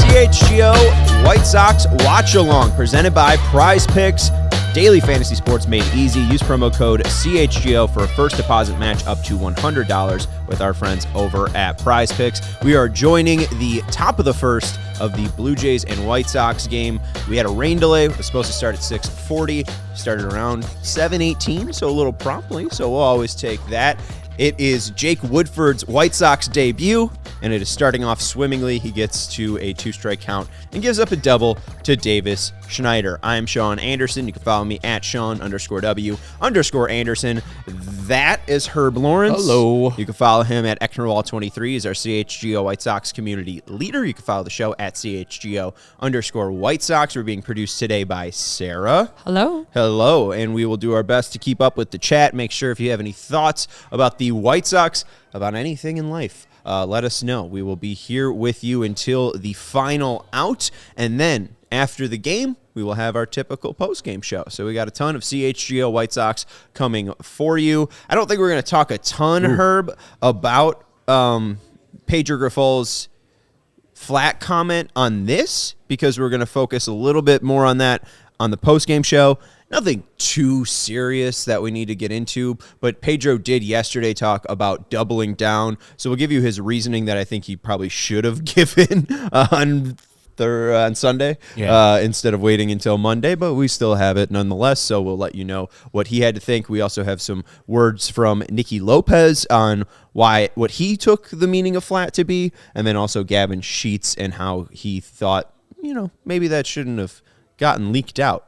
CHGO White Sox Watch-Along, presented by Prize Picks. Daily fantasy sports made easy. Use promo code CHGO for a first deposit match up to $100 with our friends over at Prize Picks. We are joining the top of the first of the Blue Jays and White Sox game. We had a rain delay. It was supposed to start at 6:40. Started around 7:18, so a little promptly, so we'll always take that. It is Jake Woodford's White Sox debut, and it is starting off swimmingly. He gets to a 2-strike count and gives up a double to Davis Schneider. I'm Sean Anderson. You can follow me at Sean_W_Anderson. That is Herb Lawrence. Hello. You can follow him at Ecknerwall23. He's our CHGO White Sox community leader. You can follow the show at CHGO_White Sox. We're being produced today by Sarah. Hello. Hello, and we will do our best to keep up with the chat. Make sure if you have any thoughts about the White Sox, about anything in life, let us know. We will be here with you until the final out, and then after the game, we will have our typical post-game show. So we got a ton of CHGO White Sox coming for you. I don't think we're going to talk a ton, Herb, about Pedro Grifol's flat comment on this, because we're going to focus a little bit more on that on the post-game show. Nothing too serious that we need to get into, but Pedro did yesterday talk about doubling down. So we'll give you his reasoning that I think he probably should have given on Sunday instead of waiting until Monday, but we still have it nonetheless, so we'll let you know what he had to think. We also have some words from Nicky Lopez on what he took the meaning of flat to be, and then also Gavin Sheets and how he thought, maybe that shouldn't have gotten leaked out,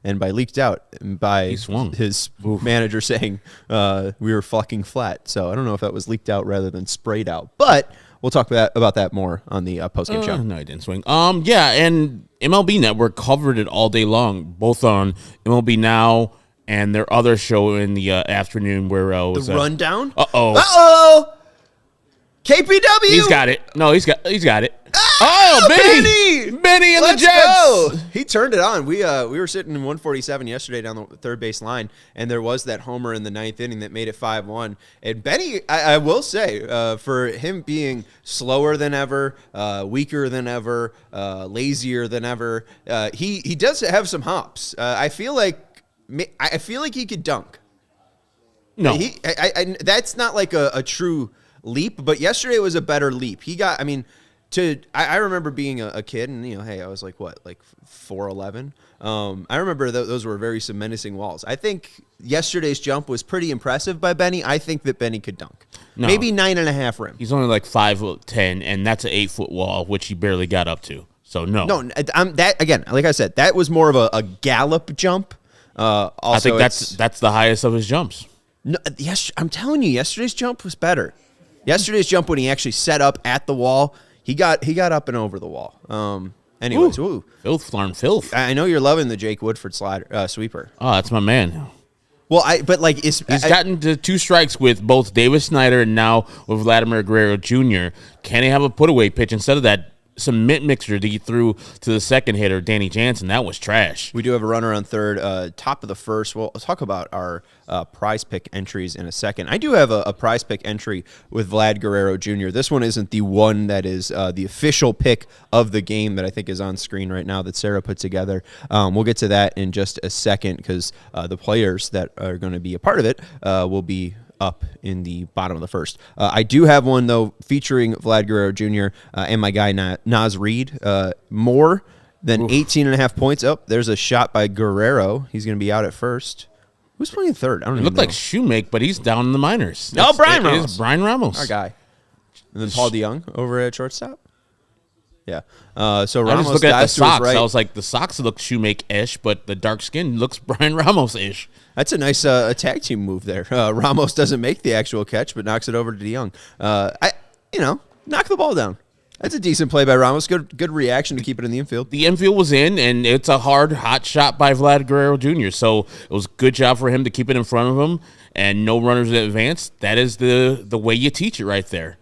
and by leaked out, by his manager saying we were fucking flat. So I don't know if that was leaked out rather than sprayed out, but we'll talk about that more on the postgame show. No, I didn't swing. Yeah, and MLB Network covered it all day long, both on MLB Now and their other show in the afternoon where was the rundown. Uh-oh. KPW. He's got it. No, he's got it. Benny and Let's the Jets. Go. He turned it on. We were sitting in 147 yesterday down the third base line, and there was that homer in the ninth inning that made it 5-1. And Benny, I will say, for him being slower than ever, weaker than ever, lazier than ever, he does have some hops. I feel like he could dunk. No, that's not like a true leap, but yesterday was a better leap. He got, I remember being a kid, and hey, I was like 4'11". I remember those were very some menacing walls. I think yesterday's jump was pretty impressive by Benny. I think that Benny could dunk. No, maybe 9.5 rim. He's only like 5'10", and that's an 8-foot wall, which he barely got up to. So no, that again, like I said, that was more of a gallop jump. Also, I think that's the highest of his jumps. No, yes, I'm telling you, yesterday's jump was better. Yesterday's jump, when he actually set up at the wall, he got up and over the wall. Anyways, ooh. Filth. I know you're loving the Jake Woodford sweeper. Oh, that's my man. Well, he's gotten to 2 strikes with both Davis Schneider and now with Vladimir Guerrero Jr. Can he have a put-away pitch instead of that cement mixture that he threw to the second hitter, Danny Jansen? That was trash. We do have a runner on third, top of the first. Well, let's talk about our prize pick entries in a second. I do have a prize pick entry with Vlad Guerrero Jr. This one isn't the one that is the official pick of the game that I think is on screen right now that Sarah put together. We'll get to that in just a second, because the players that are going to be a part of it will be up in the bottom of the first. I do have one, though, featuring Vlad Guerrero Jr. And my guy Naz Reid. More than 18.5 points. Oh, there's a shot by Guerrero. He's going to be out at first. Who's playing third? I don't even know. It looked like Shoemake, but he's down in the minors. Brian Ramos. It is Brian Ramos. Our guy. And then Paul DeYoung over at shortstop. Yeah. So Ramos, I just look at the Sox. Right. I was like, the Sox look Shoemake-ish, but the dark skin looks Brian Ramos-ish. That's a nice tag team move there. Ramos doesn't make the actual catch, but knocks it over to DeYoung. knock the ball down. That's a decent play by Ramos. Good reaction to keep it in the infield. The infield was in, and it's a hot shot by Vlad Guerrero Jr. So it was a good job for him to keep it in front of him, and no runners in advance. That is the way you teach it right there.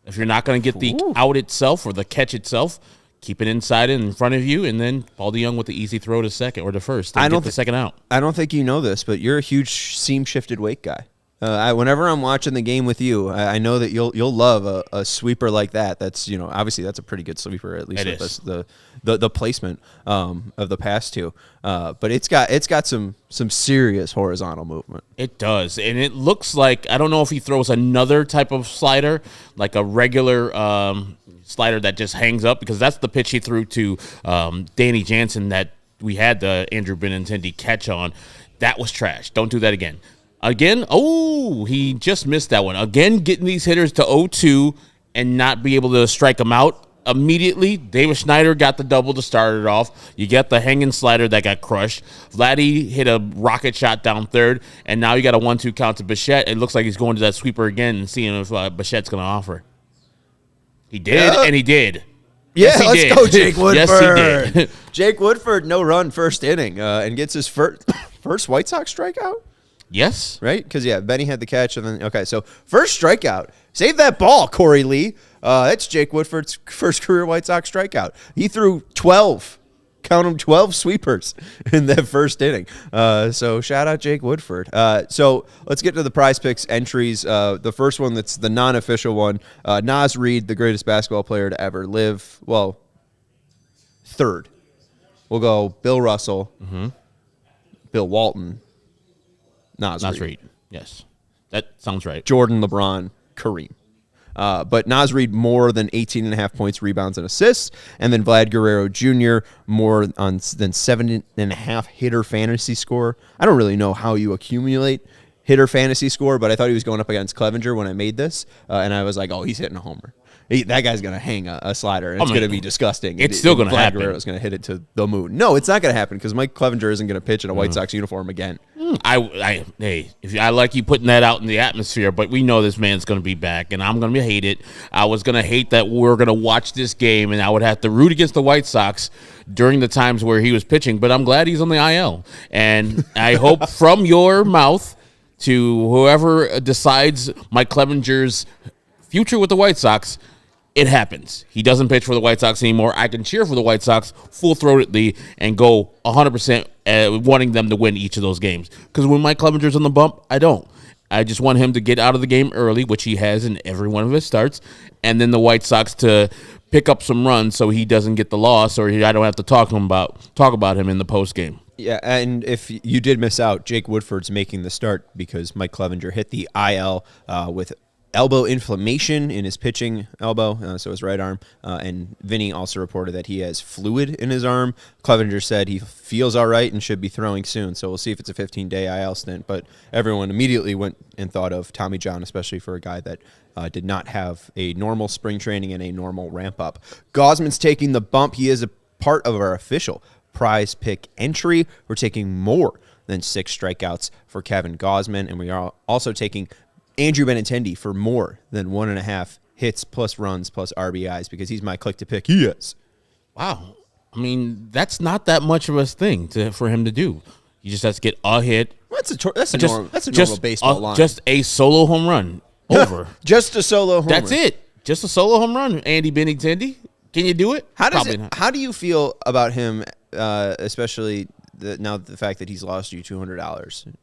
If you're not going to get the out itself or the catch itself, keep it inside and in front of you, and then Paul DeJong with the easy throw to second or to first. And get the second out. I don't think you know this, but you're a huge seam shifted weight guy. Whenever I'm watching the game with you, I know that you'll love a sweeper like that. That's obviously that's a pretty good sweeper, at least with the placement of the pass two. But it's got some serious horizontal movement. It does, and it looks like, I don't know if he throws another type of slider, like a regular slider that just hangs up, because that's the pitch he threw to Danny Jansen that we had the Andrew Benintendi catch on. That was trash. Don't do that again. Again, he just missed that one. Again, getting these hitters to 0-2 and not be able to strike them out immediately. Davis Schneider got the double to start it off. You get the hanging slider that got crushed. Vladdy hit a rocket shot down third, and now you got a 1-2 count to Bichette. It looks like he's going to that sweeper again and seeing if Bichette's going to offer. He did, and he did. Yeah, let's go, Jake Woodford. Yes, he did. Jake Woodford, no run first inning, and gets his first White Sox strikeout. Yes. Right? Because, Benny had the catch. And then, okay, so first strikeout. Save that ball, Corey Lee. That's Jake Woodford's first career White Sox strikeout. He threw 12. Count them, 12 sweepers in that first inning. So shout out Jake Woodford. So let's get to the Prize Picks entries. The first one that's the non-official one. Naz Reid, the greatest basketball player to ever live. Well, third. We'll go Bill Russell, Bill Walton, Naz Reid. Yes, that sounds right. Jordan, LeBron, Kareem. But Naz Reid more than 18.5 points, rebounds, and assists. And then Vlad Guerrero Jr. more than 7.5 hitter fantasy score. I don't really know how you accumulate hitter fantasy score, but I thought he was going up against Clevinger when I made this. And I was like, he's hitting a homer. That guy's going to hang a slider, and it's going to be disgusting. It's still going to happen. Vlad Guerrero's going to hit it to the moon. No, it's not going to happen because Mike Clevinger isn't going to pitch in a White Sox uniform again. I like you putting that out in the atmosphere, but we know this man's going to be back, and I'm going to hate it. I was going to hate that we're going to watch this game, and I would have to root against the White Sox during the times where he was pitching, but I'm glad he's on the IL. And I hope from your mouth to whoever decides Mike Clevinger's future with the White Sox, it happens. He doesn't pitch for the White Sox anymore. I can cheer for the White Sox full-throatedly and go 100% wanting them to win each of those games. Because when Mike Clevinger's on the bump, I don't. I just want him to get out of the game early, which he has in every one of his starts, and then the White Sox to pick up some runs so he doesn't get the loss, or I don't have to talk about him in the postgame. Yeah, and if you did miss out, Jake Woodford's making the start because Mike Clevinger hit the IL with elbow inflammation in his pitching elbow, so his right arm. And Vinny also reported that he has fluid in his arm. Clevinger said he feels all right and should be throwing soon. So we'll see if it's a 15-day IL stint. But everyone immediately went and thought of Tommy John, especially for a guy that did not have a normal spring training and a normal ramp-up. Gausman's taking the bump. He is a part of our official Prize Pick entry. We're taking more than 6 strikeouts for Kevin Gausman, and we are also taking Andrew Benintendi for more than 1.5 hits plus runs plus RBIs because he's my click to pick. He is. Wow. I mean, that's not that much of a thing for him to do. He just has to get a hit. That's a normal baseball line. Just a solo home run. Over. Just a solo home run. That's it. Just a solo home run. Andy Benintendi. Can you do it? How do you feel about him, especially now the fact that he's lost you $200?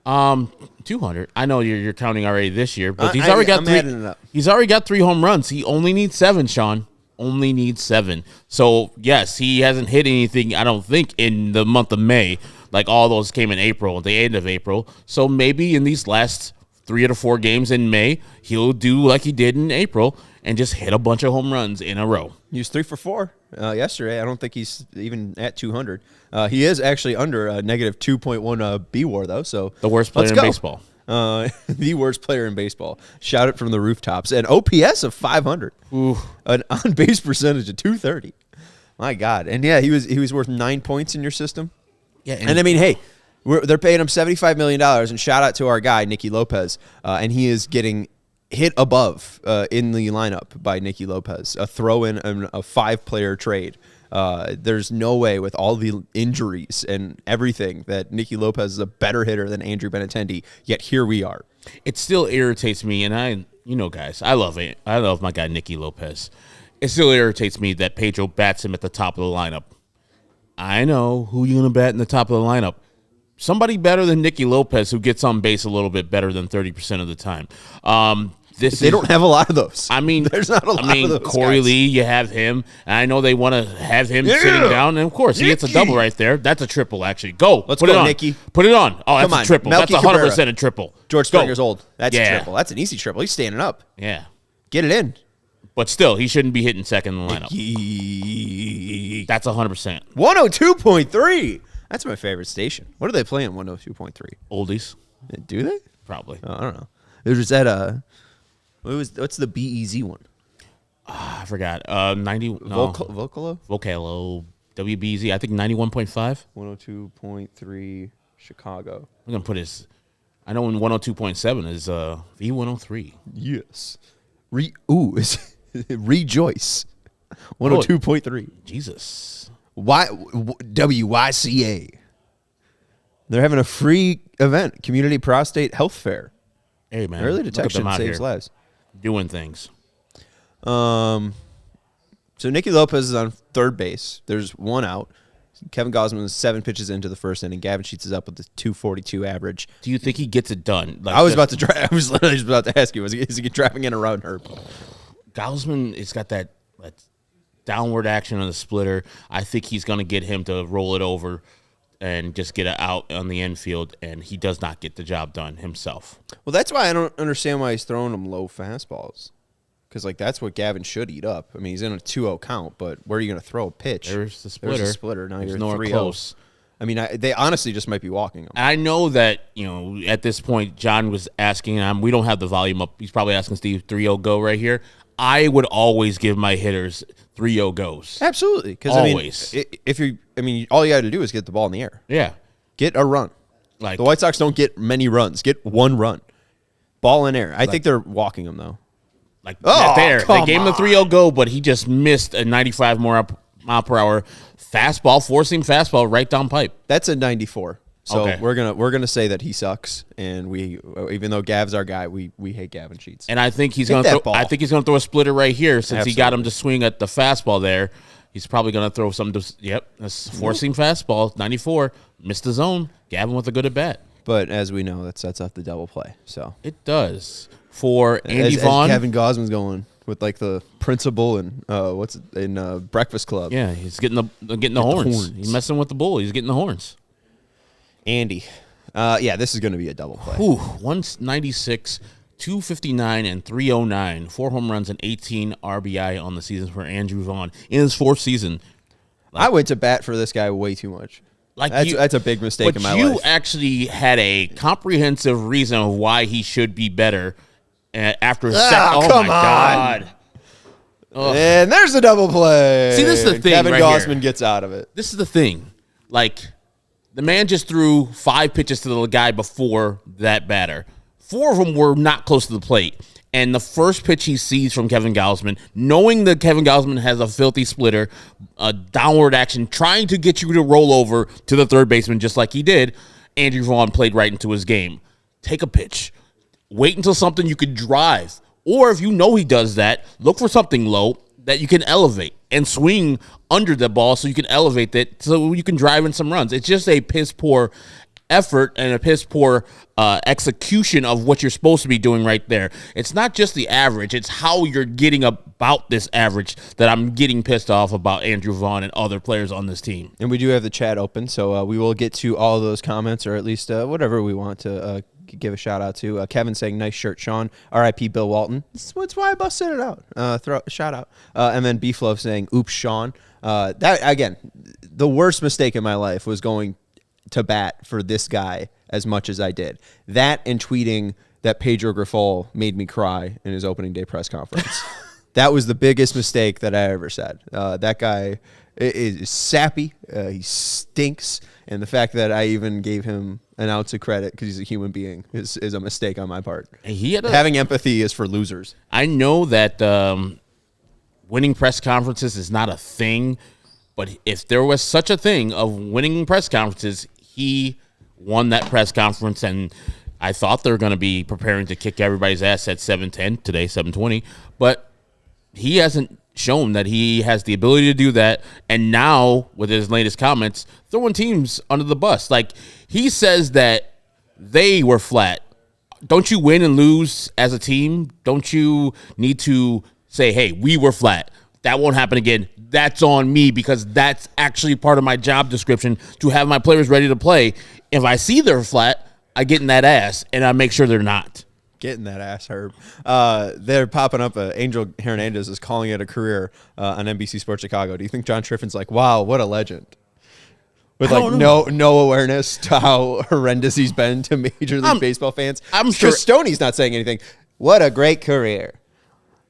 200. I know you're counting already this year, but he's already got I'm three. adding it up. He's already got 3 home runs. He only needs 7, Sean. Only needs 7. So yes, he hasn't hit anything, I don't think, in the month of May. Like all those came in April, at the end of April. So maybe in these last 3 to 4 games in May, he'll do like he did in April and just hit a bunch of home runs in a row. He was 3 for 4 yesterday. I don't think he's even at 200. He is actually under a negative 2.1 B-WAR, though. So the worst player in baseball. The worst player in baseball. Shout it from the rooftops. An OPS of 500. Ooh. An on-base percentage of 230. My God. And, yeah, he was worth 9 points in your system. Yeah, and I mean, hey, they're paying him $75 million, and shout out to our guy, Nicky Lopez, and he is getting hit above in the lineup by Nicky Lopez, a throw in a 5-player trade. There's no way with all the injuries and everything that Nicky Lopez is a better hitter than Andrew Benintendi, yet here we are. It still irritates me, and guys, I love it. I love my guy Nicky Lopez. It still irritates me that Pedro bats him at the top of the lineup. I know who you're going to bat in the top of the lineup. Somebody better than Nicky Lopez who gets on base a little bit better than 30% of the time. They don't have a lot of those. I mean, there's not a lot of those Corey guys. Lee, you have him. And I know they want to have him sitting down. And, of course, he gets a double right there. That's a triple, actually. Go. Let's put go, it on. Nicky. Put it on. Oh, that's Come on. a triple. Melky That's 100% Cabrera. a triple. George Springer's old. That's a Yeah. triple. That's an easy triple. He's standing up. Yeah. Get it in. But still, he shouldn't be hitting second in the lineup. That's 100%. 102.3. That's my favorite station. What do they play on 102.3? Oldies. Do they? Probably. I don't know. It was at what's the BEZ one? I forgot. 90. No. Vocalo? Vocalo. WBZ. I think 91.5. 102.3 Chicago. I'm going to put his. I know in 102.7 is V103. Yes. Rejoice. 102.3. Jesus. WYCA. They're having a free event, Community Prostate Health Fair. Hey, man. Early look at them detection out saves here lives. doing things. So Nicky Lopez is on third base. There's one out. Kevin Gausman is 7 pitches into the first inning. Gavin Sheets is up with the 242 average. Do you think he gets it done? Like, I was literally just about to ask you, is he driving in around Herb? Gausman has got that downward action on the splitter. I think he's going to get him to roll it over and just get it out on the infield, and he does not get the job done himself. Well, that's why I don't understand why he's throwing them low fastballs. Because, that's what Gavin should eat up. I mean, he's in a 2-0 count, but where are you going to throw a pitch? There's the splitter. There's a splitter. Now There's you're nowhere 3-0. close. I mean, they honestly just might be walking him. I know that, at this point, John was asking, we don't have the volume up. He's probably asking Steve, 3-0 go right here. I would always give my hitters 3-0 goes. Absolutely. Because, always. all you got to do is get the ball in the air. Yeah. Get a run. The White Sox don't get many runs. Get one run. Ball in air. I think they're walking him, though. They gave him the 3-0 go, but he just missed a 95 mile per hour fastball, forcing fastball right down pipe. That's a 94. So Okay. we're gonna say that he sucks, and we, even though Gav's our guy, we hate Gavin Sheets. And I think he's Hit going that to ball. I think he's going to throw a splitter right here since he got him Absolutely. to swing at the fastball there. He's probably going to throw some. That's forcing fastball. 94 missed the zone. Gavin with a good at bat. But as we know, that sets up the double play. So It does for Andy as Vaughn. Kevin Gausman's going with the principal and Breakfast Club. Yeah, he's getting the horns. horns. He's messing with the bull. He's getting the horns. Andy. This is going to be a double play. 196, 259, and 309. 4 home runs and 18 RBI on the season for Andrew Vaughn in his 4th season. I went to bat for this guy way too much. That's a big mistake in my But life. you actually had a comprehensive reason of why he should be better after his second. Oh, come my on. God. And there's the double play. See, this is the thing Kevin right Gausman here. gets out of it. This is the thing. The man just threw 5 pitches to the guy before that batter. 4 of them were not close to the plate. And the first pitch he sees from Kevin Gausman, knowing that Kevin Gausman has a filthy splitter, a downward action, trying to get you to roll over to the third baseman just like he did, Andrew Vaughn played right into his game. Take a pitch. Wait until something you could drive. Or if you know he does that, look for something low that you can elevate and swing under the ball so you can elevate it so you can drive in some runs. It's just a piss-poor effort and a piss-poor execution of what you're supposed to be doing right there. It's not just the average. It's how you're getting about this average that I'm getting pissed off about Andrew Vaughn and other players on this team. And we do have the chat open, so we will get to all of those comments, or at least whatever we want to give a shout out to. Kevin saying, nice shirt, Sean. R.I.P. Bill Walton. That's why I busted it out. Throw a shout out. And then B-Flow saying, oops, Sean. That, again, the worst mistake in my life was going to bat for this guy as much as I did. That and tweeting that Pedro Grifol made me cry in his opening day press conference. That was the biggest mistake that I ever said. That guy is sappy. He stinks. And the fact that I even gave him an ounce of credit because he's a human being is a mistake on my part. He had Having empathy is for losers. I know that winning press conferences is not a thing, but if there was such a thing of winning press conferences, he won that press conference, and I thought they were going to be preparing to kick everybody's ass at 7:10 today, 7:20, but he hasn't shown that he has the ability to do that. And now with his latest comments, throwing teams under the bus. Like, he says that they were flat. Don't you win and lose as a team? Don't you need to say, hey, we were flat? That won't happen again. That's on me because that's actually part of my job description to have my players ready to play. If I see they're flat, I get in that ass and I make sure they're not. Getting that ass, Herb. They're popping up. Angel Hernandez is calling it a career on NBC Sports Chicago. Do you think John Triffin's like, wow, what a legend? With like no awareness to how horrendous he's been to Major League Baseball fans. I'm sure Stoney's not saying anything. What a great career.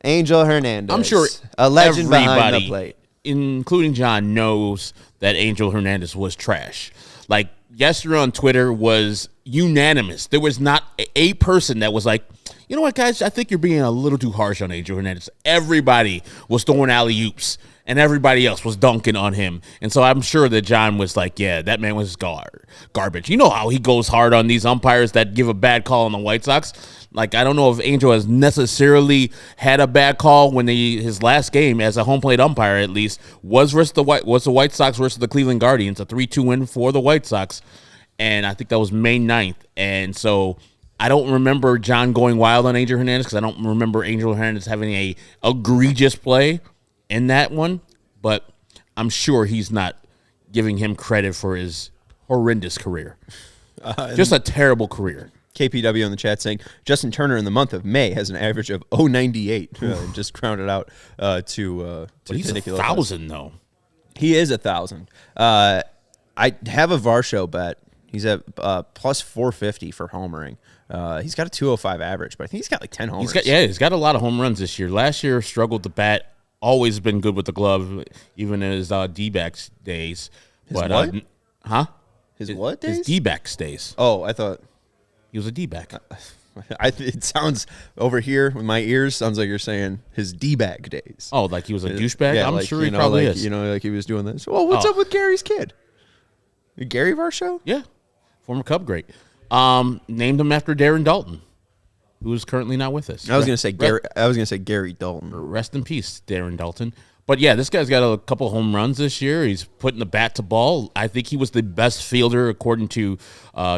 Angel Hernandez. I'm sure a legend behind the plate. Including John, knows that Angel Hernandez was trash. Like, yesterday on Twitter was unanimous. There was not a person that was like, you know what, guys, I think you're being a little too harsh on Angel Hernandez. Everybody was throwing alley-oops, and everybody else was dunking on him. And so I'm sure that John was like, yeah, that man was garbage. You know how he goes hard on these umpires that give a bad call on the White Sox? Like, I don't know if Angel has necessarily had a bad call when his last game as a home plate umpire, at least, was the White Sox versus the Cleveland Guardians, a 3-2 win for the White Sox. And I think that was May 9th. And so I don't remember John going wild on Angel Hernandez because I don't remember Angel Hernandez having a egregious play in that one. But I'm sure he's not giving him credit for his horrendous career. Just a terrible career. KPW in the chat saying Justin Turner in the month of May has an average of 0.98. Just rounded out to he's Nicky 1,000 though. He is 1,000. I have a Varsho bet. He's at plus 450 for homering. He's got a 205 average, but I think he's got like 10 homers. He's got a lot of home runs this year. Last year struggled to bat. Always been good with the glove, even in his D-backs days. His what? His what days? His D-backs days. Oh, I thought he was a D-back. It sounds over here with my ears. Sounds like you're saying his D-bag days. Oh, like he was a douchebag. Yeah, I'm like, sure he probably is. You know, like he was doing this. Well, what's up with Gary's kid? Gary Varsho? Yeah, former Cub great. Named him after Darren Dalton, who is currently not with us. I was going to say Gary. I was going to say Gary Dalton. Rest in peace, Darren Dalton. But yeah, this guy's got a couple home runs this year. He's putting the bat to ball. I think he was the best fielder according to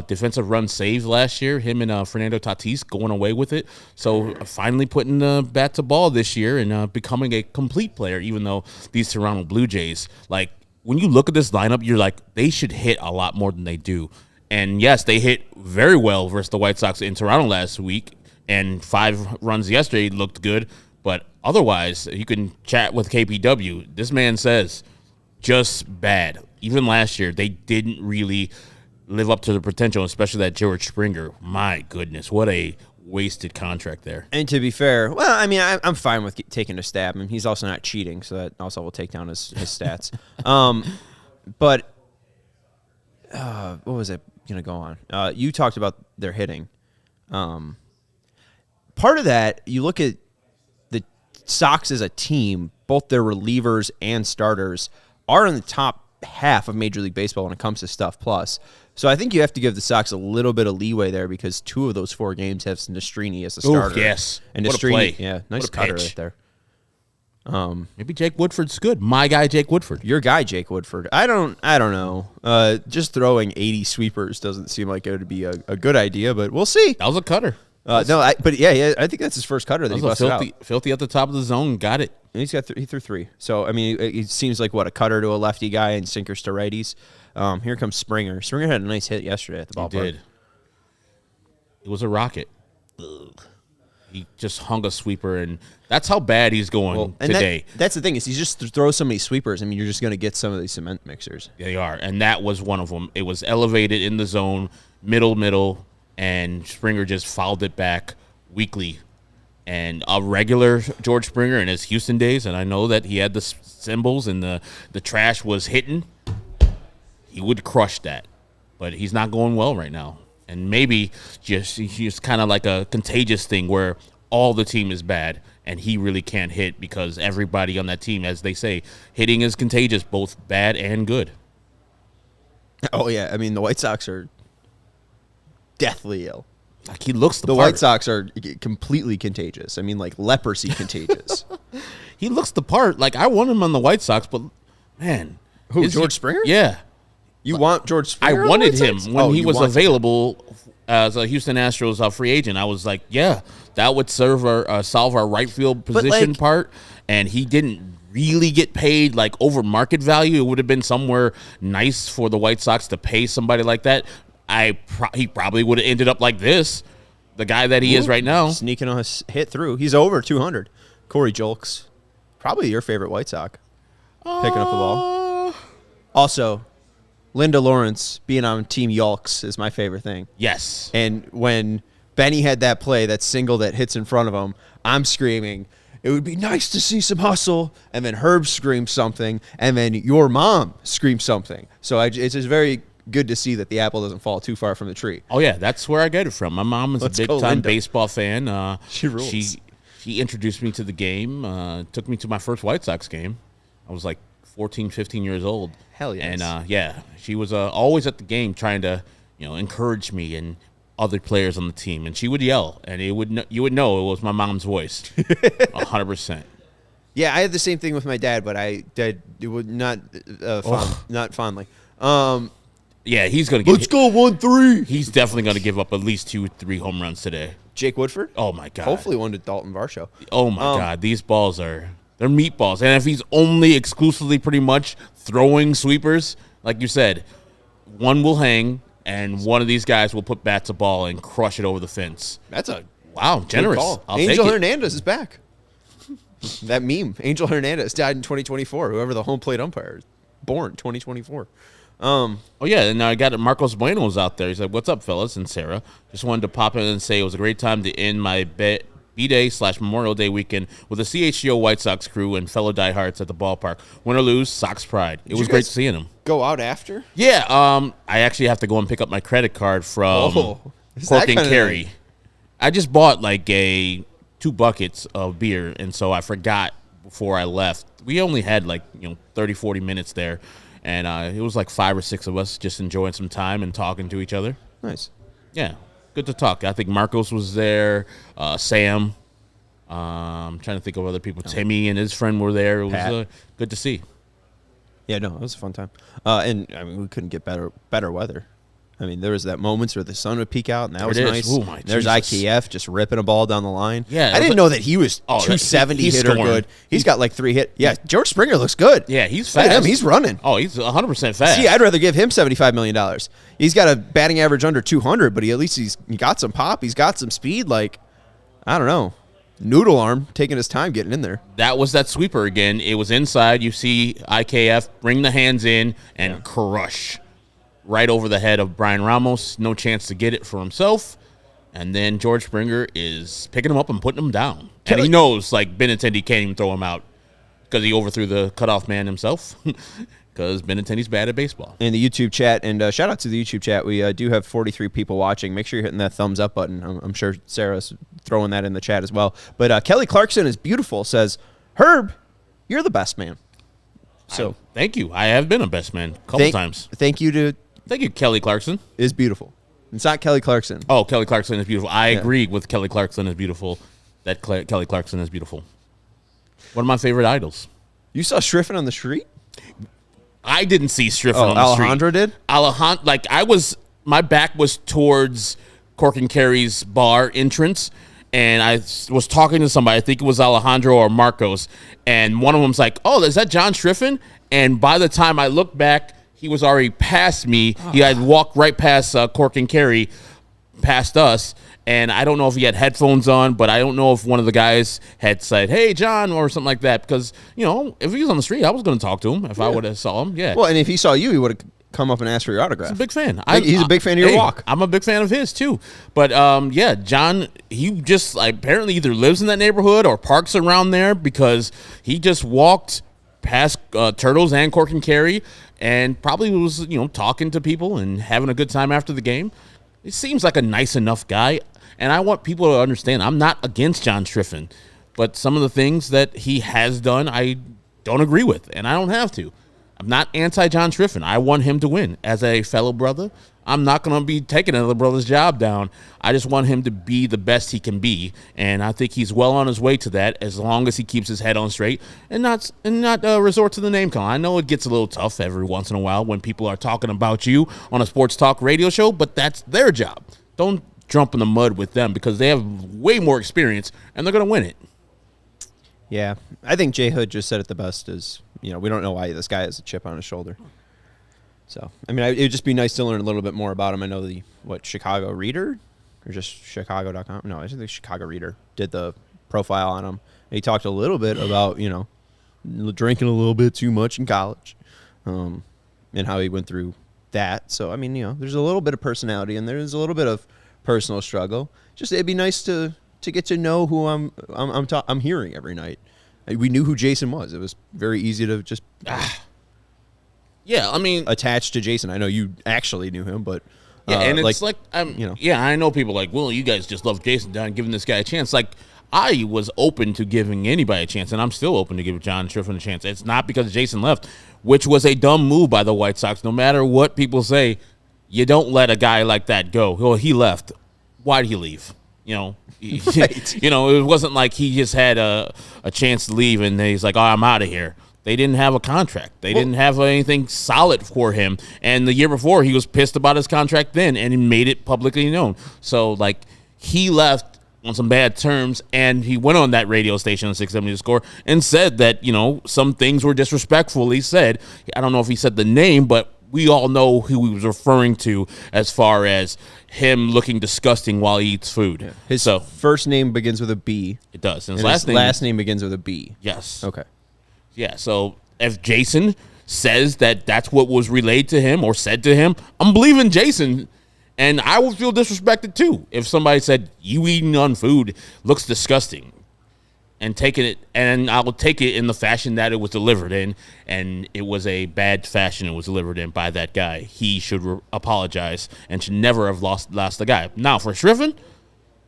defensive run saved last year. Him and Fernando Tatis going away with it. So finally putting the bat to ball this year and becoming a complete player. Even though these Toronto Blue Jays, like when you look at this lineup, you're like they should hit a lot more than they do. And yes, they hit very well versus the White Sox in Toronto last week, and 5 runs yesterday looked good. But otherwise, you can chat with KPW. This man says just bad. Even last year, they didn't really live up to the potential, especially that George Springer. My goodness, what a wasted contract there. And to be fair, well, I mean, I'm fine with taking a stab. I mean, he's also not cheating, so that also will take down his stats. But what was it going to go on? You talked about their hitting. Part of that, you look at the Sox as a team, both their relievers and starters are in the top half of Major League Baseball when it comes to stuff plus. So I think you have to give the Sox a little bit of leeway there because 2 of those 4 games have Nastrini as a starter. Oh, yes. And what Nastrini, a play. yeah, nice cutter right there. Maybe Jake Woodford's good. My guy, Jake Woodford. Your guy, Jake Woodford. I don't know. Just throwing 80 sweepers doesn't seem like it would be a good idea, but we'll see. That was a cutter. But yeah, I think that's his first cutter that he busted out. Filthy at the top of the zone. Got it. And he threw 3. So I mean, it seems like a cutter to a lefty guy and sinkers to righties. Here comes Springer. Springer had a nice hit yesterday at the ballpark. He did. It was a rocket. Ugh. He just hung a sweeper, and that's how bad he's going today. That's the thing is he just throws so many sweepers. I mean, you're just going to get some of these cement mixers. Yeah, they are, and that was one of them. It was elevated in the zone, middle, and Springer just fouled it back weakly. And a regular George Springer in his Houston days, and I know that he had the symbols and the trash was hitting, he would crush that. but he's not going well right now. And maybe just kind of like a contagious thing where all the team is bad and he really can't hit because everybody on that team, as they say, hitting is contagious, both bad and good. Oh, yeah. I mean, the White Sox are deathly ill. Like, he looks the part. White Sox are completely contagious. I mean, like leprosy contagious. He looks the part. Like, I want him on the White Sox, but, man. Who, George Springer? Yeah. You want George Springer? I wanted him when he was available as a Houston Astros free agent. I was like, yeah, that would solve our right field position part. And he didn't really get paid like over market value. It would have been somewhere nice for the White Sox to pay somebody like that. He probably would have ended up like this, the guy that he is right now. Sneaking a hit through. He's over 200. Corey Julks, probably your favorite White Sox, picking up the ball. Also, Linda Lawrence being on Team Yulks is my favorite thing. Yes. And when Benny had that play, that single that hits in front of him, I'm screaming, it would be nice to see some hustle. And then Herb screams something, and then your mom screams something. So it's just very good to see that the apple doesn't fall too far from the tree. Oh, yeah, that's where I get it from. My mom is a big-time baseball fan. She rules. She introduced me to the game, took me to my first White Sox game. I was like 14, 15 years old. Hell yes. And, yeah, she was always at the game trying to, encourage me and other players on the team. And she would yell, and you would know it was my mom's voice, 100%. Yeah, I had the same thing with my dad, but it would not fondly. Yeah, he's going to Let's go 1-3. He's definitely going to give up at least 2-3 home runs today. Jake Woodford? Oh, my God. Hopefully one to Dalton Varsho. Oh, my God. These balls they're meatballs. And if he's only exclusively pretty much throwing sweepers, like you said, one will hang and one of these guys will put bat to ball and crush it over the fence. That's a generous. Call. I'll Angel take it. Hernandez is back. That meme. Angel Hernandez died in 2024. Whoever the home plate umpire is. Born 2024. Oh, yeah, and I got Marcos Bueno's out there. He's like, what's up, fellas, and Sarah. Just wanted to pop in and say it was a great time to end my B-Day/Memorial Day weekend with the CHGO White Sox crew and fellow diehards at the ballpark. Win or lose, Sox pride. It was great seeing them. Go out after? Yeah, I actually have to go and pick up my credit card from Cork and Carry. I just bought like 2 buckets of beer, and so I forgot before I left. We only had 30, 40 minutes there. And it was like 5 or 6 of us just enjoying some time and talking to each other. Nice. Yeah, good to talk. I think Marcos was there, Sam. I'm trying to think of other people. Timmy and his friend were there. It was good to see. Yeah, no, it was a fun time. And, I mean, we couldn't get better weather. I mean, there was that moments where the sun would peek out, and that was nice. Ooh, my There's Jesus. IKF just ripping a ball down the line. Yeah, I didn't know that he was 270 hitter scoring. good. He's got like 3 hits. Yeah, George Springer looks good. Yeah, he's Look fast. at him. He's running. Oh, he's 100% fast. See, I'd rather give him $75 million. He's got a batting average under 200, but at least he got some pop. He's got some speed. Like, I don't know. Noodle arm taking his time getting in there. That was that sweeper again. It was inside. You see IKF bring the hands in and crush right over the head of Brian Ramos. No chance to get it for himself. And then George Springer is picking him up and putting him down. And he knows, Benintendi can't even throw him out because he overthrew the cutoff man himself because Benintendi's bad at baseball. In the YouTube chat, and shout out to the YouTube chat, we do have 43 people watching. Make sure you're hitting that thumbs up button. I'm sure Sarah's throwing that in the chat as well. But Kelly Clarkson is beautiful, says, Herb, you're the best man. So thank you. I have been a best man a couple times. Thank you, Kelly Clarkson. Is beautiful. It's not Kelly Clarkson. Oh, Kelly Clarkson is beautiful. I agree with Kelly Clarkson is beautiful. That Kelly Clarkson is beautiful. One of my favorite idols. You saw Schriffen on the street? I didn't see Schriffen on the Alejandro street. did? My back was towards Cork and Carry's bar entrance, and I was talking to somebody. I think it was Alejandro or Marcos, and one of them's like, oh, is that John Schriffen? And by the time I looked back, he was already past me. He had walked right past Cork and Carry, past us, and I don't know if he had headphones on, but I don't know if one of the guys had said, hey, John, or something like that, because, if he was on the street, I was going to talk to him if I would have saw him. Yeah. Well, and if he saw you, he would have come up and asked for your autograph. He's a big fan. He's a big fan of your walk. I'm a big fan of his, too. But, John, he just apparently either lives in that neighborhood or parks around there because he just walked past Turtles and Cork and Carry, and probably was talking to people and having a good time after the game. He seems like a nice enough guy, and I want people to understand I'm not against John Triffin, but some of the things that he has done I don't agree with, and I don't have to. I'm not anti-John Triffin. I want him to win. As a fellow brother, I'm not going to be taking another brother's job down. I just want him to be the best he can be, and I think he's well on his way to that as long as he keeps his head on straight and not resort to the name call. I know it gets a little tough every once in a while when people are talking about you on a sports talk radio show, but that's their job. Don't jump in the mud with them because they have way more experience, and they're going to win it. Yeah, I think Jay Hood just said it the best is, we don't know why this guy has a chip on his shoulder. So, I mean, it would just be nice to learn a little bit more about him. I know Chicago Reader or just Chicago.com? No, I think the Chicago Reader did the profile on him. And he talked a little bit about, drinking a little bit too much in college and how he went through that. So, I mean, there's a little bit of personality and there's a little bit of personal struggle. Just it'd be nice to get to know who I'm hearing every night. We knew who Jason was. It was very easy to just yeah, I mean, attached to Jason. I know you actually knew him, but yeah, and it's yeah, I know people like, well, you guys just love Jason Dunn, giving this guy a chance. Like, I was open to giving anybody a chance, and I'm still open to giving John Triffin a chance. It's not because Jason left, which was a dumb move by the White Sox. No matter what people say, you don't let a guy like that go. Well, he left. Why did he leave? Right. It wasn't like he just had a chance to leave and he's like, oh, I'm out of here. They didn't have a contract. They didn't have anything solid for him. And the year before, he was pissed about his contract then, and he made it publicly known. So, like, he left on some bad terms, and he went on that radio station on 670 The Score and said that, some things were disrespectful. He said, I don't know if he said the name, but we all know who he was referring to as far as him looking disgusting while he eats food. Yeah. His first name begins with a B. It does. And his last name begins with a B. Yes. Okay. Yeah, so if Jason says that that's what was relayed to him or said to him, I'm believing Jason, and I would feel disrespected too if somebody said, you eating on food looks disgusting, and taking it, and I will take it in the fashion that it was delivered in, and it was a bad fashion it was delivered in by that guy. He should apologize and should never have lost the guy. Now, for Triffin,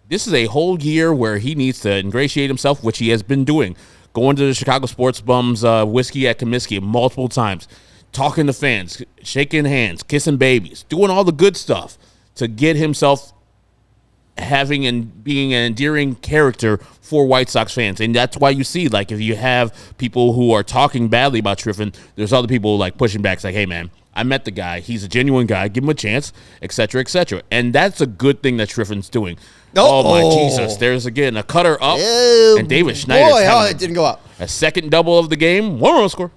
this is a whole year where he needs to ingratiate himself, which he has been doing. Going to the Chicago Sports Bums Whiskey at Comiskey multiple times, talking to fans, shaking hands, kissing babies, doing all the good stuff to get himself having and being an endearing character for White Sox fans. And that's why you see, like, if you have people who are talking badly about Triffin, there's other people like pushing back, like, hey, man, I met the guy. He's a genuine guy. Give him a chance, et cetera, et cetera. And that's a good thing that Triffin's doing. Oh, my Jesus. There's, again, a cutter up. And David Schneider. It didn't go up. A second double of the game. 1 run score.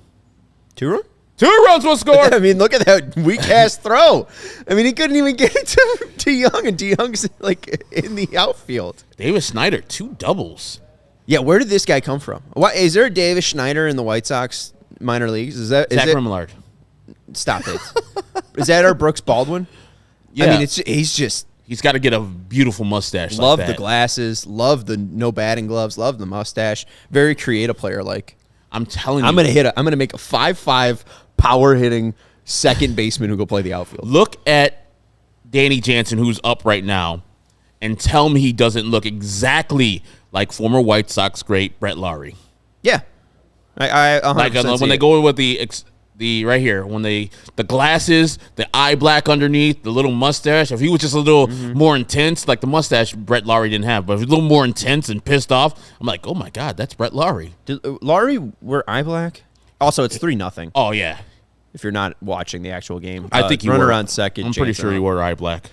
2 run? 2 runs will score. I mean, look at that weak-ass throw. I mean, he couldn't even get it to Young, and Young's, like, in the outfield. David Schneider, 2 doubles. Yeah, where did this guy come from? What, is there a David Schneider in the White Sox minor leagues? Zach Remillard. Stop it. Is that our Brooks Baldwin? Yeah. I mean, he's got to get a beautiful mustache. Love like that. The glasses. Love the no batting gloves. Love the mustache. Very creative player. Like, I'm telling you, I'm gonna make a 5'5" power hitting second baseman who go play the outfield. Look at Danny Jansen, who's up right now, and tell me he doesn't look exactly like former White Sox great Brett Lawrie. Yeah, I 100% like when they go with the right here, when the glasses, the eye black underneath, the little mustache. If he was just a little more intense, like the mustache Brett Lawrie didn't have, but if he was a little more intense and pissed off, I'm like, oh my God, that's Brett Lawrie. Did Lawrie wear eye black? Also, it's 3-0. Oh yeah. If you're not watching the actual game, I think you runner on second. I'm pretty sure he wore eye black.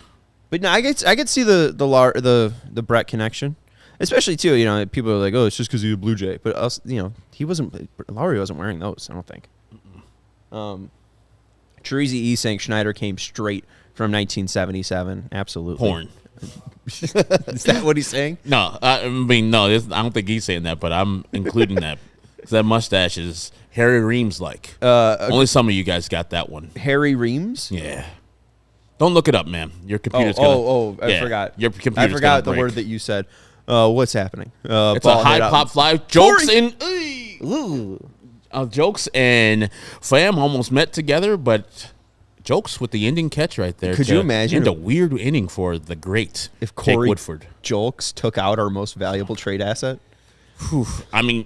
But no, I could see the Brett connection, especially too. People are like, oh, it's just because he's a Blue Jay, but us, Lawrie wasn't wearing those. I don't think. Teresi E. saying Schneider came straight from 1977. Absolutely. Porn. Is that what he's saying? No, I mean, no, I don't think he's saying that, but I'm including that. That mustache is Harry Reams like. Only some of you guys got that one. Harry Reams? Yeah. Don't look it up, man. Your computer's I forgot. Your computer's I forgot the break. word that you said. What's happening? It's a high pop fly. Jokes in. Jokes and Fam almost met together, but Jokes with the ending catch right there. Could you imagine a weird inning for the great if Jake Corey Woodford? Jolks took out our most valuable trade asset? Whew. I mean,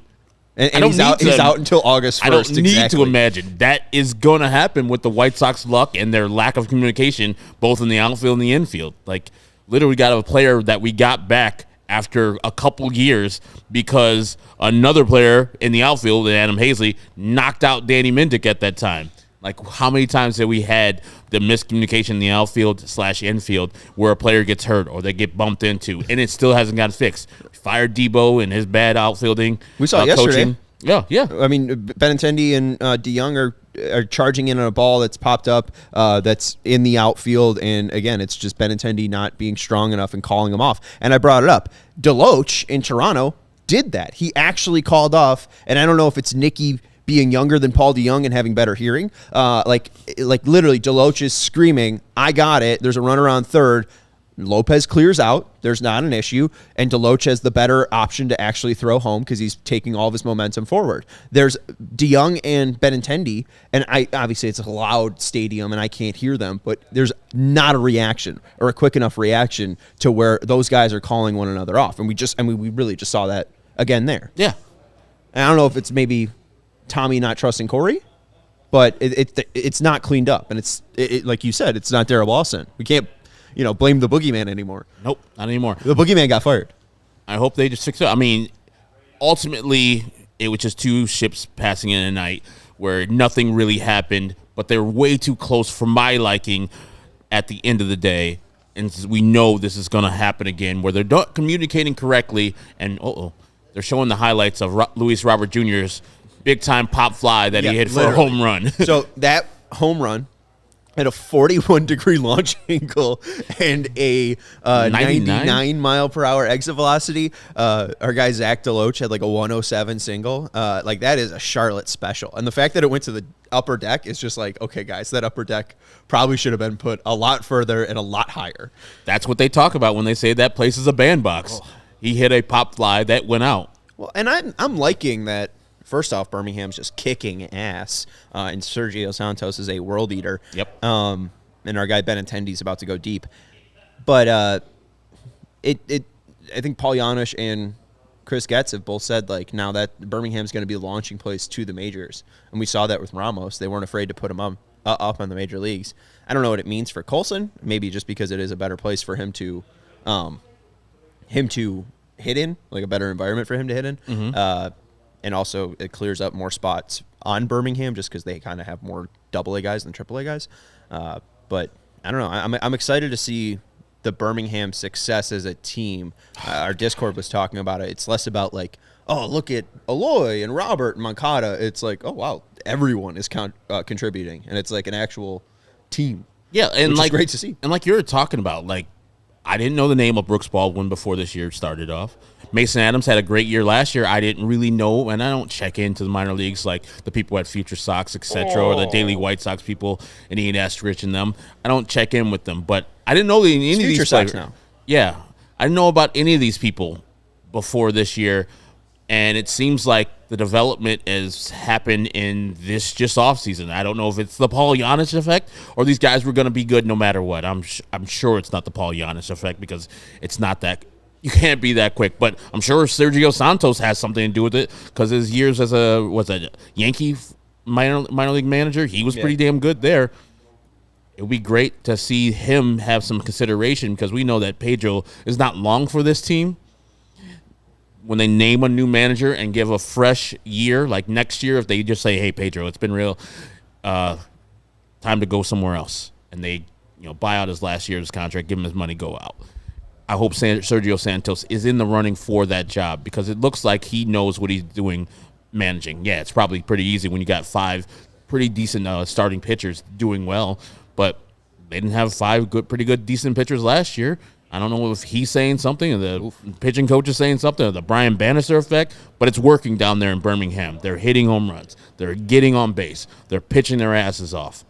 and he's out until August 1st. I don't need exactly. to imagine. That is going to happen with the White Sox luck and their lack of communication, both in the outfield and the infield. Like, literally got a player that we got back after a couple years because another player in the outfield, Adam Hazley, knocked out Danny Mendick at that time. Like, how many times have we had the miscommunication in the outfield/infield where a player gets hurt or they get bumped into, and it still hasn't gotten fixed? Fired Debo and his bad outfielding. We saw it yesterday. Coaching. Yeah. I mean, Benintendi and DeYoung are charging in on a ball that's popped up that's in the outfield, and again, it's just Benintendi not being strong enough and calling him off. And I brought it up. Deloach in Toronto did that. He actually called off, and I don't know if it's Nicky being younger than Paul DeYoung and having better hearing. Like literally, Deloach is screaming, "I got it." There's a runner on third. Lopez clears out. There's not an issue. And Deloach has the better option to actually throw home because he's taking all of his momentum forward. There's DeYoung and Benintendi, and obviously it's a loud stadium and I can't hear them, but there's not a reaction or a quick enough reaction to where those guys are calling one another off. And we really just saw that again there. Yeah. And I don't know if it's maybe Tommy not trusting Corey, but it's not cleaned up. And it's like you said, it's not Darryl Lawson. We can't blame the boogeyman anymore. Nope, not anymore. The boogeyman got fired. I hope they just fix it. I mean, ultimately, it was just two ships passing in a night where nothing really happened, but they're way too close for my liking at the end of the day. And we know this is going to happen again where they're not communicating correctly, and they're showing the highlights of Luis Robert Jr.'s big-time pop fly that he hit for a home run. So that home run at a 41-degree launch angle and a 99-mile-per-hour exit velocity. Our guy Zach Deloach had like a 107 single. Like, that is a Charlotte special. And the fact that it went to the upper deck is just like, okay, guys, that upper deck probably should have been put a lot further and a lot higher. That's what they talk about when they say that place is a bandbox. He hit a pop fly that went out. Well, and I'm liking that. First off, Birmingham's just kicking ass, and Sergio Santos is a world eater. Yep. And our guy Benintendi's about to go deep, but I think Paul Janisch and Chris Getz have both said, like, now that Birmingham's going to be the launching place to the majors, and we saw that with Ramos. They weren't afraid to put him up on the major leagues. I don't know what it means for Colson. Maybe just because it is a better place for him to hit in, like a better environment for him to hit in. Mm-hmm. And also, it clears up more spots on Birmingham just because they kind of have more AA guys than AAA guys. But I don't know. I'm excited to see the Birmingham success as a team. Our Discord was talking about it. It's less about like, oh, look at Aloy and Robert and Moncada. It's like, oh, wow, everyone is contributing. And it's like an actual team. Yeah, and which is great to see. And like you were talking about, like, I didn't know the name of Brooks Baldwin before this year started off. Mason Adams had a great year last year. I didn't really know, and I don't check into the minor leagues like the people at Future Sox, etc., or the Daily White Sox people and Ian Estrich and them. I don't check in with them, but I didn't know any of these Future Sox now. Yeah, I didn't know about any of these people before this year, and it seems like the development has happened in this just offseason. I don't know if it's the Paul Giannis effect or these guys were going to be good no matter what. I'm sure it's not the Paul Giannis effect because it's not that. You can't be that quick, but I'm sure Sergio Santos has something to do with it because his years as a Yankee minor league manager, he was pretty damn good there. It would be great to see him have some consideration because we know that Pedro is not long for this team. When they name a new manager and give a fresh year, like next year, if they just say, hey, Pedro, it's been real, time to go somewhere else, and they buy out his last year's contract, give him his money, go out. I hope Sergio Santos is in the running for that job because it looks like he knows what he's doing managing. Yeah, it's probably pretty easy when you got 5 pretty decent starting pitchers doing well, but they didn't have 5 pretty good, decent pitchers last year. I don't know if he's saying something or the pitching coach is saying something or the Brian Bannister effect, but it's working down there in Birmingham. They're hitting home runs. They're getting on base. They're pitching their asses off.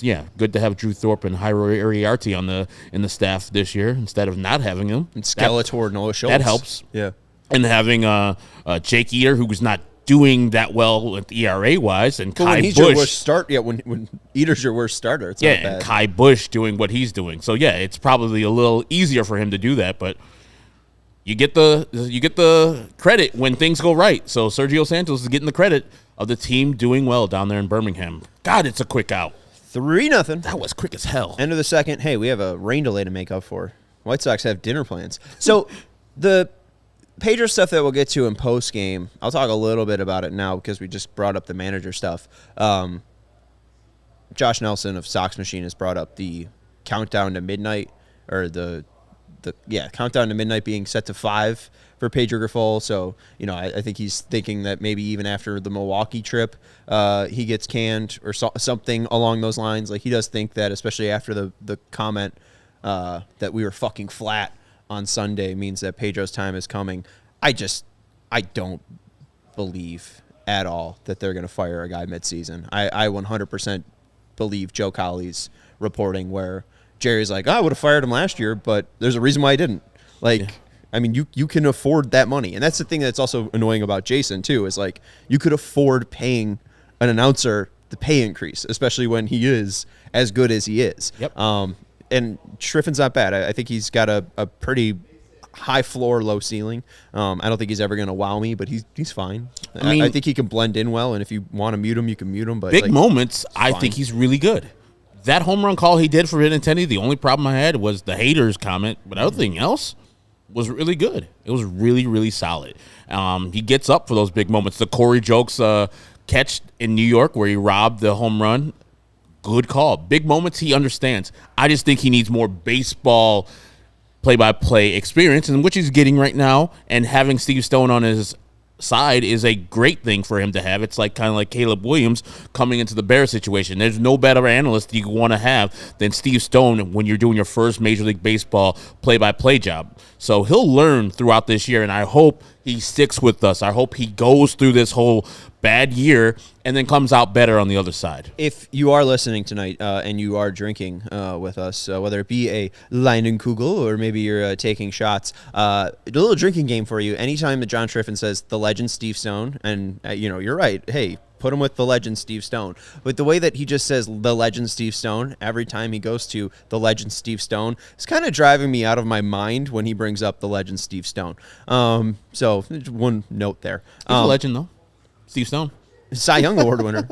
Yeah, good to have Drew Thorpe and Jairo Iriarte in the staff this year instead of not having them. And Skeletor, Noah Schultz. That helps. Yeah. And having Jake Eater, who was not doing that well with ERA wise, and But Kai when he's Busch. your worst start, when Eder's your worst starter, it's not bad. And Kai Busch doing what he's doing. So yeah, it's probably a little easier for him to do that, but you get the credit when things go right. So Sergio Santos is getting the credit of the team doing well down there in Birmingham. God, it's a quick out. 3-0. That was quick as hell. End of the second. Hey, we have a rain delay to make up for. White Sox have dinner plans. So the Pedro stuff that we'll get to in post game, I'll talk a little bit about it now because we just brought up the manager stuff. Josh Nelson of Sox Machine has brought up the countdown to midnight, or the countdown to midnight being set to 5 for Pedro Grifol. So, I think he's thinking that maybe even after the Milwaukee trip, he gets canned or something along those lines. Like, he does think that, especially after the comment that we were fucking flat on Sunday, means that Pedro's time is coming. I don't believe at all that they're going to fire a guy midseason. I 100% believe Joe Colley's reporting where Jerry's like, I would have fired him last year, but there's a reason why I didn't. I mean, you can afford that money. And that's the thing that's also annoying about Jason, too, is like you could afford paying an announcer the pay increase, especially when he is as good as he is. Yep. And Schriffin's not bad. I think he's got a pretty high floor, low ceiling. I don't think he's ever going to wow me, but he's fine. I think he can blend in well, and if you want to mute him, you can mute him. But big moments, I think he's really good. That home run call he did for Benintendi, the only problem I had was the haters comment, but everything else was really good. It was really, really solid. He gets up for those big moments. The Corey Jokes catch in New York where he robbed the home run, good call. Big moments he understands. I just think he needs more baseball play-by-play experience, and which he's getting right now, and having Steve Stone on his side is a great thing for him to have. It's like kind of like Caleb Williams coming into the Bears situation. There's no better analyst you want to have than Steve Stone when you're doing your first Major League Baseball play-by-play job. So he'll learn throughout this year, and I hope he sticks with us. I hope he goes through this whole bad year and then comes out better on the other side. If you are listening tonight and you are drinking with us, whether it be a Leinenkugel or maybe you're taking shots, a little drinking game for you. Anytime that John Schriffen says the legend Steve Stone, and you're right, hey, put him with the legend Steve Stone. But the way that he just says the legend Steve Stone every time he goes to the legend Steve Stone is kind of driving me out of my mind when he brings up the legend Steve Stone. So one note there. He's a legend, though. Steve Stone. Cy Young Award winner.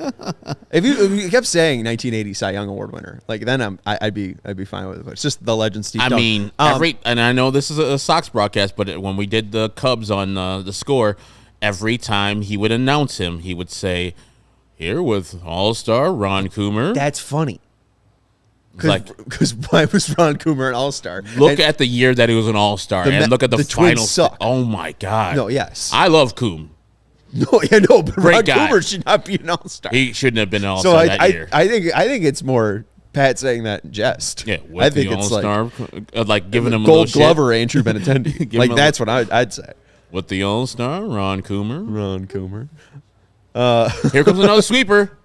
If you kept saying 1980 Cy Young Award winner, like then I'd be fine with it. But it's just the legend Steve Stone. I mean, and I know this is a Sox broadcast, but when we did the Cubs on the Score, every time he would announce him, he would say, "Here with All-Star Ron Coomer." That's funny. Because why was Ron Coomer an All-Star? Look at the year that he was an All-Star, and look at the final. Suck. Oh my God! No, yes, I love Coom. No, but Great Ron guy. Coomer should not be an All-Star. He shouldn't have been an All-Star that year. I think it's more Pat saying that in jest. Yeah, I think it's All-Star, like giving him Gold a Glover Andrew Benintendi. Like that's what I'd say. With the All-Star, Ron Coomer. Ron Coomer. Here comes another sweeper.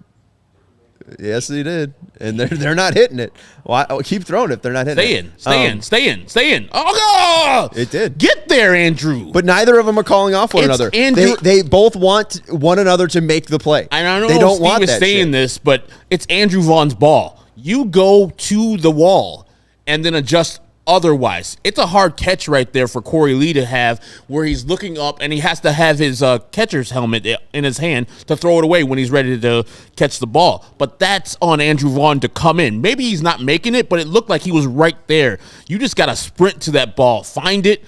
Yes, he did, and they're not hitting it. Why? Keep throwing it if they're not hitting it. Stay in. Oh, God! It did. Get there, Andrew. But neither of them are calling off one another. Andrew. They both want one another to make the play. And I don't they know don't if want Steve is that saying shit. this, but it's Andrew Vaughn's ball. You go to the wall and then adjust otherwise. It's a hard catch right there for Corey Lee to have, where he's looking up and he has to have his catcher's helmet in his hand to throw it away when he's ready to catch the ball. But that's on Andrew Vaughn to come in. Maybe he's not making it, but it looked like he was right there. You just got to sprint to that ball, find it,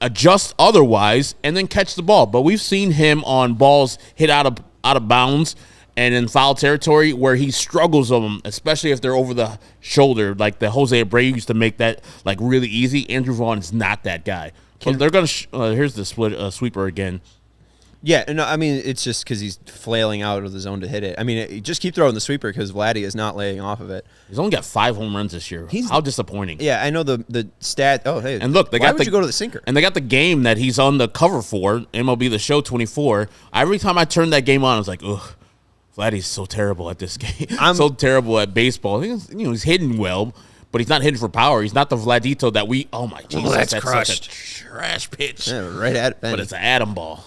adjust otherwise, and then catch the ball. But we've seen him on balls hit out of bounds and in foul territory where he struggles on them, especially if they're over the shoulder. Like the Jose Abreu used to make that like really easy. Andrew Vaughn is not that guy. But they're going to here's the sweeper again. Yeah, no, I mean, it's just because he's flailing out of the zone to hit it. I mean, just keep throwing the sweeper because Vladdy is not laying off of it. He's only got 5 home runs this year. How disappointing. Yeah, I know the stat. Oh, hey. And look, why would you go to the sinker? And they got the game that he's on the cover for, MLB The Show 24. Every time I turned that game on, I was like, ugh. Vladdy's so terrible at this game. I'm so terrible at baseball. He's hitting well, but he's not hitting for power. He's not the Vladito that we. Oh my Jesus, that's such crushed. a trash pitch. Yeah, right at it. But it's an atom ball.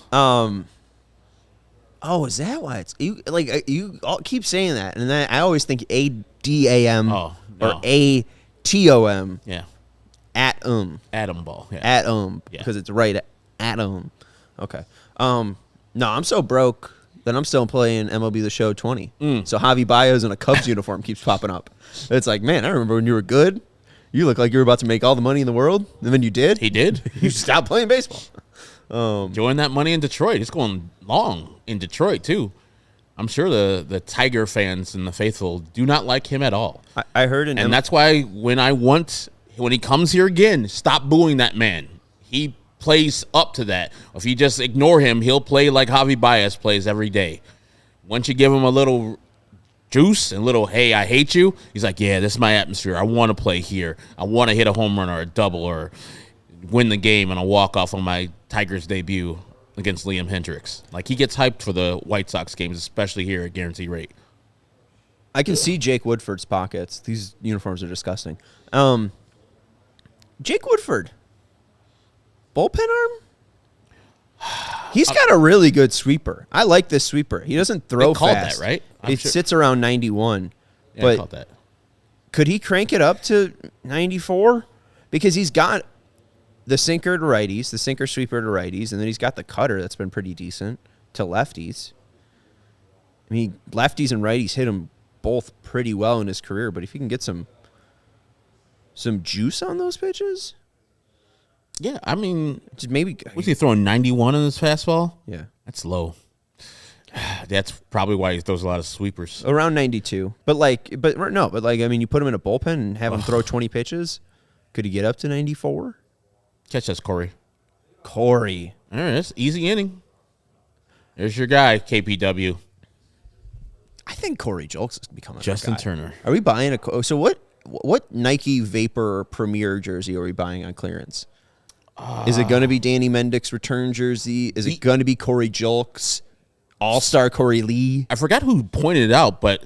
Oh, is that why it's you? Like you all keep saying that, and then I always think ADAM Oh, or no. ATOM Yeah. Atom Ball. Yeah. Atom Yeah. because it's right Atom. Okay. No, I'm so broke that I'm still playing MLB The Show 20. So Javi Baez in a Cubs uniform keeps popping up. It's like, man, I remember when you were good. You look like you were about to make all the money in the world, and then you did. He did. You stopped playing baseball. Enjoying that money in Detroit. It's going long in Detroit, too. I'm sure the Tiger fans and the faithful do not like him at all. I heard and that's why when he comes here again, stop booing that man. He plays up to that. If you just ignore him, he'll play like Javi Baez plays every day. Once you give him a little juice and little, hey, I hate you, he's like, yeah, this is my atmosphere. I want to play here. I want to hit a home run or a double or win the game and a walk-off on my Tigers debut against Liam Hendricks. Like, he gets hyped for the White Sox games, especially here at Guarantee Rate. I can see Jake Woodford's pockets. These uniforms are disgusting. Jake Woodford, bullpen arm? He's got a really good sweeper. I like this sweeper. He doesn't throw called fast. that, right? It sits around 91. Yeah, but I called that. could he crank it up to 94? Because he's got the sinker to righties, the sinker sweeper to righties, and then he's got the cutter that's been pretty decent to lefties. I mean, lefties and righties hit him both pretty well in his career, but if he can get some juice on those pitches, Yeah, I mean, just maybe. was he throwing 91 on his fastball? Yeah, That's low. That's probably why he throws a lot of sweepers. around 92. But I mean, you put him in a bullpen and have him throw 20 pitches. Could he get up to 94? Catch this, Corey. Corey. All right, that's easy inning. There's your guy, KPW. I think Corey Julks is becoming Justin our guy. Turner. Are we buying so what Nike Vapor Premier jersey are we buying on clearance? Is it going to be Danny Mendick's return jersey? Is it going to be Corey Julks? All-Star Corey Lee? I forgot who pointed it out, but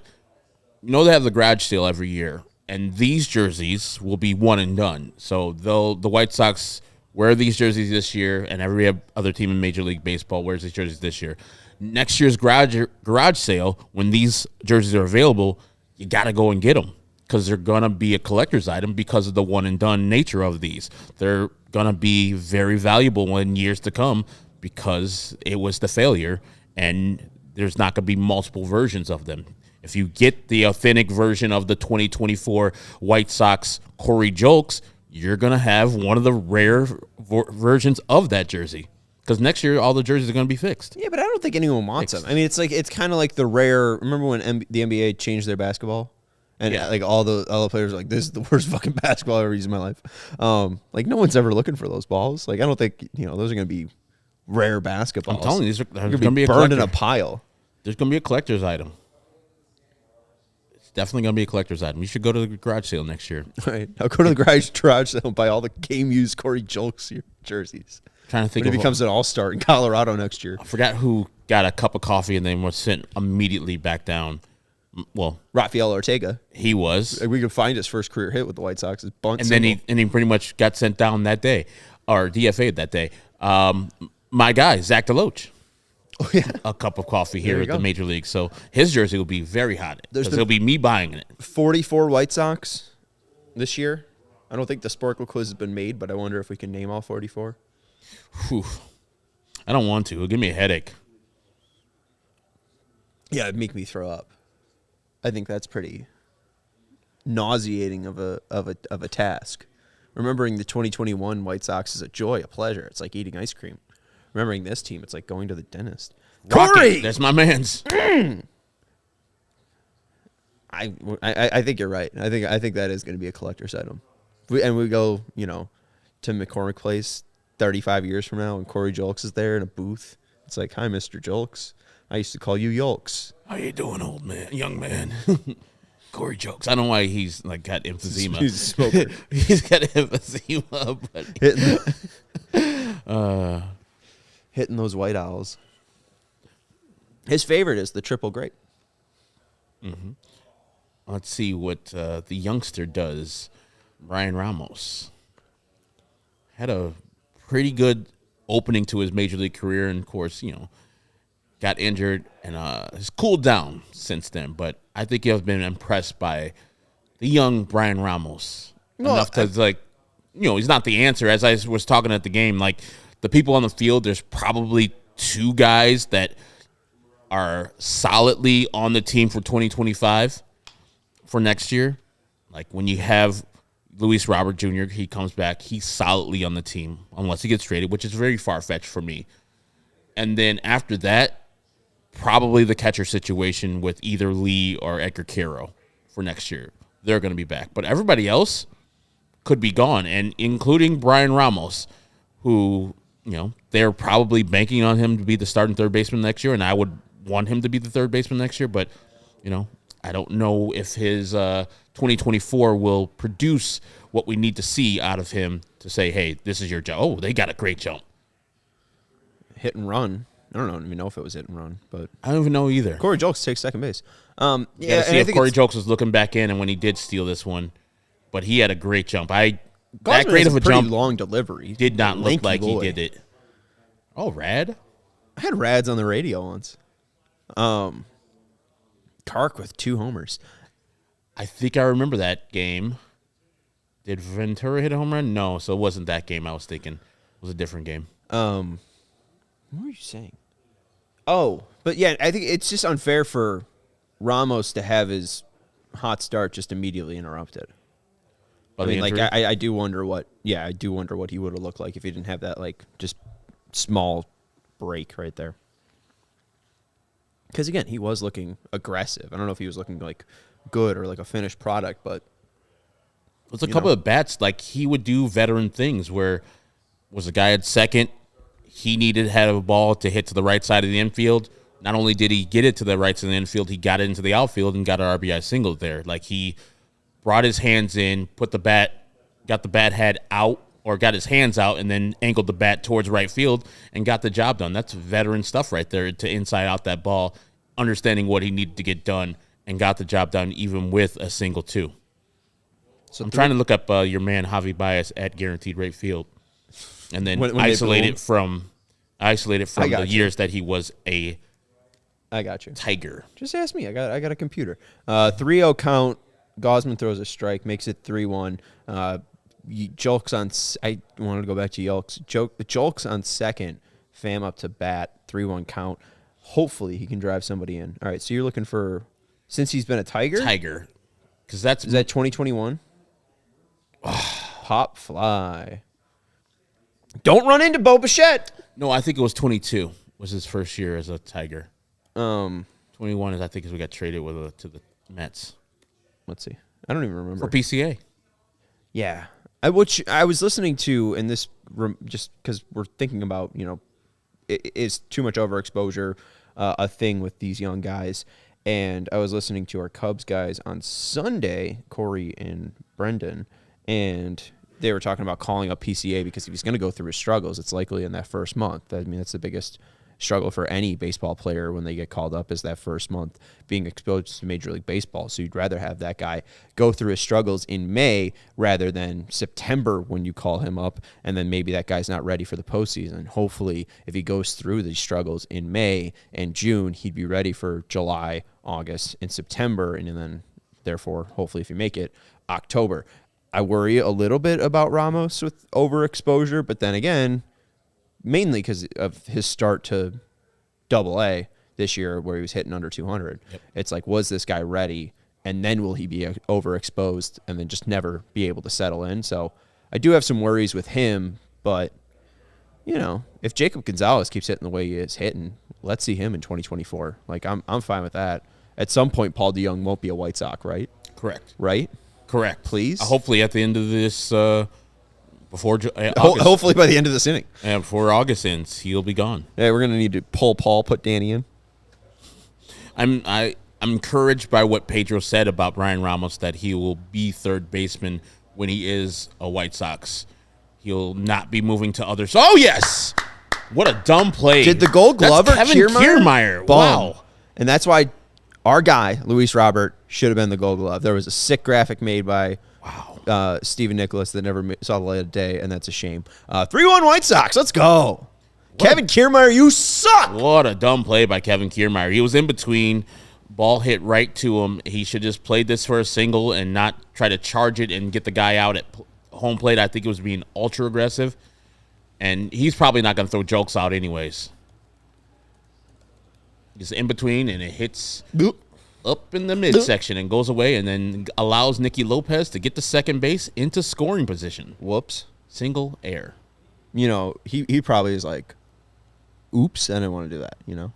you know they have the garage sale every year, and these jerseys will be one and done. So the White Sox wear these jerseys this year, and every other team in Major League Baseball wears these jerseys this year. Next year's garage sale, when these jerseys are available, you got to go and get them because they're going to be a collector's item because of the one-and-done nature of these. They're going to be very valuable in years to come because it was the failure, and there's not going to be multiple versions of them. If you get the authentic version of the 2024 White Sox Corey Julks, you're going to have one of the rare versions of that jersey. Because next year, all the jerseys are going to be fixed. Yeah, but I don't think anyone wants them. I mean, it's kind of like the rare. Remember when the NBA changed their basketball, and like all the players were like, "This is the worst fucking basketball I've ever used in my life." Like no one's ever looking for those balls. Like I don't think those are going to be rare basketballs. I'm telling you, these are going to be burned in a pile. There's going to be a collector's item. It's definitely going to be a collector's item. You should go to the garage sale next year. All right, I'll go to the garage sale and buy all the game-used Corey Julks jerseys. Trying to think when he becomes an all-star in Colorado next year. I forgot who got a cup of coffee and then was sent immediately back down. Well, Rafael Ortega. He was. We could find his first career hit with the White Sox. His bunt and then he pretty much got sent down that day, or DFA'd that day. My guy, Zach DeLoach. Oh, yeah. A cup of coffee here at the Major League. So his jersey will be very hot because it'll be me buying it. 44 White Sox this year. I don't think the Sporkle quiz has been made, but I wonder if we can name all 44. Whew. I don't want to. It'll give me a headache. Yeah, it'd make me throw up. I think that's pretty nauseating of a task. Remembering the 2021 White Sox is a joy, a pleasure. It's like eating ice cream. Remembering this team, it's like going to the dentist. Corey, that's my man's. I think you're right. I think that is going to be a collector's item. We go, to McCormick Place 35 years from now, and Corey Julks is there in a booth. It's like, hi, Mr. Julks. I used to call you Yolks. How you doing, young man? Corey Julks. I don't know why he's like got emphysema. He's a smoker. He's got emphysema, but hitting those white owls. His favorite is the triple grape. Mm-hmm. Let's see what the youngster does. Ryan Ramos had a pretty good opening to his major league career, and of course, got injured, and has cooled down since then. But I think I've been impressed by the young Brian Ramos enough to he's not the answer. As I was talking at the game, like the people on the field, there's probably 2 guys that are solidly on the team for 2025 for next year. Like when you have Luis Robert Jr., he comes back, he's solidly on the team unless he gets traded, which is very far-fetched for me. And then after that, probably the catcher situation with either Lee or Edgar Caro for next year. They're going to be back. But everybody else could be gone, and including Brian Ramos, who, they're probably banking on him to be the starting third baseman next year, and I would want him to be the third baseman next year. But, I don't know if his 2024 will produce what we need to see out of him to say, hey, this is your jump. Oh, they got a great jump. Hit and run. I don't even know if it was hit and run, but I don't even know either. Corey Julks takes second base. See if Corey Julks was looking back in, and when he did steal this one, but he had a great jump. That great of a jump, long delivery. Did not look like he did it. Oh, Rad! I had Rads on the radio once. Tark with 2 homers. I think I remember that game. Did Ventura hit a home run? No, so it wasn't that game I was thinking. It was a different game. What were you saying? Oh, but yeah, I think it's just unfair for Ramos to have his hot start just immediately interrupted. I mean, like, I do wonder what he would have looked like if he didn't have that, like, just small break right there. Because, again, he was looking aggressive. I don't know if he was looking, like, good or, like, a finished product, but... There's a couple of bats, like, he would do veteran things where was a guy at second, he needed to have a ball to hit to the right side of the infield. Not only did he get it to the right side of the infield, he got it into the outfield and got an RBI single there. Like, he brought his hands in, got the bat head out, or got his hands out, and then angled the bat towards right field and got the job done. That's veteran stuff right there to inside out that ball, understanding what he needed to get done, and got the job done even with a single 2. So I'm trying to look up your man Javi Baez at guaranteed rate field, and then isolate it from the years that he was a Tiger. Just ask me. I got a computer. 3-0 count. Gausman throws a strike, makes it 3-1. Julks on. I wanted to go back to Julks. Julks on second. Pham up to bat. 3-1 count. Hopefully he can drive somebody in. All right. So you're looking for, since he's been a Tiger. Because is that 2021? Pop fly. Don't run into Bo Bichette. No, I think it was 22 was his first year as a Tiger. 21 is, I think, as we got traded to the Mets. Let's see. I don't even remember. For PCA. Yeah. Which I was listening to in this, just because we're thinking about, is too much overexposure a thing with these young guys. And I was listening to our Cubs guys on Sunday, Corey and Brendan, and they were talking about calling up PCA because if he's going to go through his struggles, it's likely in that first month. I mean, that's the biggest struggle for any baseball player when they get called up, is that first month being exposed to Major League Baseball. So you'd rather have that guy go through his struggles in May rather than September when you call him up, and then maybe that guy's not ready for the postseason. Hopefully, if he goes through these struggles in May and June, he'd be ready for July, August, and September, and then, therefore, hopefully, if you make it, October. I worry a little bit about Ramos with overexposure, but then again, mainly because of his start to Double-A this year where he was hitting under 200. Yep. It's like, was this guy ready? And then will he be overexposed and then just never be able to settle in? So I do have some worries with him, but, if Jacob Gonzalez keeps hitting the way he is hitting, let's see him in 2024. Like, I'm fine with that. At some point, Paul DeJong won't be a White Sox, right? Correct. Right? Correct. Please? Hopefully at the end of this, before August. Hopefully by the end of this inning. And before August ends, he'll be gone. Yeah, we're going to need to pull Paul, put Danny in. I'm encouraged by what Pedro said about Brian Ramos, that he will be third baseman when he is a White Sox. He'll not be moving to others. Oh, yes! What a dumb play. Did the Gold Glove or Kiermaier? Wow. And that's why our guy, Luis Robert, should have been the Gold Glove. There was a sick graphic made by Stephen Nicholas that never saw the light of day, and that's a shame. 3-1 White Sox. Let's go. Kevin Kiermaier, you suck. What a dumb play by Kevin Kiermaier. He was in between. Ball hit right to him. He should just played this for a single and not try to charge it and get the guy out at home plate. I think it was being ultra aggressive. And he's probably not going to throw jokes out anyways. Just in between, and it hits up in the midsection and goes away, and then allows Nicky Lopez to get to second base into scoring position. Whoops. Single air. You know, he probably is like, oops, I didn't want to do that, you know?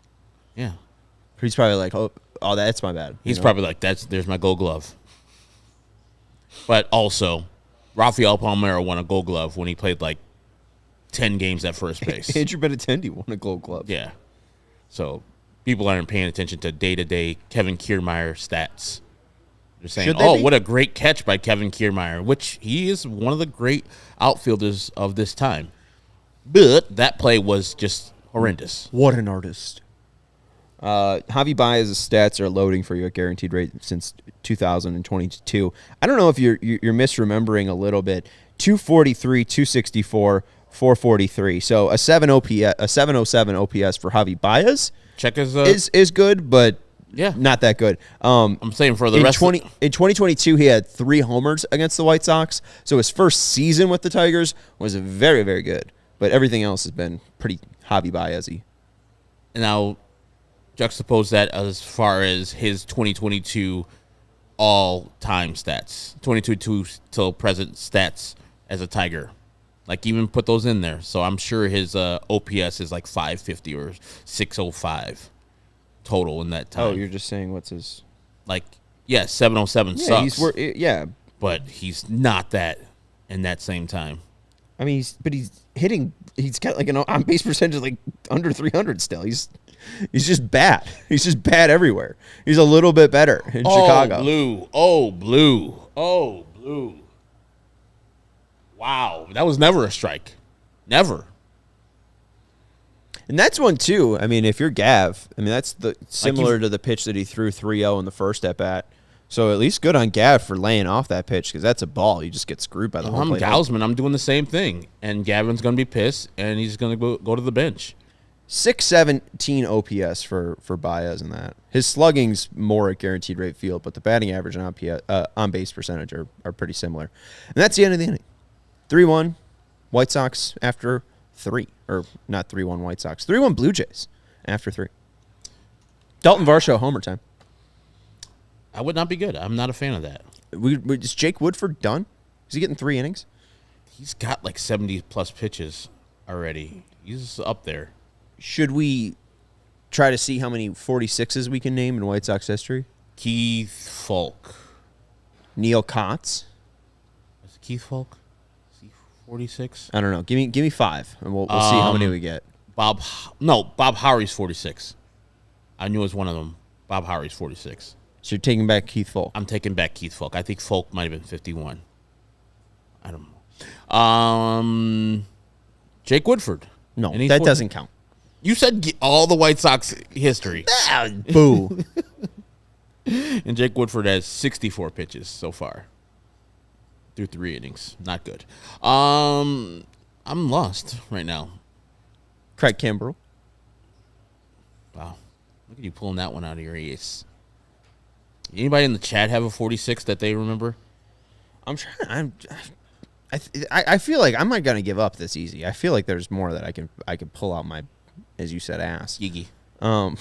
Yeah. He's probably like, oh, that's my bad. He's probably like, there's my gold glove. But also, Rafael Palmeiro won a gold glove when he played like 10 games at first base. Andrew Benintendi won a gold glove. Yeah. So people aren't paying attention to day-to-day Kevin Kiermaier stats. They're saying, what a great catch by Kevin Kiermaier, which he is one of the great outfielders of this time. But that play was just horrendous. What an artist. Javi Baez's stats are loading for you at guaranteed rate since 2022. I don't know if you're misremembering a little bit. 243, 264, 443. So a 707 OPS for Javi Baez. Check his is good, but yeah, not that good. I'm saying for the rest in 2022, he had 3 homers against the White Sox. So his first season with the Tigers was very, very good. But everything else has been pretty Javi Baez-y. Now, juxtapose that as far as his 2022 all-time stats, 2022 till present stats as a Tiger. Like, even put those in there. So I'm sure his OPS is like 550 or 605 total in that time. Oh, you're just saying what's his... Like, yeah, 707 sucks. Yeah. But he's not that in that same time. I mean, he's got like an on-base percentage of like under 300 still. He's just bad. He's just bad everywhere. He's a little bit better in Chicago. Blue. Wow, that was never a strike. Never. And that's one, too. I mean, if you're Gav, I mean, that's similar to the pitch that he threw 3-0 in the first at-bat. So at least good on Gav for laying off that pitch because that's a ball. You just get screwed by the home plate. I'm Gausman. I'm doing the same thing. And Gavin's going to be pissed, and he's going to go to the bench. 617 OPS for Baez in that. His slugging's more at guaranteed rate field, but the batting average and on-base percentage are pretty similar. And that's the end of the inning. 3-1 White Sox after 3. Or not 3-1 White Sox. 3-1 Blue Jays after 3. Dalton Varsho homer time. I would not be good. I'm not a fan of that. Is Jake Woodford done? Is he getting 3 innings? He's got like 70-plus pitches already. He's up there. Should we try to see how many 46s we can name in White Sox history? Keith Falk. Neil Kotz. Is it Keith Falk? Is he 46? I don't know. Give me 5, and we'll see how many we get. Bob Howry's 46. I knew it was one of them. Bob Howry's 46. So you're taking back Keith Falk. I'm taking back Keith Falk. I think Falk might have been 51. I don't know. Jake Woodford. No, that doesn't count. You said all the White Sox history. Boo. And Jake Woodford has 64 pitches so far through 3 innings. Not good. I'm lost right now. Craig Kimbrell. Wow. Look at you pulling that one out of your ace. Anybody in the chat have a 46 that they remember? I'm trying. I feel like I'm not gonna give up this easy. I feel like there's more that I can pull out my, as you said, ass. Yiggy. I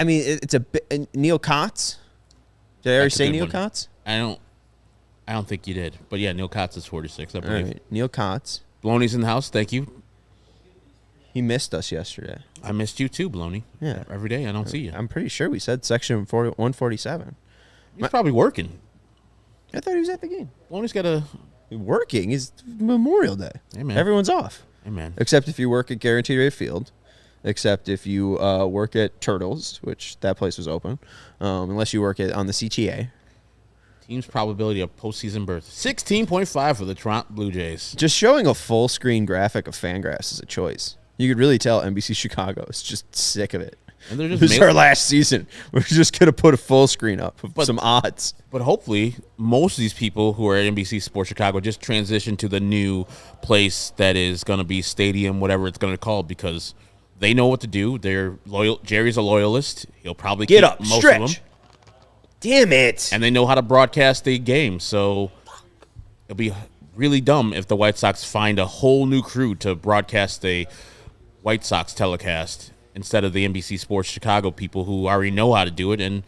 mean, it's a bit. Neil Kotz. Did I already say Neil Kotz? I don't think you did. But yeah, Neil Kotz is 46. I believe. Right. Neil Kotz. Bloney's in the house. Thank you. He missed us yesterday. I missed you too, Bloney. Yeah. Every day I don't see you. I'm pretty sure we said section 147. He's probably working. I thought he was at the game. Bloney's got a... Working is Memorial Day. Hey, man. Everyone's off. Hey, man. Except if you work at Guaranteed Rate Field. Except if you work at Turtles, which that place was open. Unless you work on the CTA. Team's probability of postseason berth. 16.5 for the Toronto Blue Jays. Just showing a full screen graphic of Fangraphs is a choice. You could really tell NBC Chicago is just sick of it. And they're just this is our last season. We're just going to put a full screen up of some odds. But hopefully, most of these people who are at NBC Sports Chicago just transition to the new place that is going to be Stadium, whatever it's going to call, because they know what to do. They're loyal. Jerry's a loyalist. He'll probably Get keep up, most stretch. of them. Damn it. And they know how to broadcast the game, so it'll be really dumb if the White Sox find a whole new crew to broadcast a White Sox telecast instead of the NBC Sports Chicago people who already know how to do it, and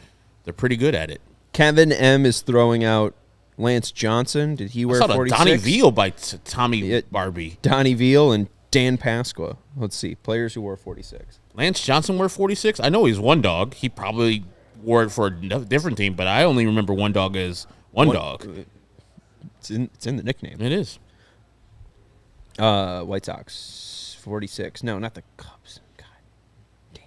they're pretty good at it. Kevin M. is throwing out Lance Johnson. Did he wear 46? Donnie Veal by Tommy Barbie. Donnie Veal and Dan Pasqua. Let's see. Players who wore 46. Lance Johnson wore 46? I know he's one dog. He probably wore it for a different team, but I only remember one dog as one dog. It's in the nickname. It is. White Sox, 46. No, not the Cubs. God damn.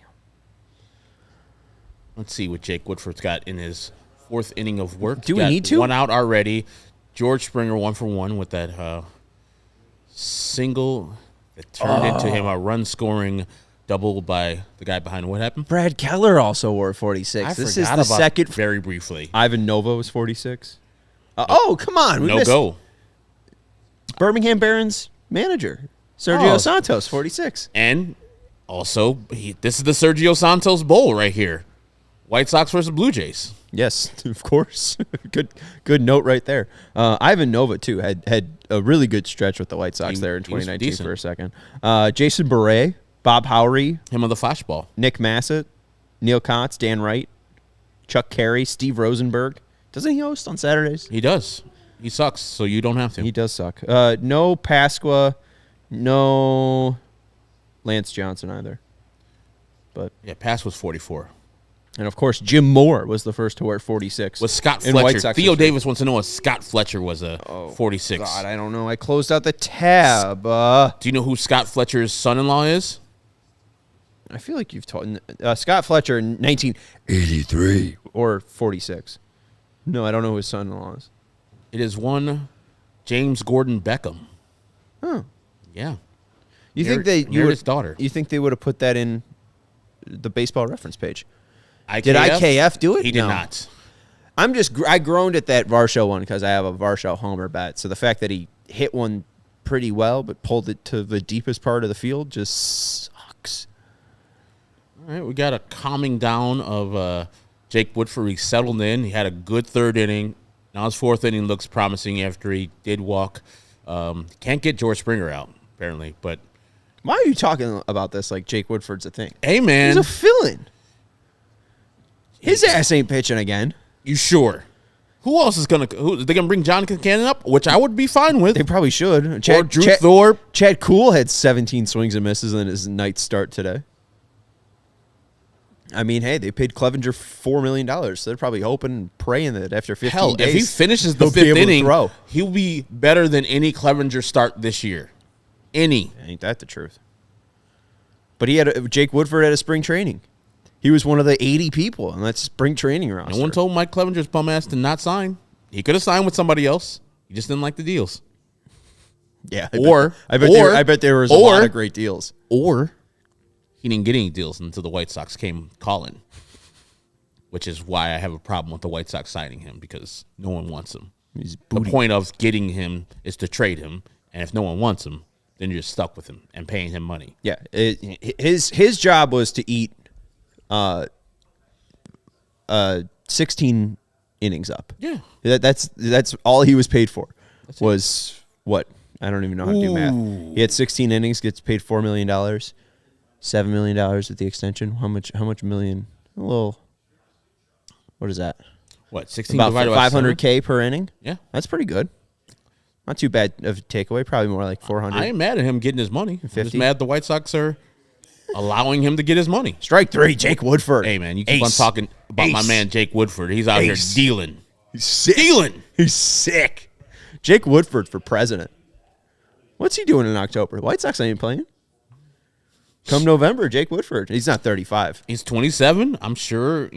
Let's see what Jake Woodford's got in his fourth inning of work. Do we need to? One out already. George Springer 1 for 1 with that single that turned into him a run-scoring double by the guy behind. What happened? Brad Keller also wore 46. I This is forgot the about second. very briefly. Ivan Nova was 46. Oh, come on. We No missed go. Birmingham Barons manager, Sergio Oh. Santos, 46. And also, this is the Sergio Santos Bowl right here. White Sox versus Blue Jays. Yes, of course. Good note right there. Ivan Nova, too, had a really good stretch with the White Sox there in he was 2019 decent. for a second. Jason Beret, Bob Howry, Him on the flashball. Nick Massett, Neil Kotz, Dan Wright, Chuck Carey, Steve Rosenberg. Doesn't he host on Saturdays? He does. He sucks, so you don't have to. He does suck. No Pasqua, no Lance Johnson either. But Yeah, pass was 44. and of course Jim Moore was the first to wear 46. Was Scott in White Fletcher. Sox Theo history. Davis wants to know if Scott Fletcher was a 46. God, I don't know. I closed out the tab. Do you know who Scott Fletcher's son-in-law is? I feel like you've told Scott Fletcher in 1983 or 46. No, I don't know who his son-in-law is. It is one James Gordon Beckham. Oh, Yeah. you Married- think married his daughter. You think they would have put that in the baseball reference page? IKF? Did IKF do it? He did No. not. I groaned at that Varsho one because I have a Varsho homer bet. So the fact that he hit one pretty well but pulled it to the deepest part of the field just sucks. All right, we got a calming down of Jake Woodford. He settled in. He had a good third inning. Now his fourth inning looks promising after he did walk. Can't get George Springer out, apparently. But, Why are you talking about this like Jake Woodford's a thing? hey, man. He's a fill-in. His ass ain't pitching again. You sure? Who else is going to – they going to bring John Cannon up, which I would be fine with. They probably should. Or Drew Thorpe. Chad Kuhl had 17 swings and misses in his night start today. I mean, hey, they paid Clevinger $4 million, so they're probably hoping and praying that after 15 Hell, days, if he finishes the he'll be fifth able to inning, throw. he'll be better than any Clevinger start this year. Any. Ain't that the truth? But Jake Woodford had a spring training. He was one of the 80 people on that spring training roster. No one told Mike Clevenger's bum ass to not sign. He could have signed with somebody else. He just didn't like the deals. Yeah, I bet there was a lot of great deals. Or he didn't get any deals until the White Sox came calling, which is why I have a problem with the White Sox signing him, because no one wants him. The point of getting him is to trade him, and if no one wants him, then you're just stuck with him and paying him money. Yeah, his job was to eat 16 innings up. Yeah. That's all he was paid for. Was what? I don't even know how to do math. He had 16 innings, gets paid $4 million, $7 million at the extension. How much million? A little. What is that? What, 16 About divided by 500K per inning. Yeah. That's pretty good. Not too bad of a takeaway. Probably more like 400. I ain't mad at him getting his money. I'm 50. just mad the White Sox are allowing him to get his money. Strike three, Jake Woodford. Hey, man, you keep Ace. on talking about my Ace. man Jake Woodford. He's out here Ace. dealing. He's sick. Dealing. He's sick. Jake Woodford for president. What's he doing in October? The White Sox ain't playing. Come November, Jake Woodford. He's not 35. He's 27. I'm sure,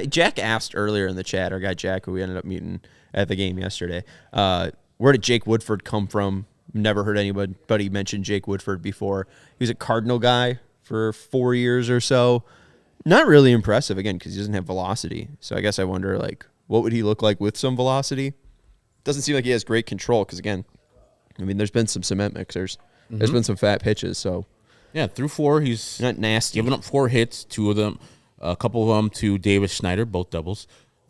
Jack asked earlier in the chat, our guy Jack, who we ended up meeting at the game yesterday, where did Jake Woodford come from? Never heard anybody mention Jake Woodford before. He was a Cardinal guy for 4 years or so. Not really impressive, again, because he doesn't have velocity. So I guess I wonder, like, what would he look like with some velocity? Doesn't seem like he has great control because, again, I mean, there's been some cement mixers. There's been some fat pitches, so. Yeah, through 4, he's not nasty. Given up 4 hits, 2 of them, a couple of them to Davis Schneider, both doubles.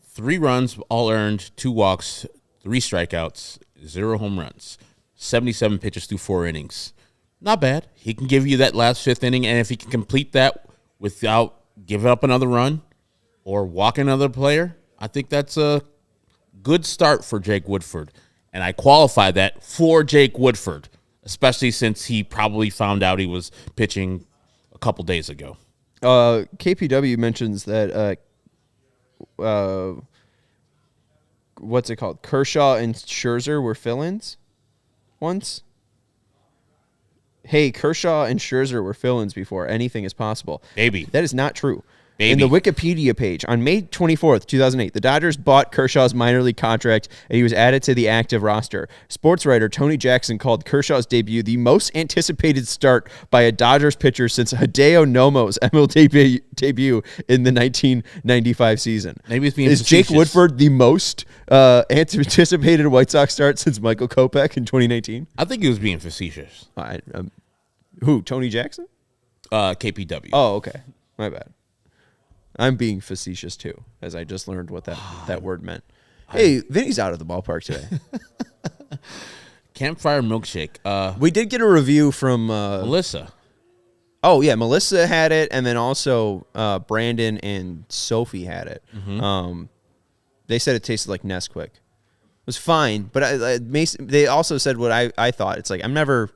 3 runs, all earned, 2 walks, 3 strikeouts, 0 home runs. 77 pitches through 4 innings. Not bad. He can give you that last 5th inning, and if he can complete that without giving up another run or walking another player, I think that's a good start for Jake Woodford. And I qualify that for Jake Woodford, especially since he probably found out he was pitching a couple days ago. KPW mentions that what's it called? Kershaw and Scherzer were fill-ins once. Hey, Kershaw and Scherzer were fill-ins before. Anything is possible. Baby. That is not true. Baby. In the Wikipedia page, on May 24th, 2008, the Dodgers bought Kershaw's minor league contract, and he was added to the active roster. Sports writer Tony Jackson called Kershaw's debut the most anticipated start by a Dodgers pitcher since Hideo Nomo's MLB debut in the 1995 season. Maybe it's being Is facetious. Jake Woodford the most anticipated White Sox start since Michael Kopech in 2019? I think he was being facetious. Who, Tony Jackson? KPW. Oh, okay. My bad. I'm being facetious, too, as I just learned what that word meant. Hey, Vinny's out of the ballpark today. Campfire Milkshake. We did get a review from... Melissa. Oh, yeah, Melissa had it, and then also Brandon and Sophie had it. They said it tasted like Nesquik. It was fine, but they also said what I thought. It's like, I'm never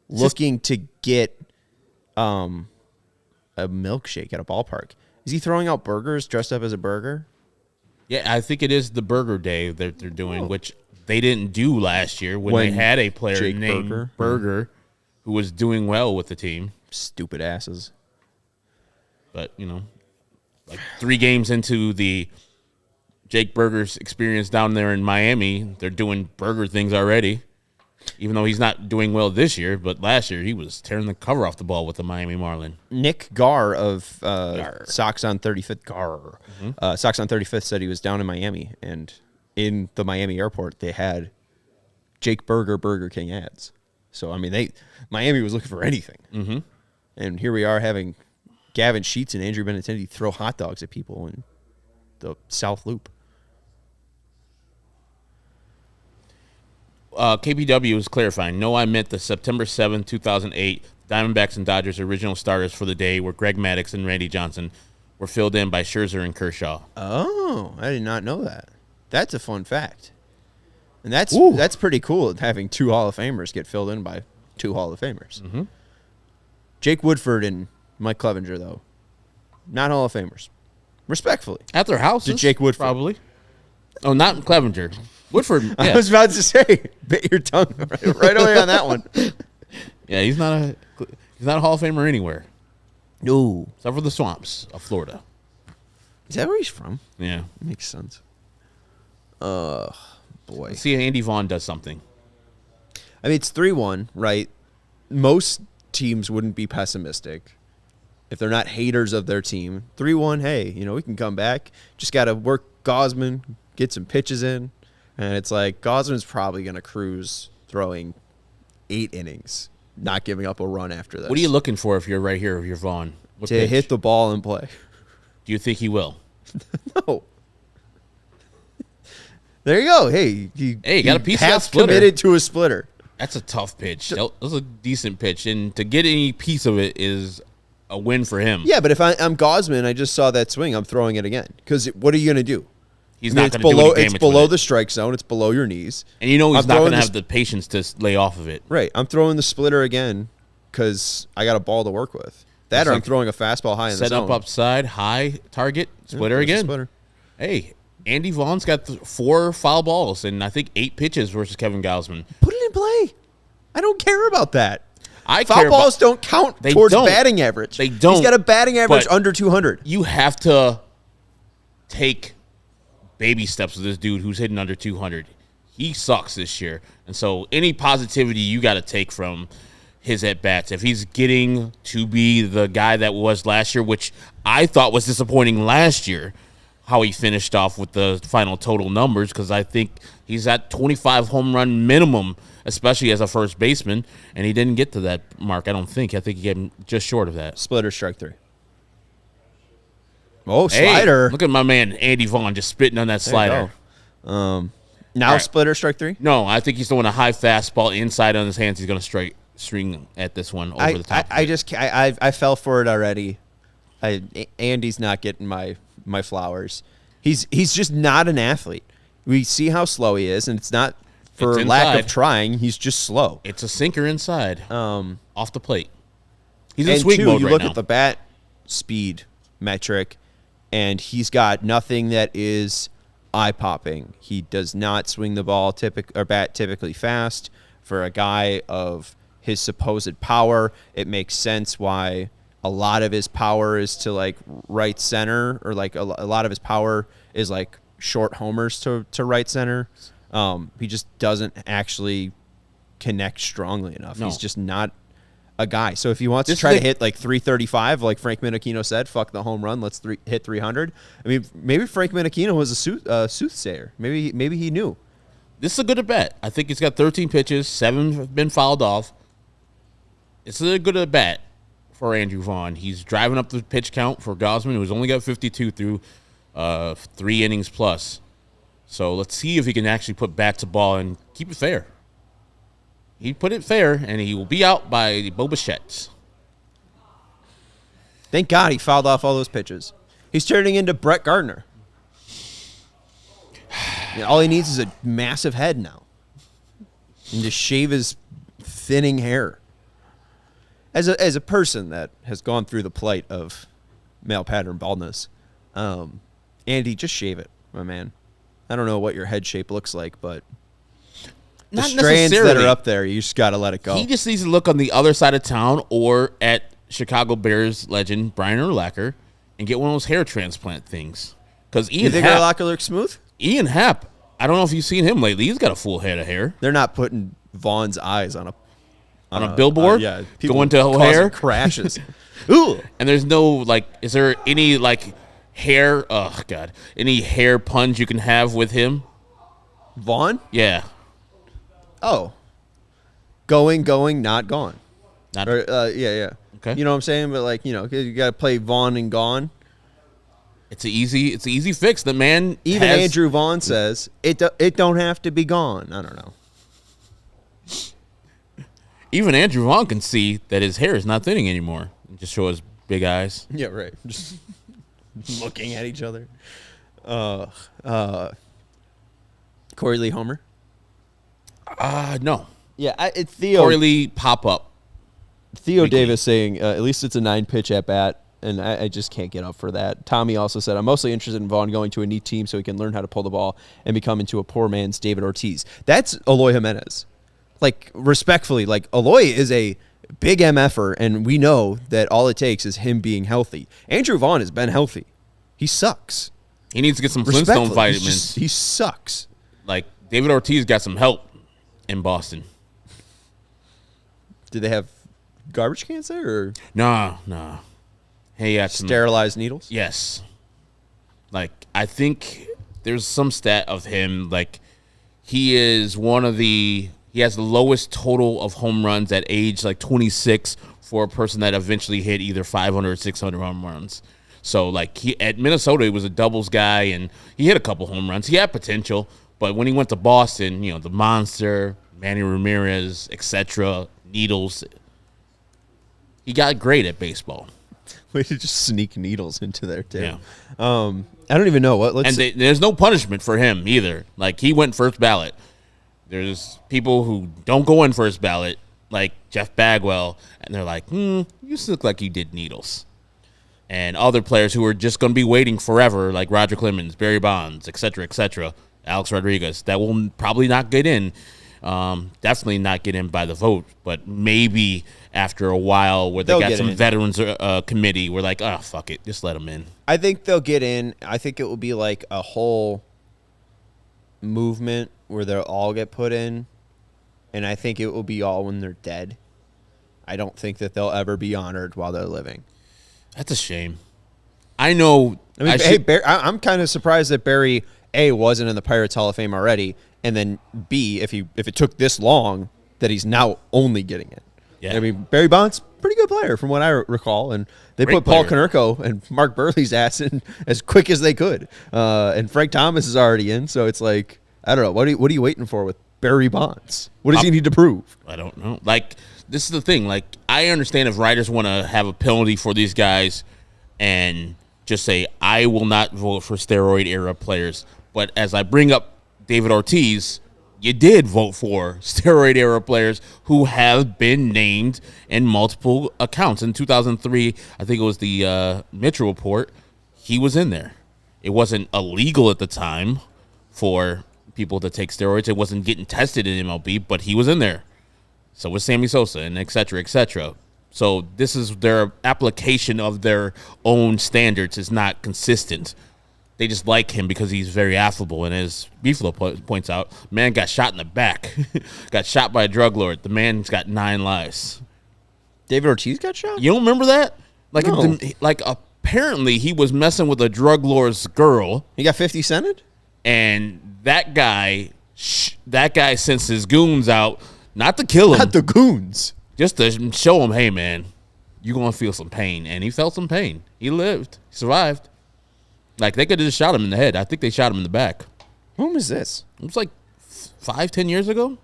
looking to get a milkshake at a ballpark. Is he throwing out burgers dressed up as a burger? Yeah, I think it is the Burger Day that they're doing, which they didn't do last year when they had a player Jake named Burger who was doing well with the team. Stupid asses. But, like 3 games into the Jake Burger's experience down there in Miami, they're doing burger things already. Even though he's not doing well this year, but last year he was tearing the cover off the ball with the Miami Marlin. Nick Garr of Sox on 35th. Sox on 35th said he was down in Miami, and in the Miami airport they had Jake Burger King ads. So I mean, Miami was looking for anything, and here we are having Gavin Sheets and Andrew Benintendi throw hot dogs at people in the South Loop. KPW is clarifying. No, I meant the September 7, 2008 Diamondbacks and Dodgers original starters for the day where Greg Maddux and Randy Johnson were filled in by Scherzer and Kershaw. Oh, I did not know that. That's a fun fact. And that's pretty cool, having 2 Hall of Famers get filled in by 2 Hall of Famers. Jake Woodford and Mike Clevinger, though, not Hall of Famers. Respectfully. At their houses. To Jake Woodford. Probably. Oh, not Clevinger. Woodford. Yeah. I was about to say, bit your tongue right away on that one. Yeah, he's not a Hall of Famer anywhere. No. Except for the swamps of Florida. Is that where he's from? Yeah. Makes sense. Boy. Let's see if Andy Vaughn does something. I mean, it's 3-1, right? Most teams wouldn't be pessimistic if they're not haters of their team. 3-1, hey, we can come back. Just got to work Gausman, get some pitches in. And it's like Gausman's probably going to cruise throwing 8 innings, not giving up a run after this. What are you looking for if you're right here, if you're Vaughn? What to pitch? hit the ball and play. Do you think he will? No. There you go. Hey, you got a piece of that half splitter. Committed to a splitter. That's a tough pitch. That was a decent pitch. And to get any piece of it is a win for him. Yeah, but if I'm Gausman, I just saw that swing, I'm throwing it again. Because what are you going to do? He's not going to do any damage. It's below the strike zone. It's below your knees. And he's not going to have the patience to lay off of it. Right. I'm throwing the splitter again because I got a ball to work with. That or I'm throwing a fastball high in the zone. Set up upside, high target, splitter again. Splitter. Hey, Andy Vaughn's got 4 foul balls and I think 8 pitches versus Kevin Gausman. Put it in play. I don't care about that. Foul balls don't count towards batting average. They don't. He's got a batting average under 200. You have to take baby steps with this dude who's hitting under 200. He sucks this year. And so any positivity you got to take from his at-bats. If he's getting to be the guy that was last year, which I thought was disappointing last year, how he finished off with the final total numbers, because I think he's at 25 home run minimum, especially as a first baseman, and he didn't get to that mark, I don't think. I think he came just short of that. Splitter, strike 3. Oh, slider. Hey, look at my man Andy Vaughn just spitting on that slider. Now right. Splitter, strike 3? No, I think he's throwing a high fastball inside on his hands. He's going to string at this one over the top. I fell for it already. Andy's not getting my flowers. He's just not an athlete. We see how slow he is, and it's not for lack of trying. He's just slow. It's a sinker inside, off the plate. He's in and sweep two, mode you right look now. at the bat speed metric, and he's got nothing that is eye-popping. He does not swing the ball bat typically fast. For a guy of his supposed power, it makes sense why a lot of his power is to like right center, or like a lot of his power is like short homers to right center. He just doesn't actually connect strongly enough. No. He's just not a guy. So if he wants to try to hit like 335, like Frank Menachino said, fuck the home run, let's hit 300. I mean, maybe Frank Menachino was a soothsayer. Maybe he knew. This is a good at bat. I think he's got 13 pitches, 7 have been fouled off. It's a good at bat for Andrew Vaughn. He's driving up the pitch count for Gosman, who's only got 52 through 3 innings plus. So let's see if he can actually put bat to ball and keep it fair. He put it fair, and he will be out by Bo Bichette. Thank God he fouled off all those pitches. He's turning into Brett Gardner. All he needs is a massive head now, and to shave his thinning hair. As a person that has gone through the plight of male pattern baldness, Andy, just shave it, my man. I don't know what your head shape looks like, but the strands that are up there, you just got to let it go. He just needs to look on the other side of town or at Chicago Bears legend Brian Urlacher and get one of those hair transplant things. Because you think Urlacher looks smooth? Ian Happ, I don't know if you've seen him lately. He's got a full head of hair. They're not putting Vaughn's eyes on a billboard. Yeah, going to O'Hare crashes. Ooh, and there's no like. Is there any like hair? Oh God, any hair puns you can have with him? Vaughn? Yeah. Oh, going, not gone. Not. Yeah. Okay. You know what I'm saying? But like, you got to play Vaughn and gone. It's an easy fix. The man, even Andrew Vaughn says it don't have to be gone. I don't know. Even Andrew Vaughn can see that his hair is not thinning anymore. Just show his big eyes. Yeah, right. Just looking at each other. Corey Lee Homer? No. Yeah, it's Theo. Corey Lee pop up. Theo Davis saying, at least it's a 9-pitch at bat, and I just can't get up for that. Tommy also said, I'm mostly interested in Vaughn going to a neat team so he can learn how to pull the ball and become into a poor man's David Ortiz. That's Eloy Jimenez. Like, respectfully, like, Eloy is a big MFer, and we know that all it takes is him being healthy. Andrew Vaughn has been healthy. He sucks. He needs to get some Flintstone vitamins. He sucks. Like, David Ortiz got some help in Boston. Did they have garbage cans there? Or? No. Hey, sterilized needles? Yes. Like, I think there's some stat of him, like, he has the lowest total of home runs at age, like, 26 for a person that eventually hit either 500 or 600 home runs. So, like, at Minnesota, he was a doubles guy, and he hit a couple home runs. He had potential, but when he went to Boston, the monster, Manny Ramirez, etc., needles, he got great at baseball. Way to just sneak needles into there, too. Yeah. I don't even know what. There's no punishment for him either. Like, he went first ballot. There's people who don't go in first ballot, like Jeff Bagwell, and they're like, you look like you did needles. And other players who are just going to be waiting forever, like Roger Clemens, Barry Bonds, etc., Alex Rodriguez, that will probably not get in. Definitely not get in by the vote, but maybe after a while where they got some veterans committee, we're like, oh, fuck it, just let them in. I think they'll get in. I think it will be like a whole movement where they'll all get put in, and I think it will be all when they're dead. I don't think that they'll ever be honored while they're living. That's a shame. I know. I mean, I'm kind of surprised that Barry A wasn't in the Pirates Hall of Fame already, and then B, if it took this long, that he's now only getting it. Yeah. I mean, Barry Bonds, pretty good player from what I recall, and they Great put Paul player. Konerko and Mark Burley's ass in as quick as they could, and Frank Thomas is already in. So it's like, I don't know, what are you waiting for with Barry Bonds? What does he need to prove? I don't know. Like, this is the thing. Like, I understand if writers want to have a penalty for these guys and just say, I will not vote for steroid era players. But as I bring up David Ortiz, you did vote for steroid era players who have been named in multiple accounts. In 2003, I think it was the Mitchell report, he was in there. It wasn't illegal at the time for people to take steroids. It wasn't getting tested in MLB, but he was in there. So was Sammy Sosa, and et cetera, et cetera. So this is their application of their own standards is not consistent. They just like him because he's very affable. And as Beefalo points out, man got shot in the back. Got shot by a drug lord. The man's got 9 lives. David Ortiz got shot? You don't remember that? Like, No. Apparently he was messing with a drug lord's girl. He got 50 cented? And that guy sends his goons out, not to kill him. Not the goons. Just to show him, hey, man, you're going to feel some pain. And he felt some pain. He lived. He survived. Like, they could have just shot him in the head. I think they shot him in the back. When was this? It was like 5-10 years ago.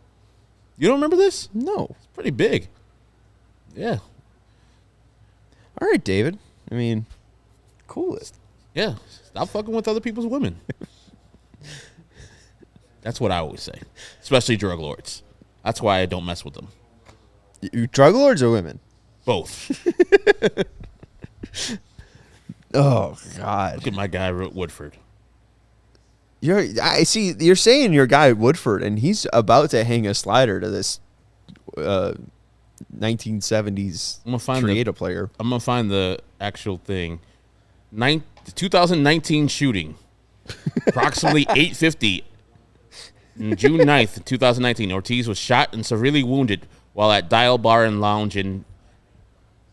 You don't remember this? No. It's pretty big. Yeah. All right, David. I mean, cool. Yeah. Stop fucking with other people's women. That's what I always say. Especially drug lords. That's why I don't mess with them. You drug lords or women? Both. Oh, God. Look at my guy, Woodford. I see. You're saying your guy Woodford, and he's about to hang a slider to this 1970s I'm gonna find creative player. I'm going to find the actual thing. 2019 shooting. Approximately 8:50. June 9th, 2019, Ortiz was shot and severely wounded while at Dial Bar and Lounge in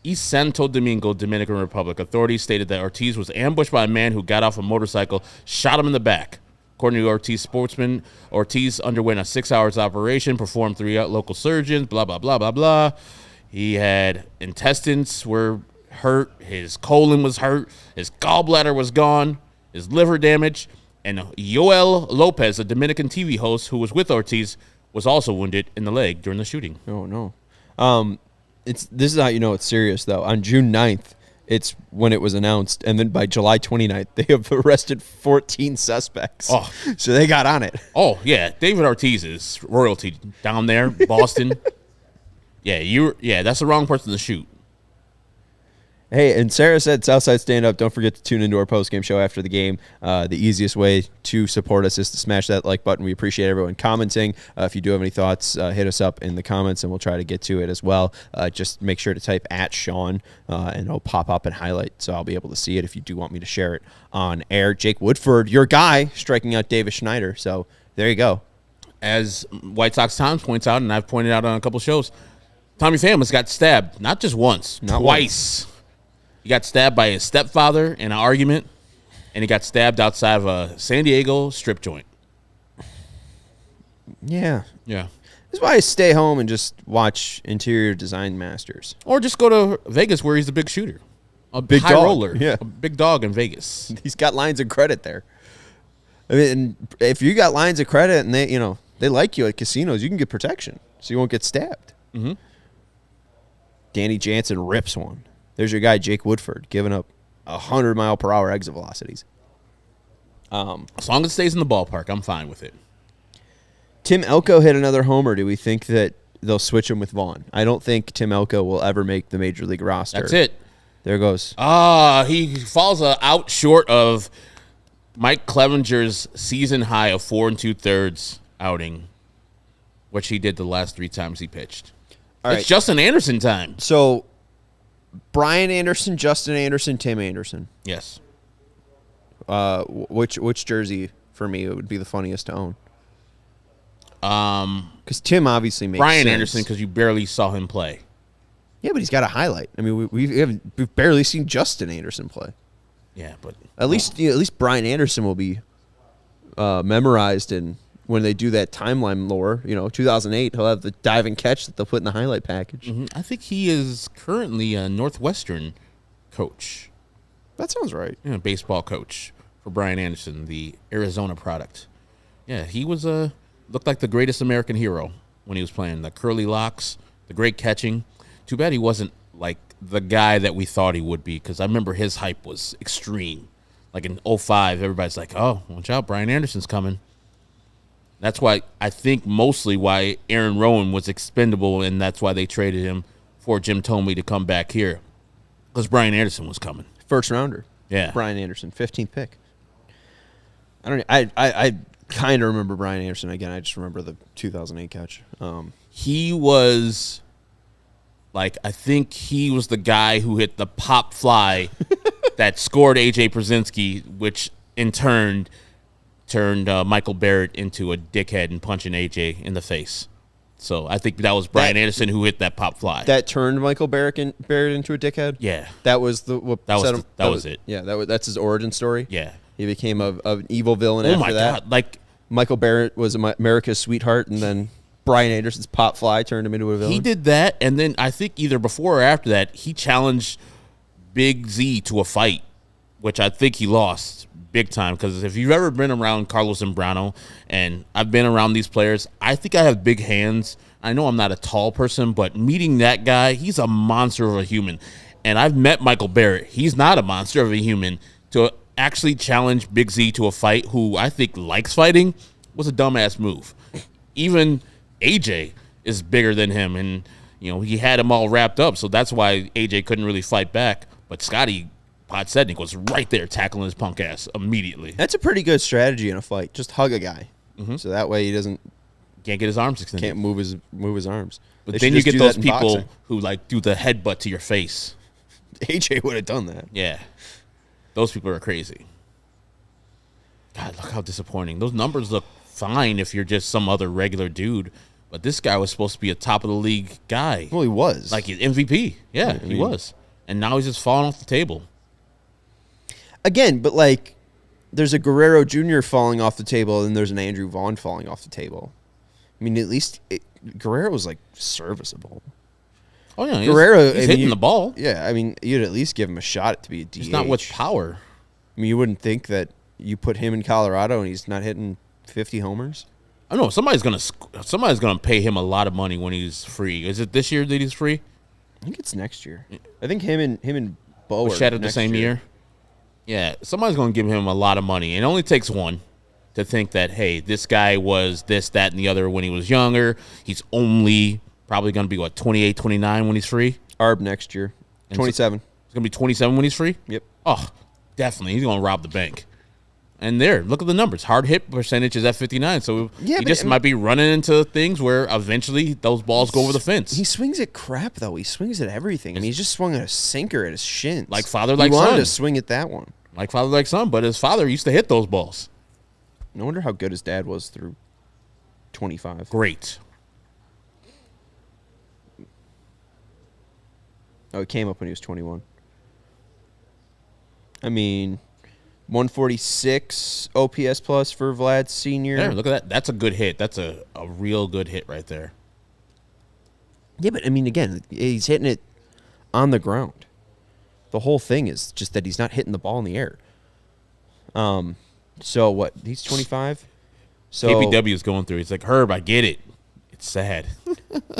East Santo Domingo, Dominican Republic. Authorities stated that Ortiz was ambushed by a man who got off a motorcycle, shot him in the back. According to Ortiz spokesman, Ortiz underwent a 6-hour operation, performed 3 local surgeons, blah, blah, blah, blah, blah. He had intestines were hurt, his colon was hurt, his gallbladder was gone, his liver damaged. And Yoel Lopez, a Dominican TV host who was with Ortiz, was also wounded in the leg during the shooting. Oh, no. This is how you know it's serious, though. On June 9th, it's when it was announced. And then by July 29th, they have arrested 14 suspects. Oh. So they got on it. Oh, yeah. David Ortiz is royalty down there, Boston. Yeah, that's the wrong person to shoot. Hey, and Sarah said, Southside Stand Up, don't forget to tune into our post-game show after the game. The easiest way to support us is to smash that like button. We appreciate everyone commenting. If you do have any thoughts, hit us up in the comments, and we'll try to get to it as well. Just make sure to type @Sean, and it'll pop up and highlight, so I'll be able to see it if you do want me to share it on air. Jake Woodford, your guy, striking out Davis Schneider. So there you go. As White Sox Times points out, and I've pointed out on a couple shows, Tommy Pham has got stabbed, not just once, twice. He got stabbed by his stepfather in an argument, and he got stabbed outside of a San Diego strip joint. Yeah. Yeah. That's why I stay home and just watch Interior Design Masters. Or just go to Vegas where he's the big shooter. A Big high dog. roller. Yeah. A big dog in Vegas. He's got lines of credit there. I mean, if you got lines of credit and they like you at casinos, you can get protection, so you won't get stabbed. Mm-hmm. Danny Jansen rips one. There's your guy, Jake Woodford, giving up 100-mile-per-hour exit velocities. As long as it stays in the ballpark, I'm fine with it. Tim Elko hit another homer. Do we think that they'll switch him with Vaughn? I don't think Tim Elko will ever make the Major League roster. That's it. There goes. He falls out short of Mike Clevinger's season high of 4 2/3 outing, which he did the last 3 times he pitched. All it's right. Justin Anderson time. So, Brian Anderson, Justin Anderson, Tim Anderson. Yes. Which jersey for me would be the funniest to own? Because Tim obviously makes Brian sense. Anderson, because you barely saw him play. Yeah, but he's got a highlight. I mean, we've barely seen Justin Anderson play. Yeah, but At least Brian Anderson will be memorized, and when they do that timeline lore, 2008, he'll have the dive and catch that they'll put in the highlight package. I think he is currently a Northwestern coach. That sounds right. Yeah, baseball coach for Brian Anderson, the Arizona product. Yeah, he was looked like the greatest American hero when he was playing. The curly locks, the great catching. Too bad he wasn't like the guy that we thought he would be, because I remember his hype was extreme. Like in 2005, everybody's like, oh, watch out, Brian Anderson's coming. That's why I think mostly why Aaron Rowan was expendable, and that's why they traded him for Jim Thome to come back here, because Brian Anderson was coming. First rounder. Yeah. Brian Anderson, 15th pick. I kind of remember Brian Anderson. Again, I just remember the 2008 catch. He was, like, I think he was the guy who hit the pop fly that scored A.J. Przinsky, which in turn turned Michael Barrett into a dickhead and punching A.J. in the face. So I think that was Brian Anderson who hit that pop fly. That turned Michael Barrett into a dickhead? Yeah. That was that was it. Yeah, that's his origin story. Yeah. He became an evil villain Oh after my that. God. Like, Michael Barrett was America's sweetheart, and then Brian Anderson's pop fly turned him into a villain. he did that, and then I think either before or after that, he challenged Big Z to a fight, which I think he lost big time, because if you've ever been around Carlos Zambrano, and I've been around these players, I think I have big hands. I know I'm not a tall person, but meeting that guy, he's a monster of a human. And I've met Michael Barrett. He's not a monster of a human. To actually challenge Big Z to a fight, who I think likes fighting, was a dumbass move. Even AJ is bigger than him, and he had him all wrapped up, so that's why AJ couldn't really fight back. But Scotty Podsednik was right there tackling his punk ass immediately. That's a pretty good strategy in a fight. Just hug a guy, so that way he Can't get his arms extended. can't move his arms. But They then should you just get do those that in people boxing. who do the headbutt to your face. AJ would have done that. Yeah. Those people are crazy. God, look how disappointing. Those numbers look fine if you're just some other regular dude, but this guy was supposed to be a top-of-the-league guy. Well, he was. Like MVP. Yeah, he was. And now he's just falling off the table. Again, but there's a Guerrero Jr. falling off the table, and there's an Andrew Vaughn falling off the table. I mean, at least Guerrero was serviceable. Oh, yeah. Guerrero, he's hitting the ball. Yeah, I mean, you'd at least give him a shot to be a DH. He's not with power. I mean, you wouldn't think that you put him in Colorado and he's not hitting 50 homers. I know somebody's gonna pay him a lot of money when he's free. Is it this year that he's free? I think it's next year. I think him and Bo Was Shed the same year? Yeah, somebody's gonna give him a lot of money. It only takes one to think that, hey, this guy was this, that, and the other when he was younger. He's only probably gonna be 28, 29 when he's free. Arb next year, 27. It's gonna be 27 when he's free. Yep. Oh, definitely. He's gonna rob the bank. And there, look at the numbers. Hard hit percentage is at 59, so he just might be running into things where eventually those balls go over the fence. He swings at crap, though. He swings at everything. I mean, he just swung at a sinker at his shins. Like father, like son. He wanted son. to swing at that one. Like father, like son, but his father used to hit those balls. No wonder how good his dad was through 25. Great. Oh, he came up when he was 21. I mean, 146 OPS plus for Vlad Sr. Yeah, look at that. That's a good hit. That's a real good hit right there. Yeah, but I mean, again, he's hitting it on the ground. The whole thing is just that he's not hitting the ball in the air. So what? He's 25. So KPW is going through. He's like, Herb, I get it. It's sad.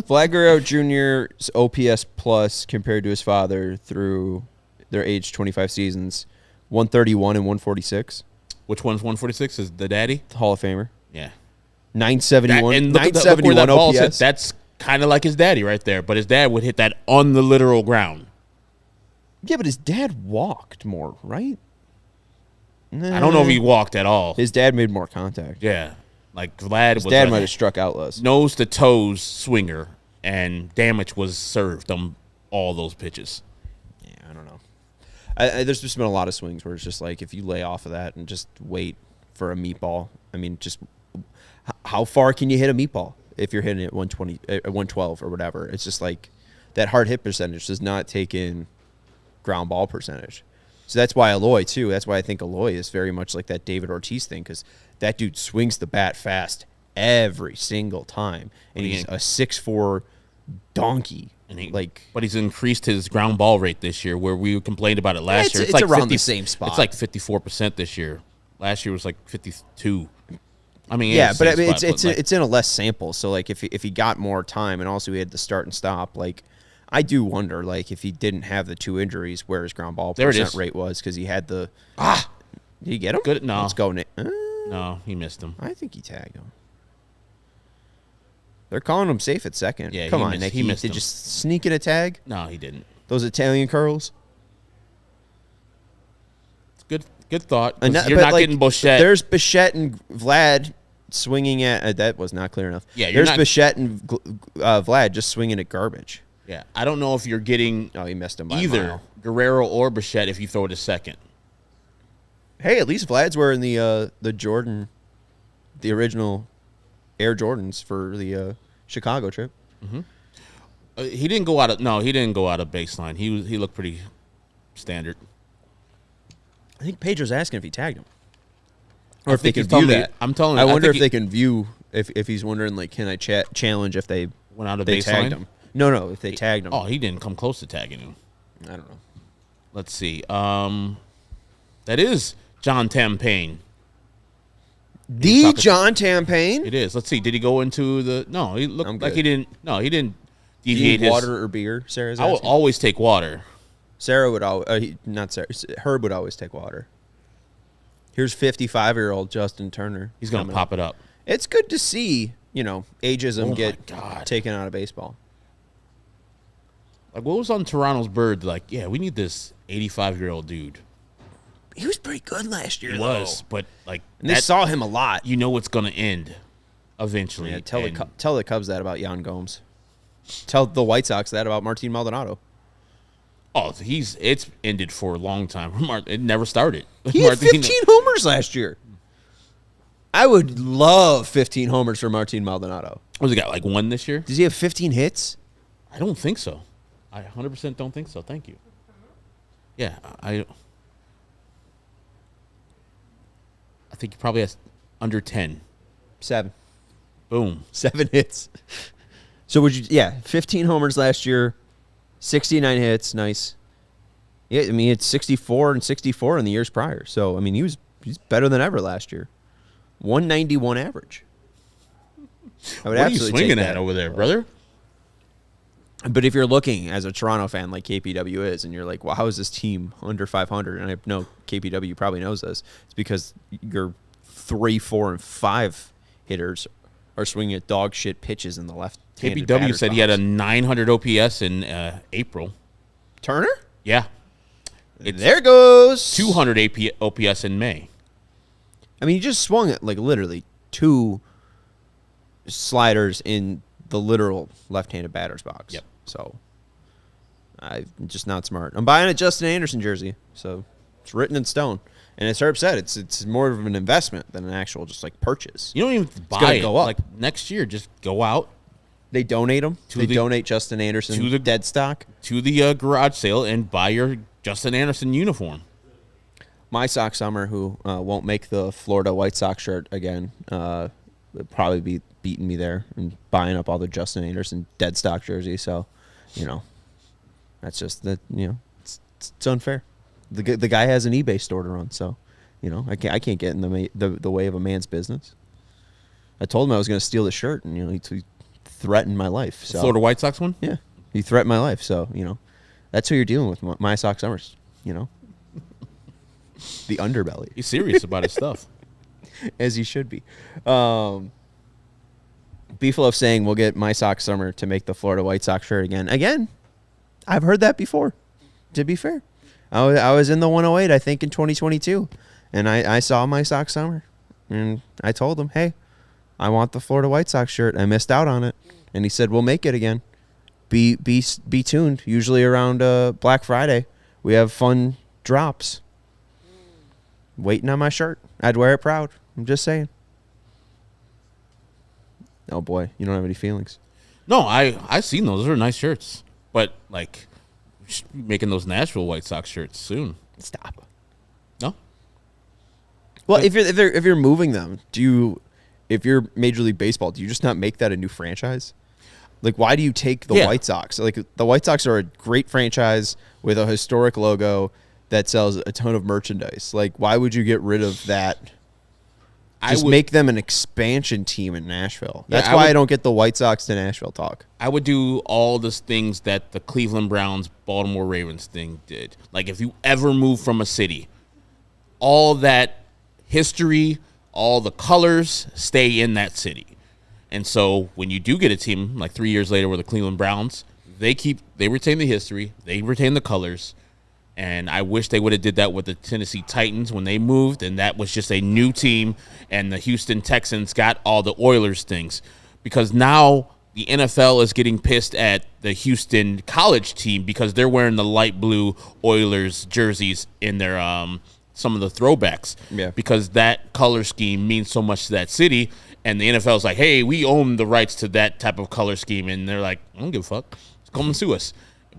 Vlad Guerrero Jr.'s OPS plus compared to his father through their age 25 seasons, 131 and 146. Which one's 146? Is the daddy? Hall of Famer. Yeah. 971. And look at look where that ball's hit. That's kind of like his daddy right there. But his dad would hit that on the literal ground. Yeah, but his dad walked more, right? I don't know if he walked at all. His dad made more contact. Yeah. Like Vlad His was dad might have struck out less. nose to toes swinger, and damage was served on all those pitches. Yeah, I don't know. There's just been a lot of swings where it's just like if you lay off of that and just wait for a meatball. I mean, just how far can you hit a meatball if you're hitting it at 120, 112 or whatever? It's just like that hard hit percentage does not take in ground ball percentage. So that's why Eloy, too. That's why I think Eloy is very much like that David Ortiz thing, because that dude swings the bat fast every single time. And he's a 6'4" donkey. But he's increased his ground ball rate this year, where we complained about it last year. It's like around the same spot. It's like 54% this year. Last year was like 52. I mean, yeah, but I mean, it's in a less sample. So like if he got more time, and also he had the start and stop, like I do wonder, like if he didn't have the 2 injuries, where his ground ball percent rate was, because he had the Did he get him? Good. No, let's go. No, he missed him. I think he tagged him. They're calling him safe at second. Yeah, come on, Nick. He missed did him. you sneak in a tag? No, he didn't. Those Italian curls. It's good thought. You're not getting Bichette. There's Bichette and Vlad swinging at that was not clear enough. Yeah, there's Bichette and Vlad just swinging at garbage. Yeah, I don't know if you're getting. Oh, he missed him by either a mile. Guerrero or Bichette if you throw it to second. Hey, at least Vlad's wearing the Jordan, the original Air Jordans for the Chicago trip. Mm-hmm. He didn't go out of baseline. He looked pretty standard. I think Pedro's asking if he tagged him, or if they can view view that. I'm telling you, I wonder if they can view if he's wondering, like, can I challenge if they went out of they baseline? Tagged him? No, if they tagged him. Oh, he didn't come close to tagging him. I don't know. Let's see. That is John Tampain. The John Tampain? It is. Let's see. Did he go into the? No, he looked like he didn't. No, he didn't deviate his water or beer. Sarah's I will asking. always take water. Sarah would always not Sarah. Herb would always take water. Here's 55-year-old Justin Turner. He's gonna pop it up. It's good to see, ageism get taken out of baseball. Like, what was on Toronto's bird? Like, yeah, we need this 85-year-old dude. He was pretty good last year, He was, but like, and they saw him a lot. You know it's going to end eventually. Yeah, tell the Cubs that about Yan Gomes. Tell the White Sox that about Martin Maldonado. Oh, it's ended for a long time. It never started. He had 15 homers last year. I would love 15 homers for Martin Maldonado. Was he got like 1 this year? Does he have 15 hits? I don't think so. I 100% don't think so. Thank you. Yeah, I think he probably has under 10. 7. Boom. 7 hits. So 15 homers last year, 69 hits, nice. Yeah, I mean, it's 64 and 64 in the years prior. So, I mean, he's better than ever last year. 191 average. What are you swinging at over there, brother? But if you're looking as a Toronto fan like KPW is, and you're like, well, how is this team under 500? And I know KPW probably knows this. It's because your 3, 4, and 5 hitters are swinging at dog shit pitches in the left. KPW said he had a 900 OPS in April. Turner? Yeah. There goes 200 OPS in May. I mean, he just swung at like literally 2 sliders in the literal left-handed batter's box. Yep. So I'm just not smart. I'm buying a Justin Anderson jersey, so it's written in stone. And as Herb said, it's more of an investment than an actual just like purchase. You don't even buy it. Go up. Like next year, just go out. They donate them. They donate Justin Anderson to the dead stock to the garage sale and buy your Justin Anderson uniform. My Sox summer, who won't make the Florida White Sox shirt again, would probably be beating me there and buying up all the Justin Anderson dead stock jerseys. So, that's just that. It's unfair. The guy has an eBay store to run, so I can't get in the way of a man's business. I told him I was going to steal the shirt, and he threatened my life. So. Florida White Sox one? Yeah, he threatened my life. So that's who you're dealing with. My Sox summers. The underbelly. He's serious about his stuff, as he should be. Beefalo saying we'll get My Sox summer to make the Florida White Sox shirt again. Again, I've heard that before. To be fair, I was in the 108, I think, in 2022, and I saw My Sox summer, and I told him, hey, I want the Florida White Sox shirt. I missed out on it, and he said we'll make it again. Be tuned. Usually around Black Friday, we have fun drops. Waiting on my shirt. I'd wear it proud. I'm just saying. Oh boy, you don't have any feelings. No, I seen those. Those are nice shirts. But like, we should be making those Nashville White Sox shirts soon. Stop. No. Well, if you're moving them, if you're Major League Baseball, do you just not make that a new franchise? Like, why do you take the White Sox? Like, the White Sox are a great franchise with a historic logo that sells a ton of merchandise. Like, why would you get rid of that? Just make them an expansion team in Nashville. That's why I don't get the White Sox to Nashville talk. I would do all the things that the Cleveland Browns, Baltimore Ravens thing did. Like, if you ever move from a city, all that history, all the colors stay in that city. And so when you do get a team like 3 years later with the Cleveland Browns, they retain the history, they retain the colors. And I wish they would have did that with the Tennessee Titans when they moved, and that was just a new team, and the Houston Texans got all the Oilers things. Because now the NFL is getting pissed at the Houston college team because they're wearing the light blue Oilers jerseys in their some of the throwbacks. Yeah. Because that color scheme means so much to that city, and the NFL is like, hey, we own the rights to that type of color scheme, and they're like, I don't give a fuck. Just come and sue us.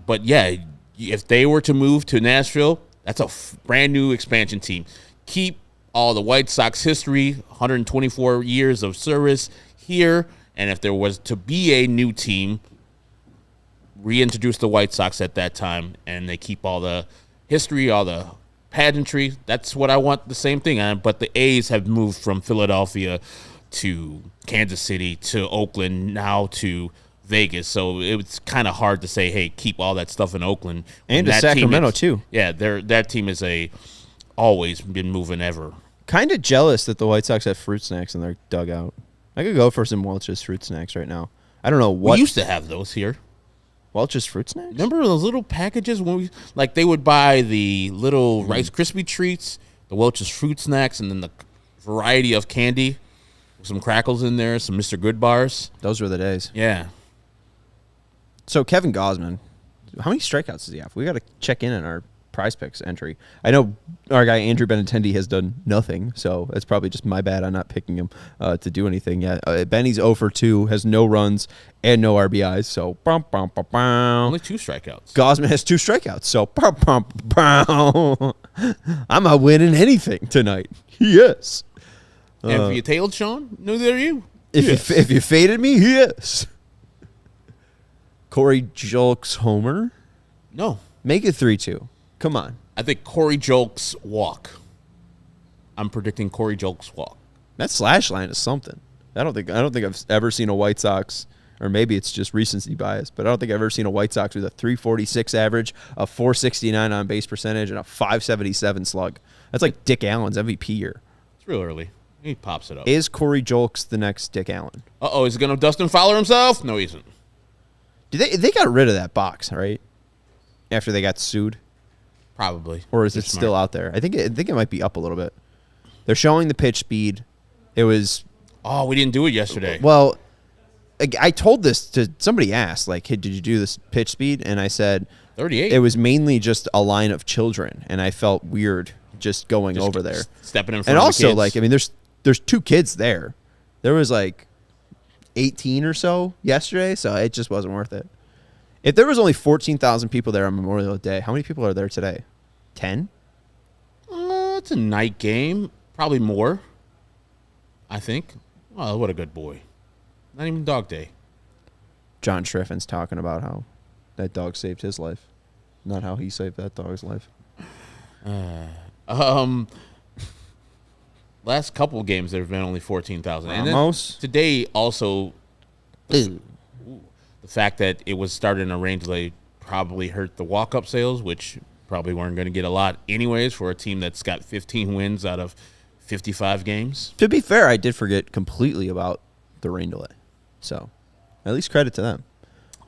But yeah, if they were to move to Nashville, that's a brand new expansion team. Keep all the White Sox history, 124 years of service here, and if there was to be a new team, reintroduce the White Sox at that time, and they keep all the history, all the pageantry. That's what I want, the same thing. But the A's have moved from Philadelphia to Kansas City to Oakland, now to Vegas, so it's kind of hard to say, hey, keep all that stuff in Oakland. And to Sacramento, too. Yeah, that team is always been moving ever. Kind of jealous that the White Sox have fruit snacks in their dugout. I could go for some Welch's fruit snacks right now. I don't know what. We used to have those here. Welch's fruit snacks? Remember those little packages when they would buy the little Rice Krispie treats, the Welch's fruit snacks, and then the variety of candy, some crackles in there, some Mr. Good bars. Those were the days. Yeah. So Kevin Gausman, how many strikeouts does he have? We got to check in on our Prize Picks entry. I know our guy Andrew Benintendi has done nothing, so it's probably just my bad on not picking him to do anything yet. Benny's 0 for 2, has no runs and no RBIs, so only 2 strikeouts. Gausman has 2 strikeouts, so I'm not winning anything tonight. Yes. And if you tailed Sean, no, there you. If you faded me, yes. Corey Julks homer? No. Make it 3-2. Come on. I think Corey Julks walk. I'm predicting Corey Julks walk. That slash line is something. I don't think I've ever seen a White Sox, or maybe it's just recency bias, but I don't think I've ever seen a White Sox with a 346 average, a 469 on base percentage, and a 577 slug. That's like Dick Allen's MVP year. It's real early. He pops it up. Is Corey Julks the next Dick Allen? Uh-oh, is he going to Dustin Fowler himself? No, he isn't. They got rid of that box, right? After they got sued? Probably. Or is it still out there? I think it might be up a little bit. They're showing the pitch speed. It was... Oh, we didn't do it yesterday. Well, I told this to... Somebody asked, like, hey, did you do this pitch speed? And I said... 38. It was mainly just a line of children, and I felt weird just going over there. Stepping in front and of also, the kids. like, I mean, there's 2 kids there. There was, like, 18 or so yesterday, so it just wasn't worth it. If there was only 14,000 people there on Memorial Day, how many people are there today? 10? It's a night game. Probably more, I think. Oh, what a good boy. Not even dog day. John Schriffin's talking about how that dog saved his life, not how he saved that dog's life. Last couple of games, there have been only 14,000. And then today also... The fact that it was started in a range delay probably hurt the walk-up sales, which probably weren't going to get a lot anyways for a team that's got 15 wins out of 55 games. To be fair, I did forget completely about the rain delay. So, at least credit to them.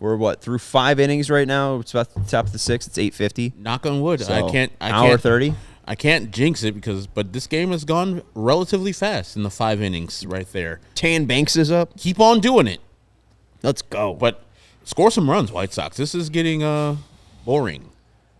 We're, through 5 innings right now? It's about the top of the 6th. It's 8:50. Knock on wood. So, I can't 30? I can't jinx it but this game has gone relatively fast in the 5 innings right there. Tan Banks is up. Keep on doing it. Let's go. But score some runs, White Sox. This is getting boring,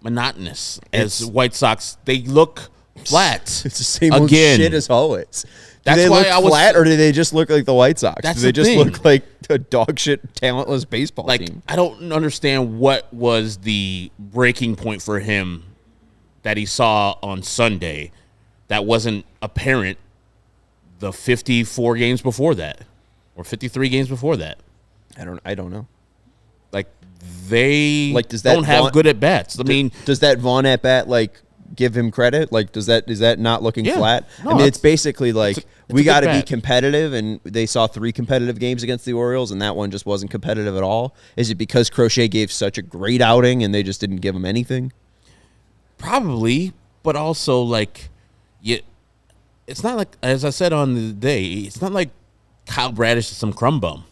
monotonous. As White Sox, they look flat. It's the same old shit as always. That's do they why look I was flat, or do they just look like the White Sox? That's do they the just thing. look like a dog shit, talentless baseball like team? I don't understand what was the breaking point for him that he saw on Sunday that wasn't apparent the 54 games before that or 53 games before that. I don't know. Like they Does that don't have good at bats. I mean, does that Vaughn at bat give him credit? Like, is that not looking Yeah. flat? No, I mean, it's basically like it's we a good got to be bat. competitive, and they saw 3 competitive games against the Orioles, and that one just wasn't competitive at all. Is it because Crochet gave such a great outing and they just didn't give him anything? probably, but also like it's not like, as I said on the day, it's not like Kyle Bradish is some crumb bum.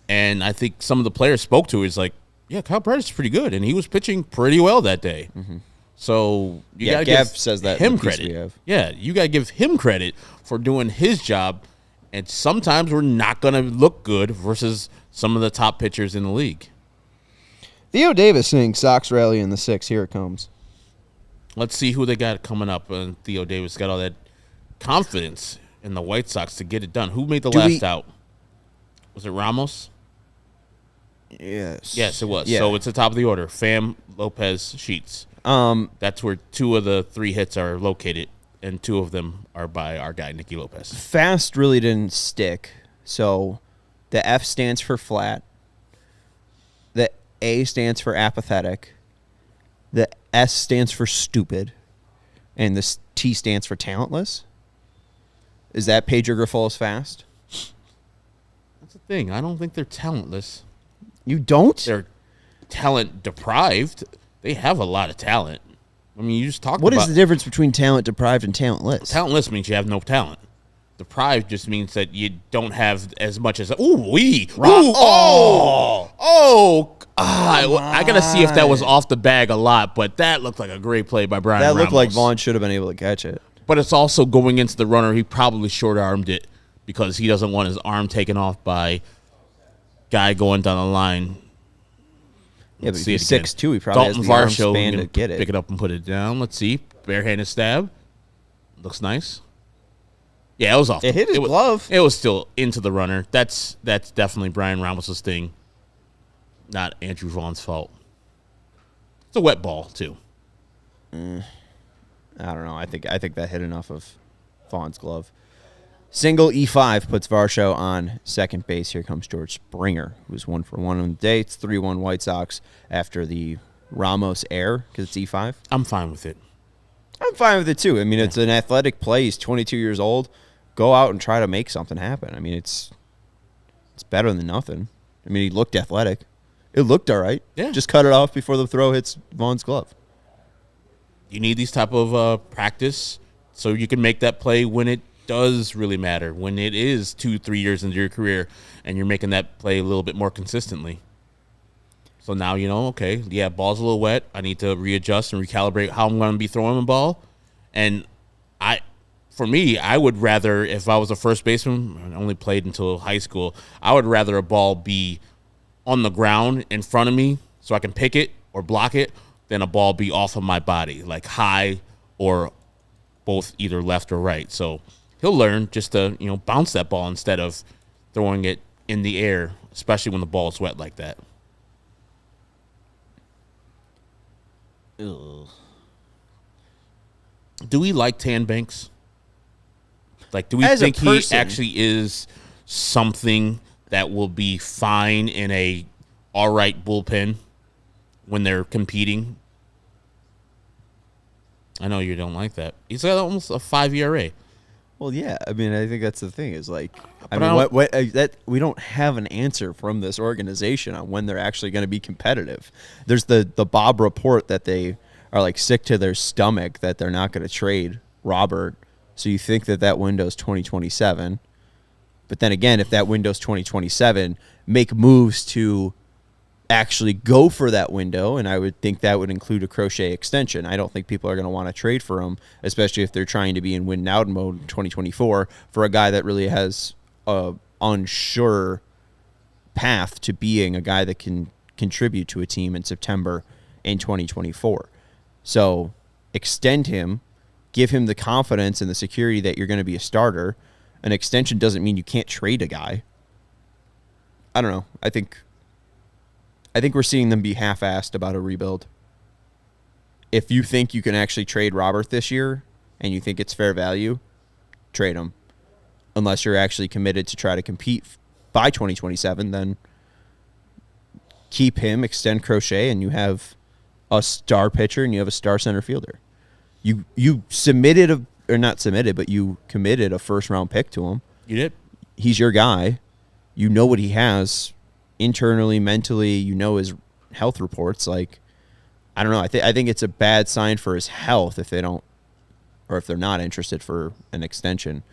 And I think some of the players spoke to is like, yeah, Kyle Bradish is pretty good, and he was pitching pretty well that day. Mm-hmm. So you got to Gav give says that in him the piece we credit. have. Yeah, you got to give him credit for doing his job. And sometimes we're not going to look good versus some of the top pitchers in the league. Theo Davis saying Sox rally in the 6th. Here it comes. Let's see who they got coming up. And Theo Davis got all that confidence in the White Sox to get it done. Who made the last out? Was it Ramos? Yes. Yes, it was. Yeah. So it's the top of the order. Pham, Lopez, Sheets. That's where 2 of the 3 hits are located, and 2 of them are by our guy, Nicky Lopez. Fast really didn't stick. So the F stands for flat. The A stands for apathetic. The S stands for stupid. And the T stands for talentless. Is that Pedro Grifolo's fast? That's the thing. I don't think they're talentless. You don't? They're talent deprived. They have a lot of talent. I mean, you just talked What about... is the difference between talent deprived and talentless? Talentless means you have no talent. Deprived just means that you don't have as much as... I got to see if that was off the bag a lot, but that looked like a great play by Brian That looked Ramos. like Vaughn should have been able to catch it. But it's also going into the runner. He probably short-armed it because he doesn't want his arm taken off by guy going down the line. Yeah, but Let's if see he's it again. 6'2", he probably Dalton has the arm Varsho span can to get it. pick it up and put it down. Let's see. Barehanded stab. Looks nice. Yeah, it was off. It hit his glove. It was still into the runner. That's definitely Brian Ramos' thing, not Andrew Vaughn's fault. It's a wet ball, too. I don't know. I think that hit enough of Vaughn's glove. Single E5 puts Varsho on second base. Here comes George Springer, who's 1 for 1 on the day. It's 3-1 White Sox after the Ramos error because it's E5. I'm fine with it. I'm fine with it too. I mean, it's an athletic play. He's 22 years old. Go out and try to make something happen. I mean, it's better than nothing. I mean, he looked athletic. It looked all right. Yeah. Just cut it off before the throw hits Vaughn's glove. You need these type of practice so you can make that play when it does really matter, when it is 2-3 years into your career and you're making that play a little bit more consistently. So now you know, okay, yeah, ball's a little wet. I need to readjust and recalibrate how I'm going to be throwing the ball. And for me, I would rather, if I was a first baseman, I only played until high school, I would rather a ball be on the ground in front of me so I can pick it or block it than a ball be off of my body, like high or both either left or right. So he'll learn just to, bounce that ball instead of throwing it in the air, especially when the ball is wet like that. Ugh. Do we like Tan Banks? Like, do we As a think he person- actually is something that will be fine in a all right bullpen when they're competing? I know you don't like that. He's got almost a 5 ERA. Well, yeah. I mean, I think that's the thing is like, But I don't- that we don't have an answer from this organization on when they're actually going to be competitive. There's the Bob report that they are like sick to their stomach that they're not going to trade Robert. So you think that window's 2027. But then again, if that window's 2027, make moves to actually go for that window, and I would think that would include a Crochet extension. I don't think people are going to want to trade for him, especially if they're trying to be in win-now mode in 2024 for a guy that really has a unsure path to being a guy that can contribute to a team in September in 2024. So extend him give him the confidence and the security that you're going to be a starter. An extension doesn't mean you can't trade a guy. I don't know. I think we're seeing them be half-assed about a rebuild. If you think you can actually trade Robert this year and you think it's fair value, trade him. Unless you're actually committed to try to compete by 2027, then keep him, extend Crochet, and you have a star pitcher and you have a star center fielder. You submitted but you committed a first-round pick to him. You did. He's your guy. You know what he has internally, mentally. You know his health reports. Like, I don't know. I think it's a bad sign for his health if they don't, or if they're not interested for an extension.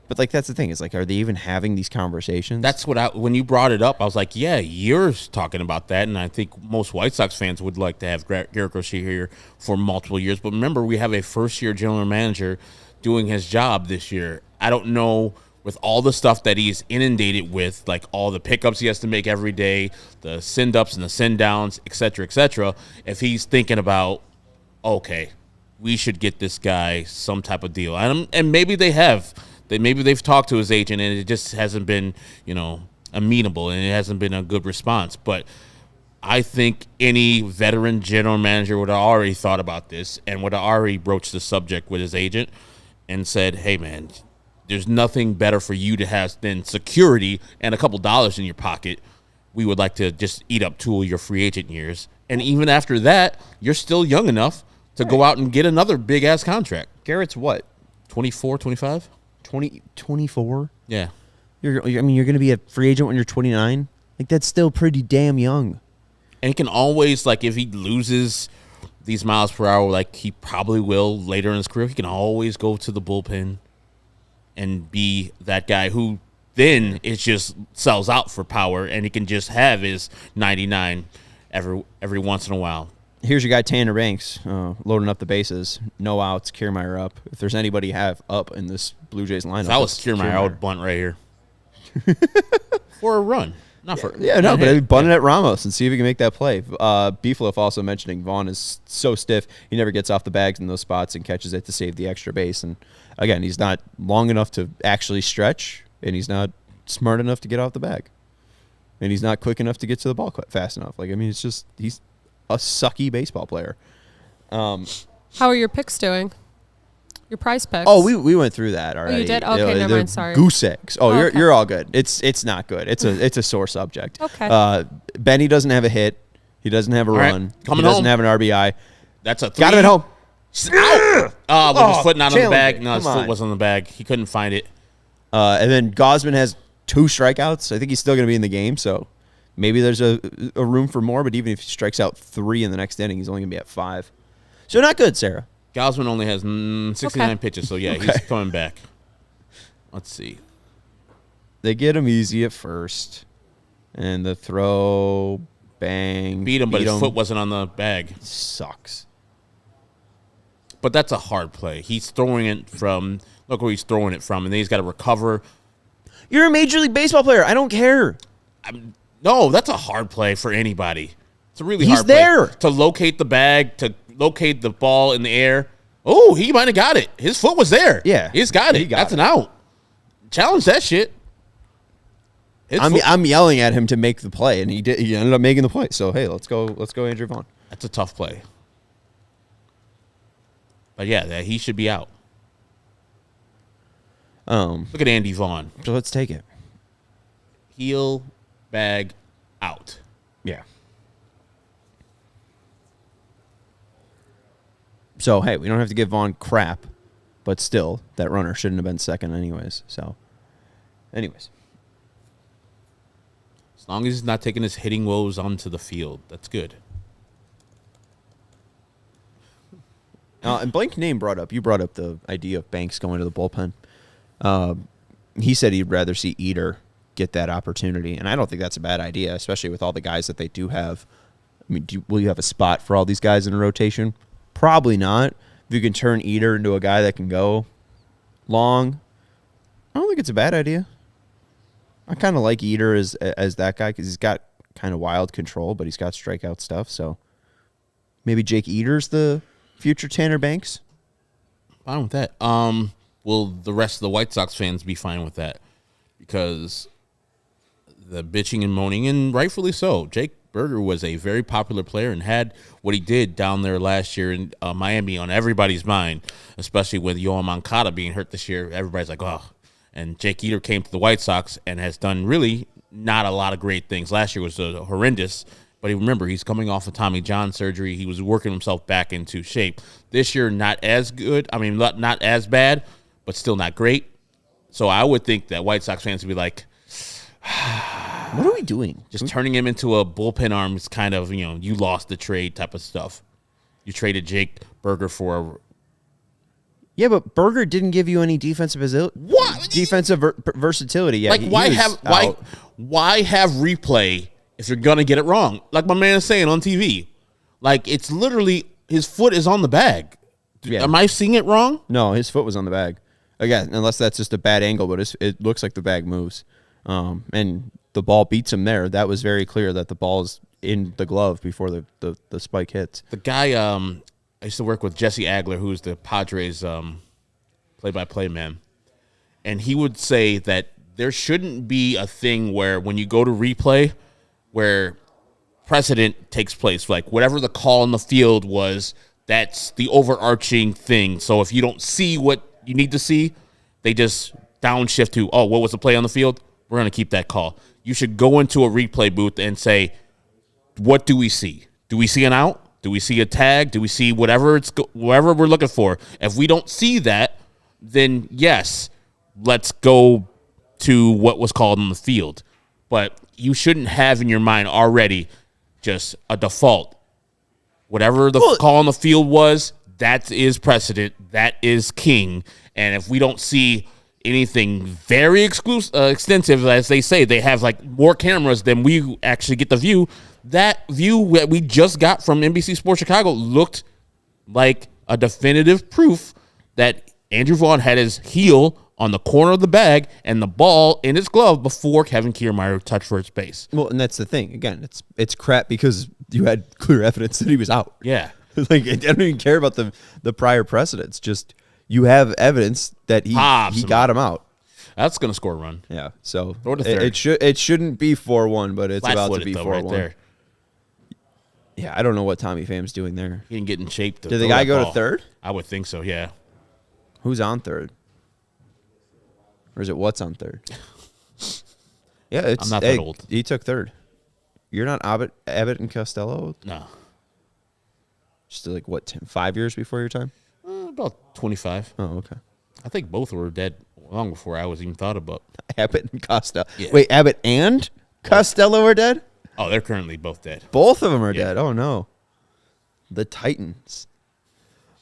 But like, that's the thing. Is like, are they even having these conversations? That's what when you brought it up, I was like, yeah, you're talking about that, and I think most White Sox fans would like to have Garrett Crochet here for multiple years. But remember, we have a first-year general manager doing his job this year. I don't know, with all the stuff that he's inundated with, like all the pickups he has to make every day, the send-ups and the send-downs, et cetera, if he's thinking about, okay, we should get this guy some type of deal. And maybe they have. Maybe they've talked to his agent, and it just hasn't been, amenable, and it hasn't been a good response. But I think any veteran general manager would have already thought about this and would have already broached the subject with his agent and said, hey, man, there's nothing better for you to have than security and a couple dollars in your pocket. We would like to just eat up 2 of your free agent years. And even after that, you're still young enough to go out and get another big-ass contract. Garrett's what? 24, 25? 24? Yeah. You're going to be a free agent when you're 29? Like, that's still pretty damn young. And he can always, like, if he loses these miles per hour, like he probably will later in his career, he can always go to the bullpen and be that guy who then it just sells out for power, and he can just have his 99 every once in a while. Here's your guy Tanner Banks, loading up the bases. No outs, Kiermaier up. If there's anybody have up in this Blue Jays lineup, if that was Kiermaier, I would bunt right here for a run. Not for but bunt it at Ramos and see if he can make that play. Beefliff also mentioning Vaughn is so stiff he never gets off the bags in those spots and catches it to save the extra base. And again, he's not long enough to actually stretch, and he's not smart enough to get off the bag, and he's not quick enough to get to the ball fast enough. Like, I mean, it's just he's a sucky baseball player. How are your picks doing? Your prize picks? Oh, we went through that already. Oh, you did? Okay, never mind. Sorry. Goose eggs. Oh, okay. You're all good. It's not good. It's a sore subject. Okay. Benny doesn't have a hit. He doesn't have a run. Coming he doesn't home. have an RBI. That's a 3. Got him at home. Out! With his foot not on the bag. No, his Come foot on. wasn't on the bag. He couldn't find it. And then Gosman has 2 strikeouts. I think he's still going to be in the game, so maybe there's a room for more, but even if he strikes out 3 in the next inning, he's only going to be at 5. So not good, Sarah. Gosman only has 69 pitches, so yeah, he's coming back. Let's see. They get him easy at first, and the throw, bang. Beat him, but his foot wasn't on the bag. Sucks. But that's a hard play. He's throwing it from, look where he's throwing it from, and then he's got to recover. You're a Major League Baseball player. I don't care. No, that's a hard play for anybody. It's a really hard He's there. play. To locate the bag, to locate the ball in the air. Oh, he might have got it. His foot was there. Yeah. He's got it. That's an out. Challenge that shit. I'm yelling at him to make the play, and he did. He ended up making the play. So, hey, let's go Andrew Vaughn. That's a tough play. But, yeah, he should be out. Look at Andy Vaughn. So let's take it. Heel, bag, out. Yeah. So, hey, we don't have to give Vaughn crap, but still, that runner shouldn't have been second anyways. So, anyways. As long as he's not taking his hitting woes onto the field, that's good. And Blank Name brought up the idea of Banks going to the bullpen. He said he'd rather see Eater get that opportunity, and I don't think that's a bad idea, especially with all the guys that they do have. I mean, will you have a spot for all these guys in a rotation? Probably not. If you can turn Eater into a guy that can go long, I don't think it's a bad idea. I kind of like Eater as that guy because he's got kind of wild control, but he's got strikeout stuff. So maybe Jake Eater's the future Tanner Banks. Fine with that. Will the rest of the White Sox fans be fine with that? Because the bitching and moaning, and rightfully so. Jake Berger was a very popular player and had what he did down there last year in Miami on everybody's mind, especially with Yoan Moncada being hurt this year. Everybody's like, oh. And Jake Eater came to the White Sox and has done really not a lot of great things. Last year was horrendous, but remember, he's coming off of Tommy John surgery. He was working himself back into shape. This year, not as good. I mean, not as bad, but still not great. So I would think that White Sox fans would be like, what are we doing? Just turning him into a bullpen arm is kind of, you lost the trade type of stuff. You traded Jake Berger for Yeah, but Berger didn't give you any defensive versatility. Yeah, like why have replay if you're gonna get it wrong? Like my man is saying on TV, like it's literally his foot is on the bag. Yeah. Am I seeing it wrong? No, his foot was on the bag. Again, unless that's just a bad angle, but it looks like the bag moves. And the ball beats him there. That was very clear that the ball is in the glove before the spike hits. The guy, I used to work with Jesse Agler, who's the Padres play-by-play man, and he would say that there shouldn't be a thing where when you go to replay where precedent takes place, like whatever the call on the field was, that's the overarching thing. So if you don't see what you need to see, they just downshift to, oh, what was the play on the field? We're going to keep that call. You should go into a replay booth and say, what do we see? Do we see an out? Do we see a tag? Do we see whatever we're looking for? If we don't see that, then yes, let's go to what was called on the field. But you shouldn't have in your mind already just a default. Whatever the call on the field was, that is precedent. That is king. And if we don't see anything very extensive, as they say, they have like more cameras than we actually get the view. That view that we just got from NBC Sports Chicago looked like a definitive proof that Andrew Vaughn had his heel on the corner of the bag and the ball in his glove before Kevin Kiermaier touched first base. Well, and that's the thing. Again, it's crap because you had clear evidence that he was out. Yeah. Like, I don't even care about the prior precedents. Just you have evidence that he got him out. That's going to score a run. Yeah. So it shouldn't be 4-1, but it's about to be 4-1. Right there. Yeah, I don't know what Tommy Pham's doing there. He didn't get in shape. Did the guy go to third? I would think so, yeah. Who's on third? Or is it what's on third? Yeah, I'm not that old. He took third. You're not Abbott and Costello? No. Just like, 5 years before your time? About 25. Oh, okay. I think both were dead long before I was even thought about. Abbott and Costello. Yeah. Wait, Abbott and Costello are dead? Oh, they're currently both dead. Both of them are dead. Oh, no. The Titans.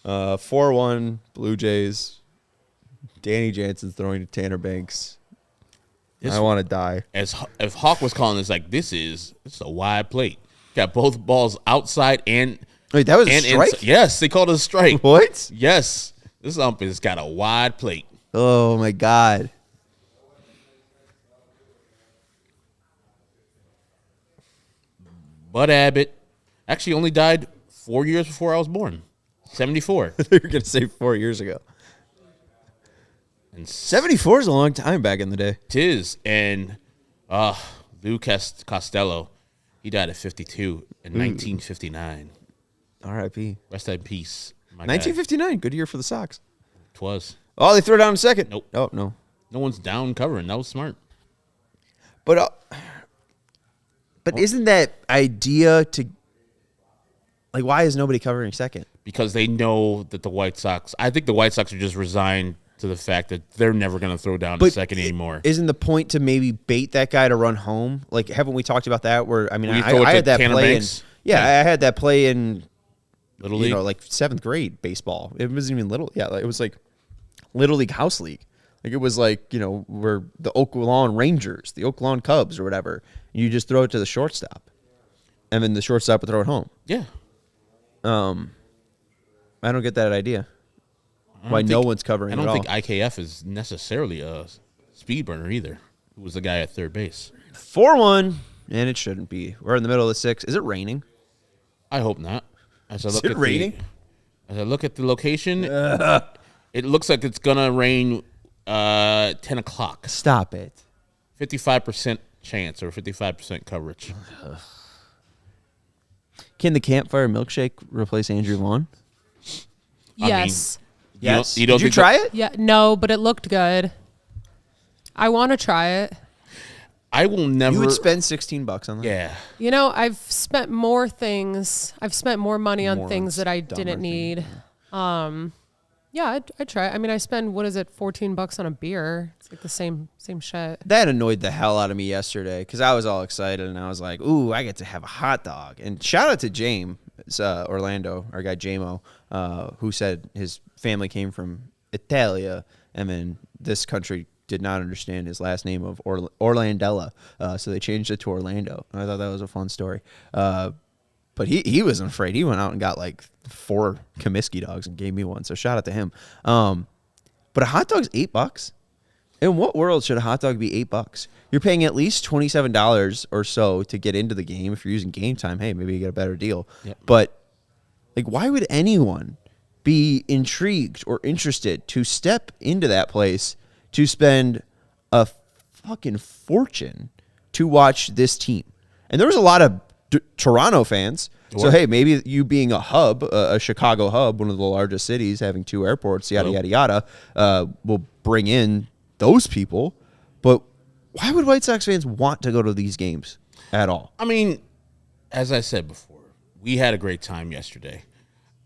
4-1, Blue Jays. Danny Jansen's throwing to Tanner Banks. I want to die. If Hawk was calling this, like, this is a wide plate. Got both balls outside and... Wait, that was a strike? Inside. Yes, they called it a strike. What? Yes. This ump has got a wide plate. Oh, my God. Bud Abbott actually only died 4 years before I was born. 74. They were going to say 4 years ago. And 74 is a long time back in the day. It is. And Lou Costello, he died at 52 in 1959. R.I.P. Rest in peace. 1959, good year for the Sox. Twas. Oh, they threw down in second. Nope. Oh, no. No one's down covering. That was smart. But isn't that idea to, like, why is nobody covering second? Because they know that the White Sox, I think the White Sox are just resigned to the fact that they're never going to throw down to second anymore. Isn't the point to maybe bait that guy to run home? Like, haven't we talked about that? Where, I mean, I had that play in, I had that play in Little League? like 7th grade baseball. It wasn't even little. Yeah, it was like Little League House League. Like, it was like, we're the Oak Lawn Rangers, the Oak Lawn Cubs or whatever. You just throw it to the shortstop. And then the shortstop would throw it home. Yeah. I don't get that idea. Why no one's covering it at all. I don't think IKF is necessarily a speed burner either. Who was the guy at third base? 4-1, and it shouldn't be. We're in the middle of the 6th. Is it raining? I hope not. As I Is look it at raining? As I look at the location, It looks like it's going to rain 10 o'clock. Stop it. 55% chance or 55% coverage. Can the campfire milkshake replace Andrew Vaughn? Yes. Yes. You don't Did you think try it? Yeah. No, but it looked good. I want to try it. I will never. You would spend $16 on that? Yeah. You know, I've spent more money on More things that I dumber didn't need. Yeah, I'd try it. I mean, I spend, what is it, $14 on a beer. It's like the same shit. That annoyed the hell out of me yesterday because I was all excited and I was like, ooh, I get to have a hot dog. And shout out to James Orlando, our guy Jamo, who said his family came from Italia and then this country did not understand his last name of Orlandella, so they changed it to Orlando. And I thought that was a fun story. But he wasn't afraid. He went out and got like 4 Comiskey dogs and gave me one. So shout out to him. But a hot dog's $8. In what world should a hot dog be $8? You're paying at least $27 or so to get into the game. If you're using Game Time, hey, maybe you get a better deal. Yep. But like, why would anyone be intrigued or interested to step into that place to spend a fucking fortune to watch this team? And there was a lot of Toronto fans. So, hey, maybe you being a hub, a Chicago hub, one of the largest cities, having 2 airports, yada, yada, yada, will bring in those people. But why would White Sox fans want to go to these games at all? I mean, as I said before, we had a great time yesterday.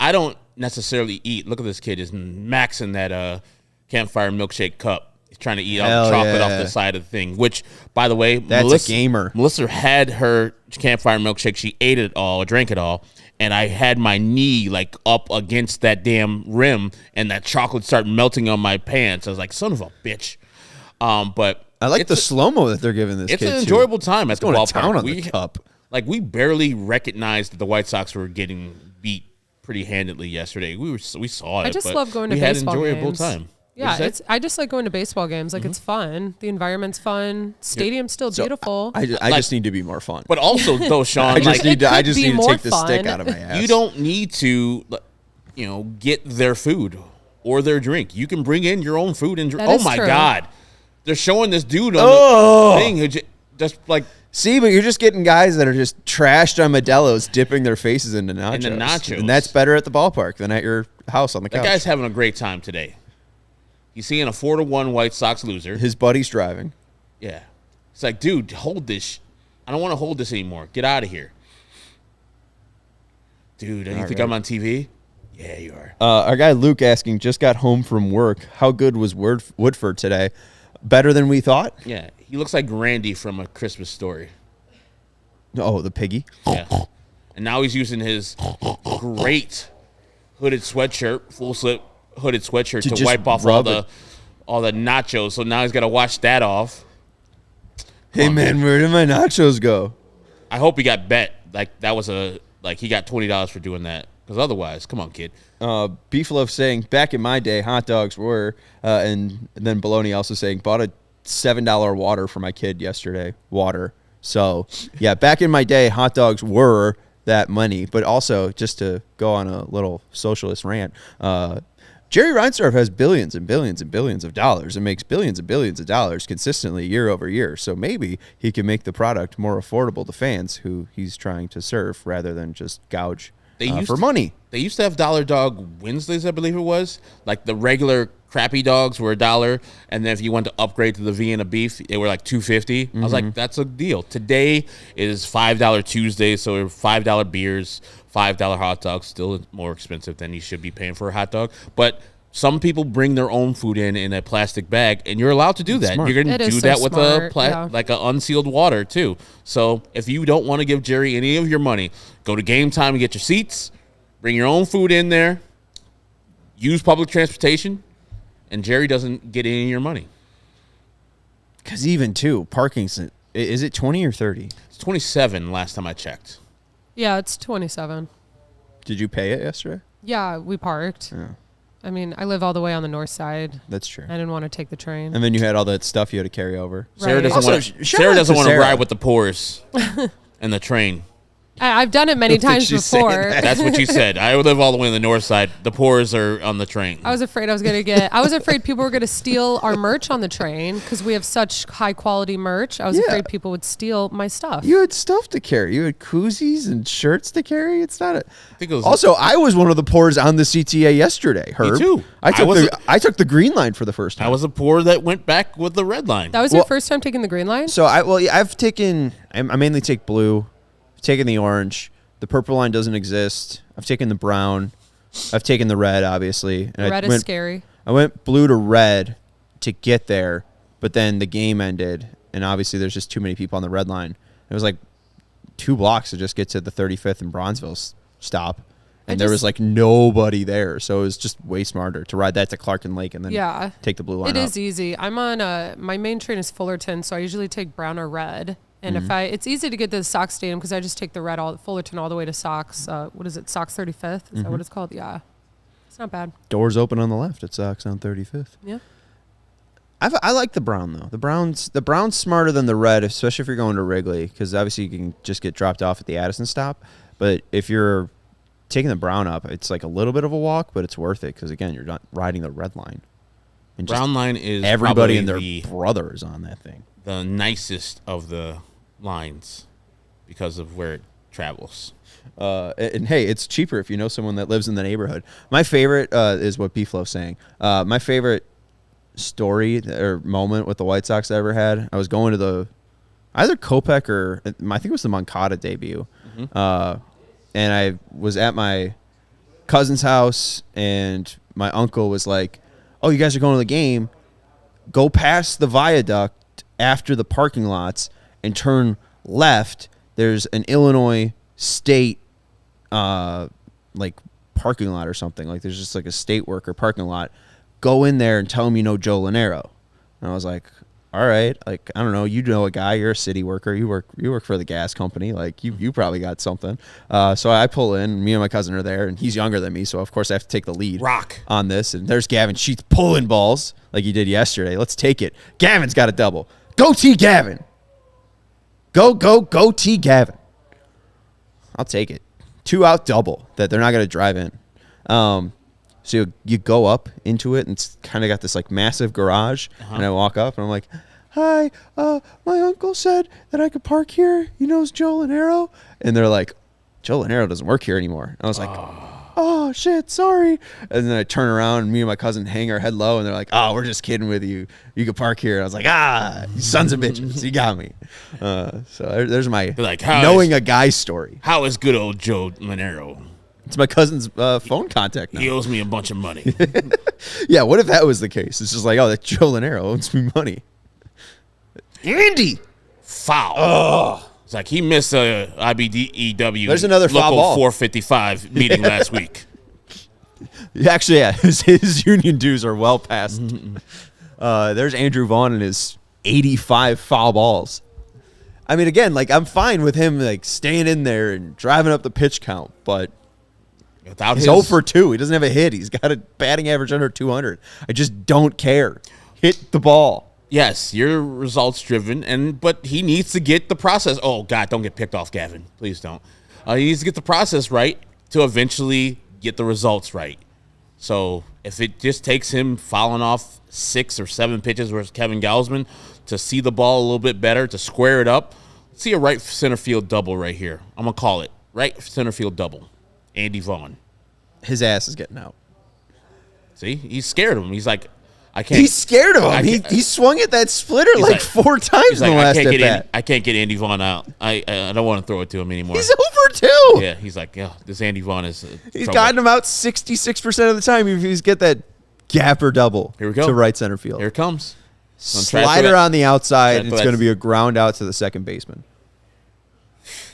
I don't necessarily eat. Look at this kid is maxing that campfire milkshake cup. He's trying to eat all the chocolate off the side of the thing, which, by the way, that's a gamer. Melissa had her campfire milkshake. She ate it all, or drank it all, and I had my knee like up against that damn rim, and that chocolate started melting on my pants. I was like, son of a bitch. But I like the slow-mo that they're giving this kid, It's an enjoyable time at the ballpark. Town on the cup. Like, we barely recognized that the White Sox were getting beat pretty handedly yesterday. We saw it. I just but love going to we had baseball an enjoyable games. time. Yeah, I just like going to baseball games. Like, it's fun. The environment's fun. Stadium's still beautiful. I just need to be more fun. But also, though, Sean, I just need to take the fun. stick out of my ass. You don't need to, get their food or their drink. You can bring in your own food and drink. Oh my God, they're showing this dude on the thing who just like. See, but you're just getting guys that are just trashed on Modelo's, dipping their faces into nachos. And that's better at the ballpark than at your house on the couch. That guy's having a great time today. He's seeing a 4-1 White Sox loser. His buddy's driving. Yeah. It's like, dude, hold this. I don't want to hold this anymore. Get out of here. Dude, do you think I'm on TV? Yeah, you are. Our guy Luke asking, just got home from work. How good was Woodford today? Better than we thought? Yeah. He looks like Randy from A Christmas Story. Oh, the piggy? Yeah. And now he's using his great hooded sweatshirt, full slip hooded sweatshirt to wipe off all the nachos. So now he's got to wash that off. Hey, man, where did my nachos go? I hope he got bet. Like, that was he got $20 for doing that. Because otherwise, come on, kid. Beef Love saying, back in my day, hot dogs were, and then Baloney also saying, bought a $7 water for my kid yesterday. Water. So, yeah, back in my day, hot dogs were that money. But also, just to go on a little socialist rant, Jerry Reinsdorf has billions and billions and billions of dollars and makes billions and billions of dollars consistently year over year. So maybe he can make the product more affordable to fans who he's trying to serve rather than just gouge for money. They used to have Dollar Dog Wednesdays, I believe it was. Like the regular crappy dogs were $1, and then if you want to upgrade to the Vienna beef, they were like $2.50. I was like, that's a deal. Today is $5 Tuesday, so $5 beers, $5 hot dogs, still more expensive than you should be paying for a hot dog. But some people bring their own food in a plastic bag, and you're allowed to do that. Smart. You're going to do that with like an unsealed water too. So if you don't want to give Jerry any of your money, go to Game Time and get your seats. Bring your own food in there. Use public transportation, and Jerry doesn't get any of your money. Because even parking's, is it 20 or 30? It's 27 last time I checked. Yeah, it's 27. Did you pay it yesterday? Yeah, we parked. Yeah. I mean, I live all the way on the north side. That's true. I didn't want to take the train. And then you had all that stuff you had to carry over. Sarah Right. doesn't want to ride with the poorest and the train. I've done it many times she's saying before. that. That's what you said. I live all the way on the north side. The poors are on the train. I was afraid people were going to steal our merch on the train because we have such high quality merch. I was afraid people would steal my stuff. You had stuff to carry. You had koozies and shirts to carry. It's not a. I think it was Also, I was one of the poors on the CTA yesterday. Herb. Me too. I took the green line for the first time. I was a poor that went back with the red line. That was your first time taking the green line? So I've taken. I mainly take blue. I've taken the orange. The purple line doesn't exist. I've taken the brown. I've taken the red, obviously. And Red is scary. I went blue to red to get there, but then the game ended, and obviously there's just too many people on the red line. It was like 2 blocks to just get to the 35th and Bronzeville stop, and there was like nobody there, so it was just way smarter to ride that to Clark and Lake and then take the blue line. It is easy. I'm on my main train is Fullerton, so I usually take brown or red. And it's easy to get to the Sox Stadium because I just take the red Fullerton all the way to Sox. What is it? Sox 35th? Is that what it's called? Yeah, it's not bad. Doors open on the left at Sox on 35th. Yeah. I like the brown though. The brown's smarter than the red, especially if you're going to Wrigley, because obviously you can just get dropped off at the Addison stop. But if you're taking the brown up, it's like a little bit of a walk, but it's worth it because again, you're not riding the red line. And brown line is everybody and their brother is on that thing. The nicest of the lines because of where it travels. And hey, it's cheaper if you know someone that lives in the neighborhood. My favorite is what B-Flow's saying. My favorite story or moment with the White Sox I ever had, I was going to either Kopech or I think it was the Moncada debut. And I was at my cousin's house, and my uncle was like, oh, you guys are going to the game. Go past the viaduct after the parking lots and turn left. There's an Illinois State like parking lot or something. Like there's just like a state worker parking lot. Go in there and tell him you know Joe Lanero. And I was like, all right, like I don't know, you know a guy, you're a city worker, you work for the gas company, like you probably got something. So I pull in, me and my cousin are there, and he's younger than me, so of course I have to take the lead on this. And there's Gavin Sheets pulling balls like he did yesterday. Let's take it. Gavin's got a double. Go T Gavin. Go T Gavin. I'll take it. 2-out double that they're not going to drive in. So you go up into it, and it's kind of got this like massive garage. And I walk up, and I'm like, hi, my uncle said that I could park here. He knows Joe Lanero. And they're like, Joe Lanero doesn't work here anymore. And I was like, oh, shit, sorry. And then I turn around, and me and my cousin hang our head low, and they're like, oh, we're just kidding with you. You could park here. And I was like, you sons of bitches. You got me. So there's my knowing a guy's story. How is good old Joe Lanero? It's my cousin's phone contact now. He owes me a bunch of money. Yeah, what if that was the case? It's just like, oh, that Joe Lanero owes me money. Andy! Foul. Oh. It's like he missed a IBDEW. There's another foul ball. 455 meeting last week. Actually, yeah, his union dues are well past. There's Andrew Vaughn and his 85 foul balls. I mean, again, like I'm fine with him like staying in there and driving up the pitch count, but he's 0 for 2. He doesn't have a hit. He's got a batting average under 200. I just don't care. Hit the ball. Yes, you're results driven, but he needs to get the process. Oh God, don't get picked off, Gavin. Please don't. He needs to get the process right to eventually get the results right. So if it just takes him fouling off 6 or 7 pitches versus Kevin Gausman to see the ball a little bit better, to square it up, let's see a right center field double right here. I'm gonna call it right center field double. Andy Vaughn. His ass is getting out. See, he's scared of him. He's like, I can't. He's scared of him. He swung at that splitter like 4 times in the last at bat. I can't get Andy Vaughn out. I don't want to throw it to him anymore. He's 0 for 2. Yeah, he's like, yeah, this Andy Vaughn is. He's gotten him out 66% of the time. If he's get that gapper double here we go. To right center field. Here it comes. Slider on the outside. It's going to be a ground out to the second baseman.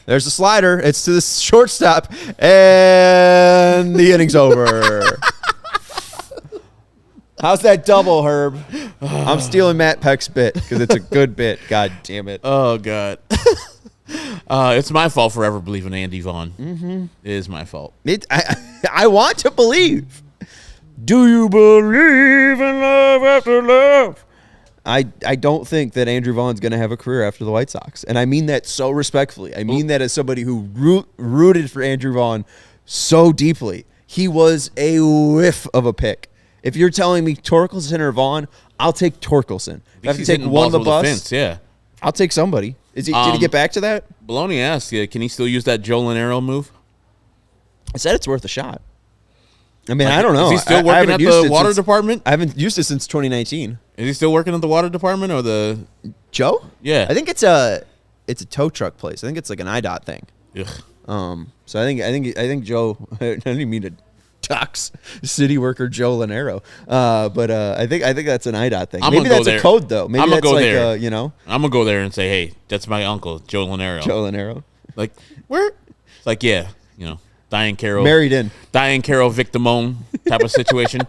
There's the slider. It's to the shortstop, and the inning's over. How's that double, Herb? I'm stealing Matt Peck's bit because it's a good bit. God damn it. Oh, God. It's my fault for ever believing Andy Vaughn. Mm-hmm. It is my fault. I want to believe. Do you believe in love after love? I don't think that Andrew Vaughn's going to have a career after the White Sox. And I mean that so respectfully. I mean that as somebody who rooted for Andrew Vaughn so deeply. He was a whiff of a pick. If you're telling me Torkelson or Vaughn, I'll take Torkelson. If I have to take one of the bus, fence, yeah. I'll take somebody. Did he get back to that? Baloney asked, can he still use that Joe Llanero move? I said it's worth a shot. I mean, I don't know. Is he still working at the water department? I haven't used it since 2019. Is he still working at the water department or the Joe? Yeah. I think it's a tow truck place. I think it's like an IDOT thing. Ugh. So I think Joe. I didn't mean to dox city worker Joe Llanero, but I think that's an IDOT thing. Maybe that's a code though. Maybe that's like I'm gonna go there and say, hey, that's my uncle Joe Llanero. Joe Llanero. Like where? It's like Diane Carroll married in. Diane Carroll Victimone type of situation.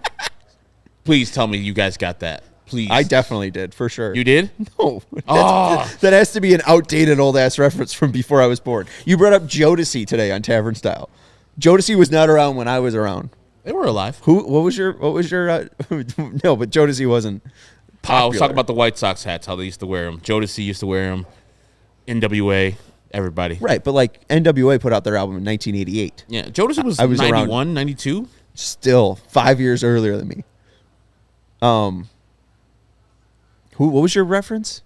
Please tell me you guys got that. Please. I definitely did, for sure. You did? No. That has to be an outdated old-ass reference from before I was born. You brought up Jodeci today on Tavern Style. Jodeci was not around when I was around. They were alive. What was your no, but Jodeci wasn't popular. I was talking about the White Sox hats, how they used to wear them. Jodeci used to wear them. NWA, everybody. Right, but like NWA put out their album in 1988. Yeah, Jodeci was 91, 92. Still 5 years earlier than me. What was your reference?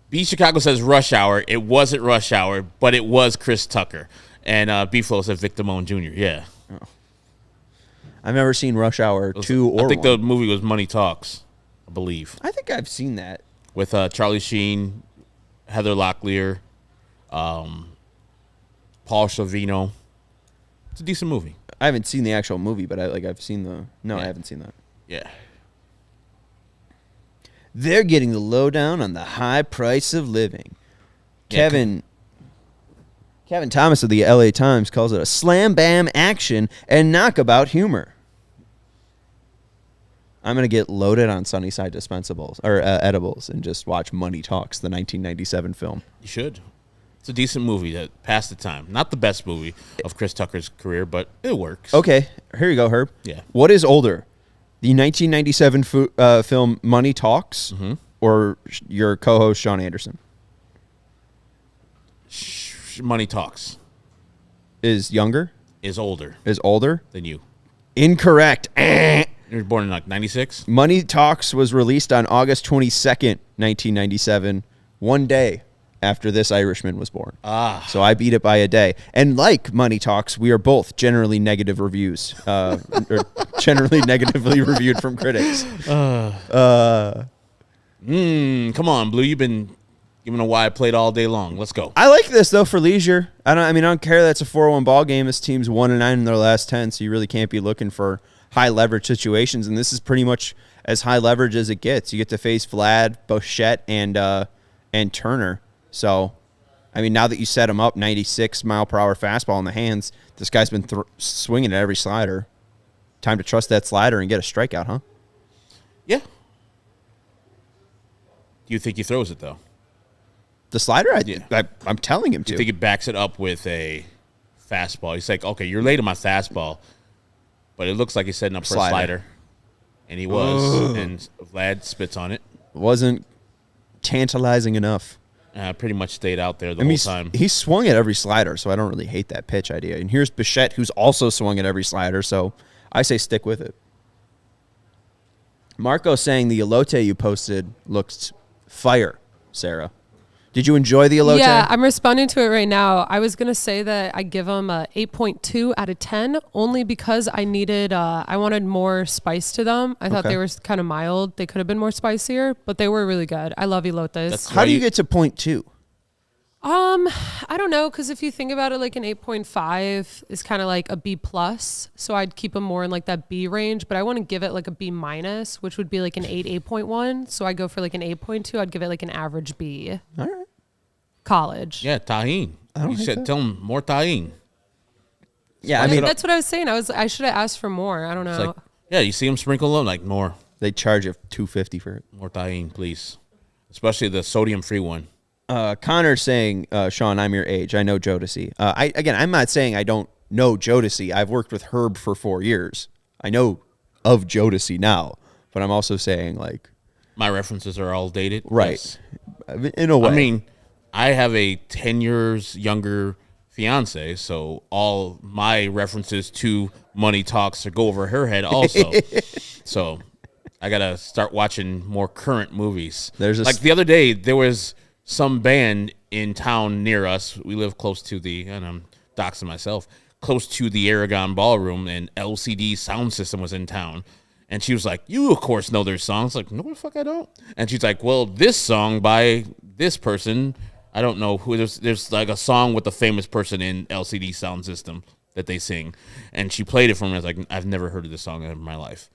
B Chicago says Rush Hour. It wasn't Rush Hour, but it was Chris Tucker. And B Flow said Victimone Jr. Yeah. Oh. I've never seen Rush Hour 2 or 1. I think the movie was Money Talks, I believe. I think I've seen that. With Charlie Sheen, Heather Locklear, Paul Sorvino. It's a decent movie. I haven't seen the actual movie, but I've seen the... No, I haven't seen that. Yeah. They're getting the lowdown on the high price of living. Yeah, Kevin Thomas of the LA Times calls it a slam bam action and knockabout humor. I'm going to get loaded on Sunnyside dispensables or edibles and just watch Money Talks, the 1997 film. You should. It's a decent movie that passed the time. Not the best movie of Chris Tucker's career, but it works. Okay, here you go, Herb. Yeah. What is older? The 1997 film Money Talks or your co-host Sean Anderson? Money Talks. Is younger? Is older. Is older? Than you. Incorrect. You were born in like 96? Money Talks was released on August 22nd, 1997, one day after This Irishman was born. So I beat it by a day. And like Money Talks, we are both generally negative reviews, or generally negatively reviewed from critics. Come on, Blue. You've been giving a why I played all day long. Let's go. I like this though for leisure. I don't care. That's a 4-1 ball game. This team's 1-9 in their last 10, so you really can't be looking for high leverage situations. And this is pretty much as high leverage as it gets. You get to face Vlad, Bichette, and Turner. So, I mean, now that you set him up, 96-mile-per-hour fastball in the hands, this guy's been swinging at every slider. Time to trust that slider and get a strikeout, huh? Yeah. Do you think he throws it, though? The slider? I'm telling him to. Do you think he backs it up with a fastball? He's like, okay, you're late on my fastball, but it looks like he's setting up for a slider. And he was, and Vlad spits on it. Wasn't tantalizing enough. Pretty much stayed out there the whole time. He swung at every slider, so I don't really hate that pitch idea. And here's Bichette, who's also swung at every slider, so I say stick with it. Marco saying the elote you posted looks fire, Sarah. Did you enjoy the elote? Yeah, I'm responding to it right now. I was going to say that I give them a 8.2 out of 10 only because I wanted more spice to them. I thought they were kind of mild. They could have been more spicier, but they were really good. I love elotes. How do you get to 0.2? I don't know, because if you think about it, like an 8.5 is kind of like a B plus, so I'd keep them more in like that B range, but I want to give it like a B minus, which would be like an 8.1, so I go for like an 8.2. I'd give it like an average B. All right. College. Yeah, tahini. You said tell them more tahini. Yeah, I mean that's what I was saying. I should have asked for more. I don't know. Like, yeah, you see them sprinkle them like more. They charge you $2.50 for it. More tahini, please, especially the sodium-free one. Connor saying, Sean, I'm your age. I know Jodeci. I'm not saying I don't know Jodeci. I've worked with Herb for 4 years. I know of Jodeci now, but I'm also saying, like, My references are all dated. Right. Yes. In a way. I mean, I have a 10 years younger fiance, so all my references to Money Talks go over her head also. So I got to start watching more current movies. Like the other day, there was some band in town near us. We live close to and I'm doxing myself, close to the Aragon Ballroom, and LCD Sound System was in town. And she was like, you, of course, know their songs. Like, no, the fuck I don't. And she's like, well, this song by this person, I don't know who. There's like a song with a famous person in LCD Sound System that they sing. And she played it for me. I was like, I've never heard of this song in my life.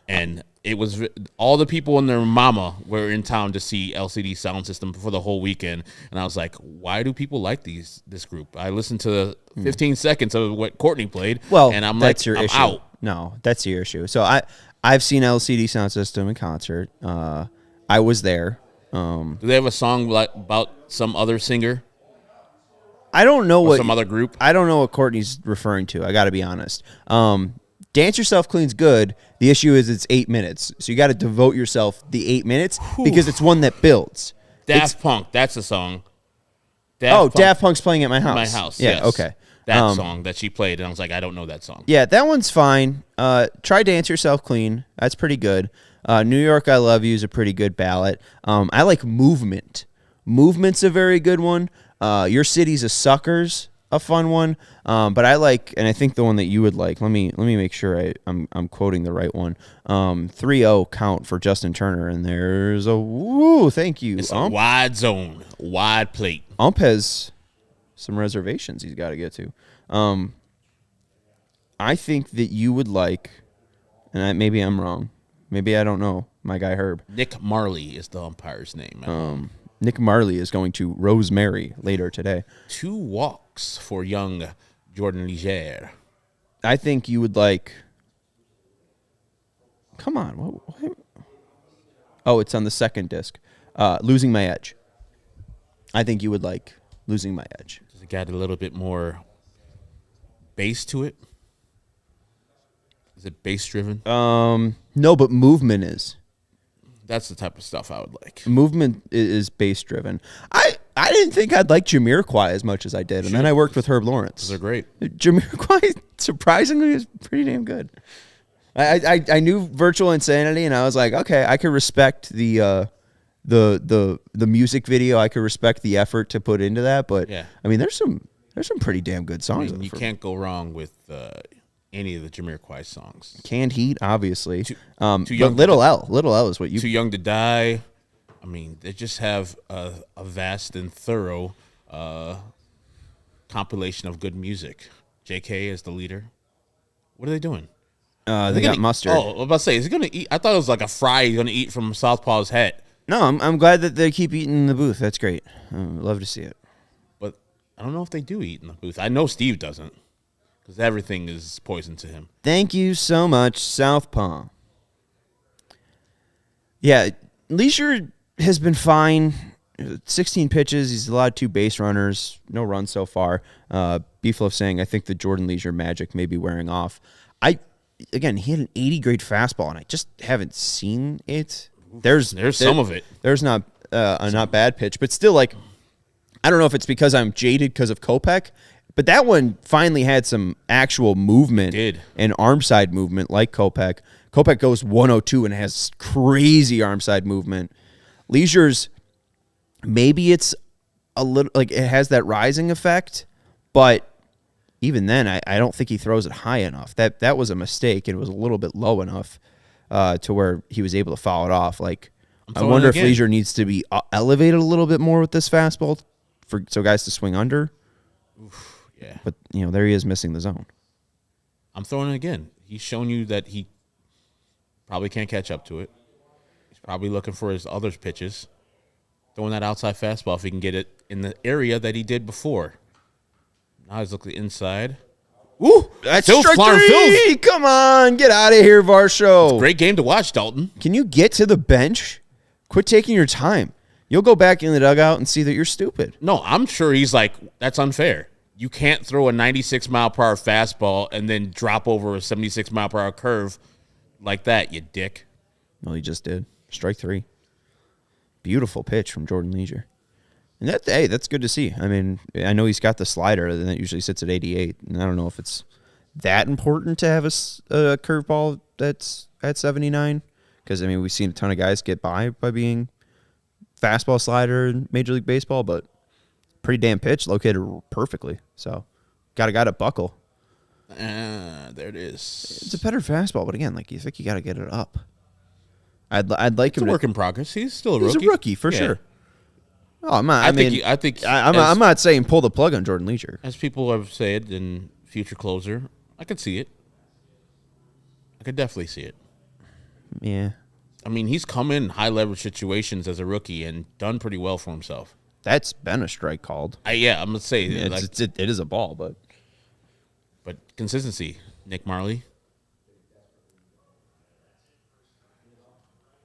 And it was all the people and their mama were in town to see LCD Sound System for the whole weekend. And I was like, why do people like this group? I listened to 15 seconds of what Courtney played. Well, and I'm that's like, your I'm issue. out. No, that's your issue. So I've seen LCD Sound System in concert. I was there. Do they have a song about some other singer? I don't know what some other group. I don't know what Courtney's referring to. I got to be honest. Dance Yourself Clean's good. The issue is it's 8 minutes, so you got to devote yourself the 8 minutes because it's one that builds. Daft Punk, that's a song. Daft Punk's playing at my house. My house. Yeah. Yes. Okay. That song that she played, and I was like, I don't know that song. Yeah, that one's fine. Try Dance Yourself Clean. That's pretty good. New York, I Love You is a pretty good ballad. I like Movement. Movement's a very good one. Your City's a Sucker's a fun one. But I like, and I think the one that you would like. Let me make sure I'm quoting the right one. 3-0 count for Justin Turner, and there's a woo. Thank you. It's a wide zone, wide plate. Ump has some reservations he's got to get to. I think that you would like, and maybe I'm wrong. Maybe I don't know. My guy Herb. Nick Marley is the umpire's name. Nick Marley is going to Rosemary later today. 2 walks for young Jordan Ligier. I think you would like. Come on. What? Oh, it's on the second disc. Losing My Edge. I think you would like Losing My Edge. Does it got a little bit more bass to it? Is it bass driven? No, but Movement is. That's the type of stuff I would like. Movement is bass driven. I didn't think I'd like Jamiroquai as much as I did, and then I worked with Herb Lawrence. Those are great. Jamiroquai, surprisingly, is pretty damn good. I knew Virtual Insanity, and I was like, okay, I could respect the music video. I could respect the effort to put into that, but yeah. I mean, there's some pretty damn good songs. You can't go wrong with any of the Jamiroquai songs. Canned Heat, obviously. Too young. But Little L is what you. Too Young to Die. I mean, they just have a vast and thorough compilation of good music. JK is the leader. What are they doing? They got Mustard. Oh, I was about to say, is he going to eat? I thought it was like a fry he's going to eat from Southpaw's head. No, I'm glad that they keep eating in the booth. That's great. Love to see it. But I don't know if they do eat in the booth. I know Steve doesn't because everything is poison to him. Thank you so much, Southpaw. Yeah, Leisure has been fine. 16 pitches. He's allowed 2 base runners. No runs so far. Beefloaf saying, I think the Jordan Leisure magic may be wearing off. Again, he had an 80 grade fastball, and I just haven't seen it. There's some of it. There's not a not bad pitch, but still, like, I don't know if it's because I'm jaded because of Kopech, but that one finally had some actual movement and arm side movement like Kopech. Kopech goes 102 and has crazy arm side movement. Leisure's, maybe it's a little, like, it has that rising effect, but even then, I don't think he throws it high enough. That was a mistake. It was a little bit low enough to where he was able to foul it off. Like, I wonder if Leisure needs to be elevated a little bit more with this fastball so guys to swing under. Oof, yeah. But, there he is missing the zone. I'm throwing it again. He's shown you that he probably can't catch up to it. He's probably looking for his other pitches. Throwing that outside fastball if he can get it in the area that he did before. Now he's looking inside. Ooh, that's strike 3. Come on, get out of here, Varsho. Great game to watch, Dalton. Can you get to the bench? Quit taking your time. You'll go back in the dugout and see that you're stupid. No, I'm sure he's like, that's unfair. You can't throw a 96-mile-per-hour fastball and then drop over a 76-mile-per-hour curve like that, you dick. Well, he just did. Strike 3. beautiful pitch from Jordan Leisure. And that's good to see. I mean, I know he's got the slider, and that usually sits at 88. And I don't know if it's that important to have a curveball that's at 79. Because, I mean, we've seen a ton of guys get by being fastball slider in Major League Baseball, but pretty damn pitch, located perfectly. So, got a guy to buckle. There it is. It's a better fastball, but again, like, you think you got to get it up. I'd like him It's a to work in progress. He's still a rookie. He's a rookie for sure. Oh, I'm not. I'm not saying pull the plug on Jordan Leisure. As people have said, in future closer, I could see it. I could definitely see it. Yeah. I mean, he's come in high leverage situations as a rookie and done pretty well for himself. That's been a strike called. I'm gonna say it is a ball, but consistency. Nick Marley.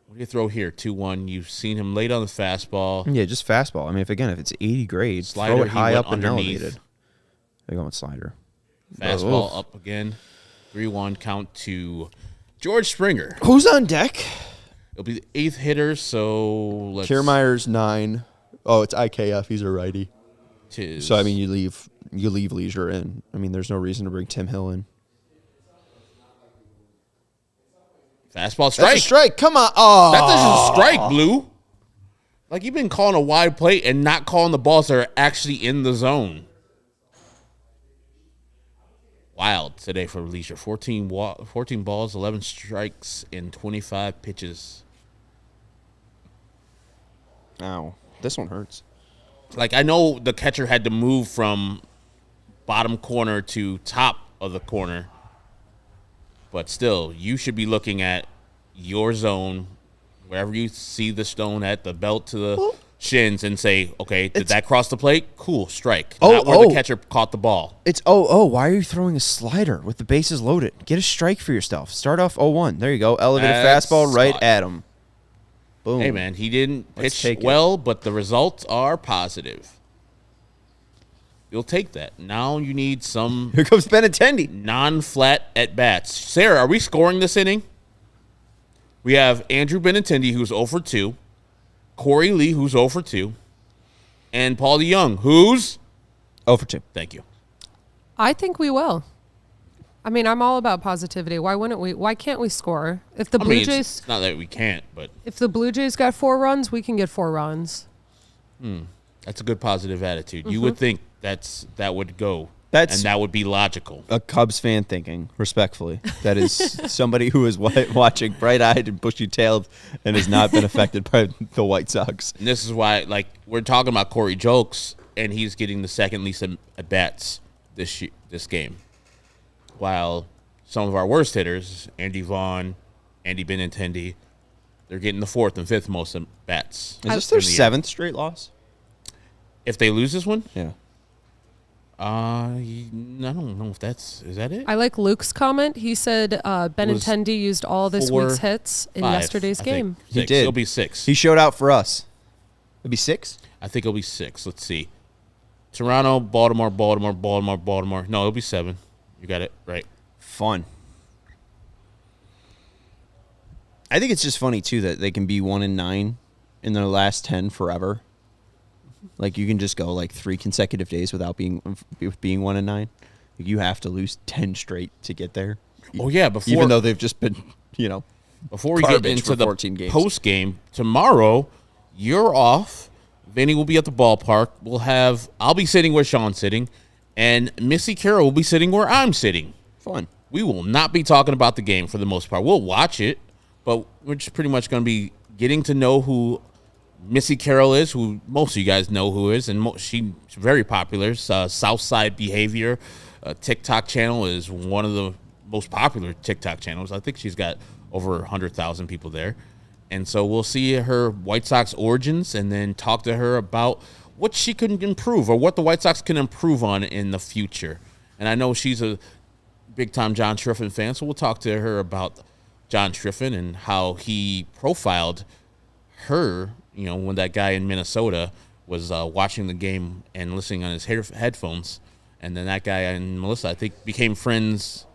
What do you throw here? 2-1. You've seen him late on the fastball. Yeah, just fastball. I mean, if it's 80 grade, Slider, throw it high up and underneath. elevated. They're going with slider. Fastball up again. 3-1 count to George Springer. Who's on deck? It'll be the 8th hitter, so let's... Kiermaier's 9. Oh, it's IKF. He's a righty. Tis. So, I mean, you leave Leisure in. I mean, there's no reason to bring Tim Hill in. Fastball strike. That's a strike. Come on. Oh. That doesn't strike, Blue. Like, you've been calling a wide plate and not calling the balls that are actually in the zone. Wild today for Leisure. 14 balls, 11 strikes, and 25 pitches. Ow. This one hurts. Like, I know the catcher had to move from bottom corner to top of the corner. But still, you should be looking at your zone, wherever you see the stone at, the belt to the shins, and say, okay, did that cross the plate? Cool, strike. Not where the catcher caught the ball. It's why are you throwing a slider with the bases loaded? Get a strike for yourself. Start off 0-1. There you go. Elevated fastball right at him. Boom. Hey, man, he didn't pitch well, but the results are positive. You'll take that. Now you need some... Here comes Benintendi. Non-flat at-bats. Sarah, are we scoring this inning? We have Andrew Benintendi, who's 0 for 2. Corey Lee, who's 0 for 2. And Paul DeYoung, who's... 0 for 2. Thank you. I think we will. I mean, I'm all about positivity. Why wouldn't we? Why can't we score? If the Blue Jays... It's not that we can't, but... If the Blue Jays got 4 runs, we can get 4 runs. That's a good positive attitude. You would think that would go, and that would be logical. A Cubs fan thinking, respectfully. That is somebody who is watching bright-eyed and bushy-tailed and has not been affected by the White Sox. And this is why, like, we're talking about Corey Jokes, and he's getting the second least at-bats this game. While some of our worst hitters, Andy Vaughn, Andy Benintendi, they're getting the 4th and 5th most at-bats. Is this their 7th straight loss? If they lose this one? Yeah. I don't know if is that it? I like Luke's comment. He said Benintendi used all this week's hits in yesterday's game. He did. It'll be 6. He showed out for us. It'll be 6? I think it'll be 6. Let's see. Toronto, Baltimore. No, it'll be 7. You got it right. Fun. I think it's just funny, too, that they can be 1-9 in their last 10 forever. Like, you can just go, like, 3 consecutive days without being 1-9. You have to lose 10 straight to get there. Oh, yeah. Even though they've just been, before we get into the post game, tomorrow, you're off. Vinny will be at the ballpark. I'll be sitting where Sean's sitting, and Missy Carroll will be sitting where I'm sitting. Fun. We will not be talking about the game for the most part. We'll watch it, but we're just pretty much going to be getting to know who Missy Carroll is, who most of you guys know who is, and she's very popular. Southside Behavior TikTok channel is one of the most popular TikTok channels. I think she's got over 100,000 people there. And so we'll see her White Sox origins and then talk to her about what she can improve or what the White Sox can improve on in the future. And I know she's a big-time John Triffin fan, so we'll talk to her about John Triffin and how he profiled her, when that guy in Minnesota was watching the game and listening on his headphones. And then that guy and Melissa, I think, became friends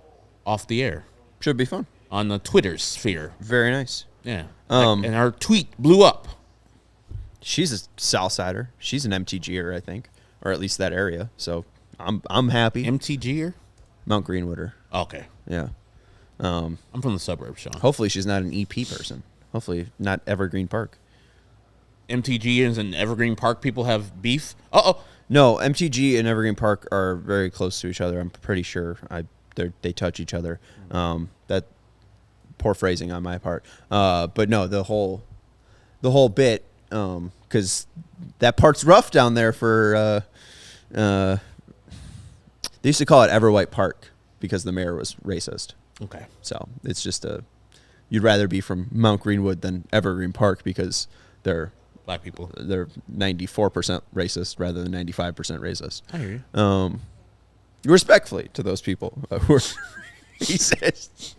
off the air. Should be fun. On the Twitter sphere. Very nice. Yeah. And our tweet blew up. She's a Southsider. She's an MTGer, I think, or at least that area. So I'm happy. MTGer? Mount Greenwooder. Okay. Yeah. I'm from the suburbs, Sean. Hopefully she's not an EP person. Hopefully not Evergreen Park. MTGers and Evergreen Park people have beef? Uh-oh. No, MTG and Evergreen Park are very close to each other. I'm pretty sure they touch each other. That poor phrasing on my part. But no, the whole bit, because that part's rough down there for. They used to call it Everwhite Park because the mayor was racist. Okay. So it's just you'd rather be from Mount Greenwood than Evergreen Park because they're Black people. They're 94% racist rather than 95% racist. I hear you. Respectfully to those people who are racist.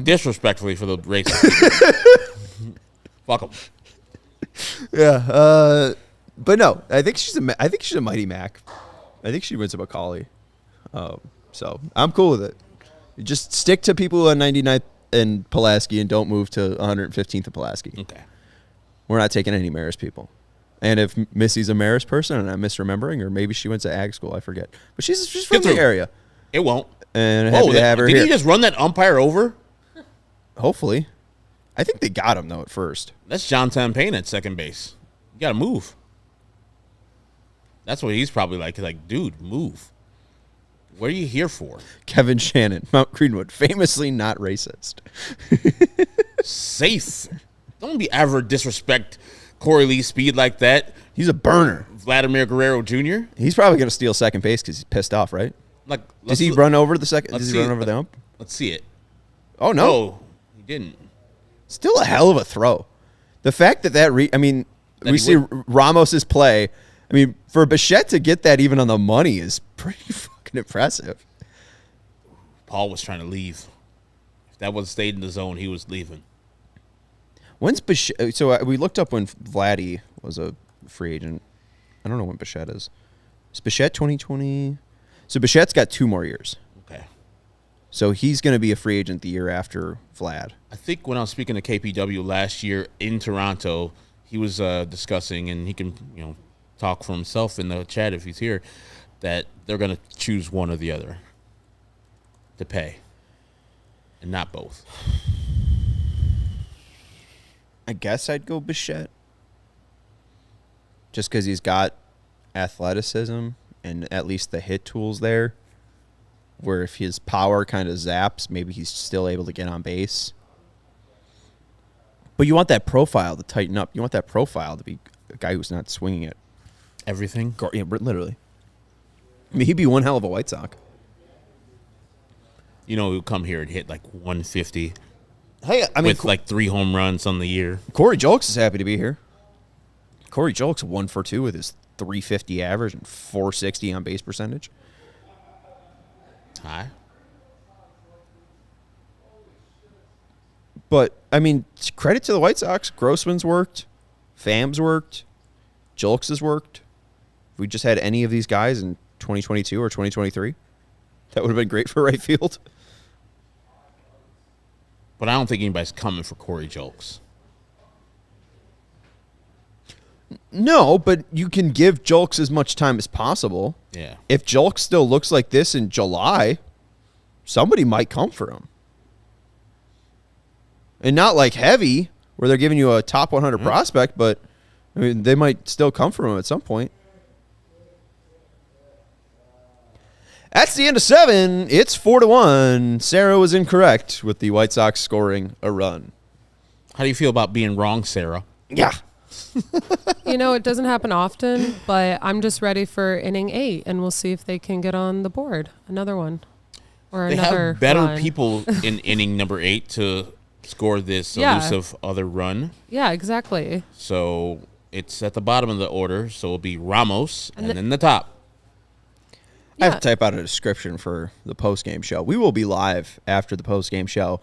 Disrespectfully for the racist. Fuck them. Yeah. But no, I think she's a Mighty Mac. I think she wins a Macaulay. So I'm cool with it. You just stick to people on 99th and Pulaski and don't move to 115th and Pulaski. Okay. We're not taking any Marist people. And if Missy's a Marist person and I'm misremembering, or maybe she went to ag school, I forget. But she's from the area. It won't. And happy to have her did here. he just run that umpire over? Hopefully. I think they got him, though, at first. That's John Tampain at second base. You got to move. That's what he's probably like. He's like, dude, move. What are you here for? Kevin Shannon, Mount Greenwood, famously not racist. Safe. Don't be ever disrespect Corey Lee Speed like that. He's a burner. Vladimir Guerrero Jr. He's probably going to steal second base because he's pissed off, right? Like, Does he run over the second? Does he run over the ump? Let's see it. Oh, no. No, he didn't. Still a hell of a throw. The fact that we see Ramos's play. I mean, for Bichette to get that even on the money is pretty fucking impressive. Paul was trying to leave. If that was stayed in the zone, he was leaving. When's Bichette? So we looked up when Vladdy was a free agent. I don't know when Bichette is. Is Bichette 2020? So Bichette's got 2 more years. Okay. So he's going to be a free agent the year after Vlad. I think when I was speaking to KPW last year in Toronto, he was discussing, and he can talk for himself in the chat if he's here, that they're going to choose one or the other to pay, and not both. I guess I'd go Bichette. Just because he's got athleticism and at least the hit tools there, where if his power kind of zaps, maybe he's still able to get on base. But you want that profile to tighten up. You want that profile to be a guy who's not swinging it. Everything? Yeah, literally. I mean, he'd be one hell of a White Sox. He'll come here and hit like 150. Hey, I mean, with like 3 home runs on the year. Corey Julks is happy to be here. Corey Julks 1 for 2 with his 350 average and 460 on base percentage. High. But, I mean, credit to the White Sox. Grossman's worked. Phams worked. Julks has worked. If we just had any of these guys in 2022 or 2023, that would have been great for right field. But I don't think anybody's coming for Corey Julks. No, but you can give Julks as much time as possible. Yeah. If Julks still looks like this in July, somebody might come for him. And not like heavy, where they're giving you a top 100 prospect, but I mean, they might still come for him at some point. That's the end of 7. It's 4-1. Sarah was incorrect with the White Sox scoring a run. How do you feel about being wrong, Sarah? Yeah. It doesn't happen often, but I'm just ready for inning 8, and we'll see if they can get on the board. Another one. Or they another have better run. people in inning number 8 to score this Yeah. elusive other run. Yeah, exactly. So it's at the bottom of the order, so it'll be Ramos and then the top. I have to type out a description for the post-game show. We will be live after the post-game show.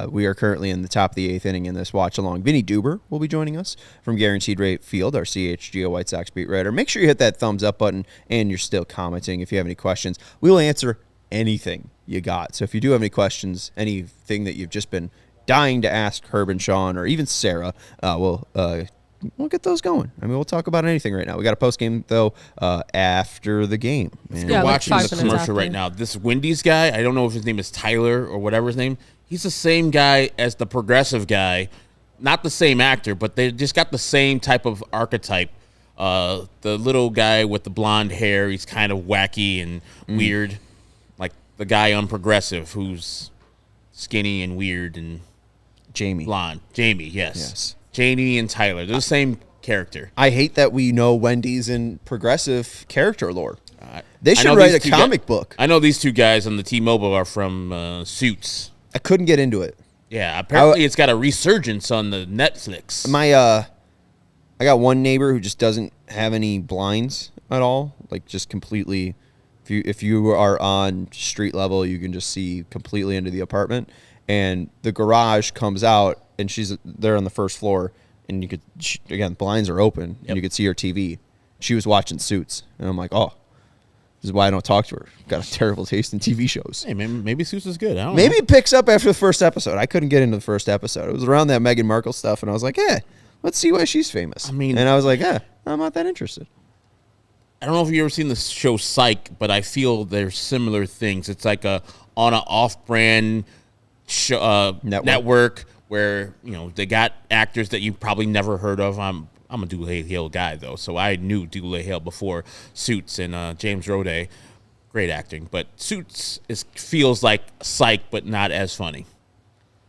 We are currently in the top of the 8th inning in this watch-along. Vinny Duber will be joining us from Guaranteed Rate Field, our CHGO White Sox beat writer. Make sure you hit that thumbs up button, and you're still commenting if you have any questions. We will answer anything you got. So if you do have any questions, anything that you've just been dying to ask Herb and Sean or even Sarah. We'll get those going. I mean, we'll talk about anything right now. We got a post game though after the game. And Yeah, like watching 5 the minutes commercial after. right now. This Wendy's guy, I don't know if his name is Tyler or whatever his name. He's the same guy as the Progressive guy. Not the same actor, but they just got the same type of archetype. The little guy with the blonde hair, he's kind of wacky and weird. Like the guy on Progressive who's skinny and weird and Jamie. blonde. Jamie, yes. Yes. Jamie and Tyler. They're the same character. I hate that we know Wendy's in Progressive character lore. They I should know write a these two comic book. I know these two guys on the T-Mobile are from Suits. I couldn't get into it. Yeah, apparently it's got a resurgence on the Netflix. I got one neighbor who just doesn't have any blinds at all. Like just completely, if you are on street level, you can just see completely into the apartment. And the garage comes out, and she's there on the first floor, and you could again blinds are open, and you could see her TV. She was watching Suits, and I'm like, oh, this is why I don't talk to her. Got a terrible taste in TV shows. Hey, maybe Suits is good. I don't Maybe know. it picks up after the first episode. I couldn't get into the first episode. It was around that Meghan Markle stuff, and I was like, let's see why she's famous. I mean- and I was like, I'm not that interested. I don't know if you've ever seen the show Psych, but I feel there's similar things. It's like a on an off-brand network where they got actors that you probably never heard of. I'm a Dooley Hale guy though, so I knew Dooley Hale before Suits and James Roday. Great acting, but Suits feels like Psych, but not as funny.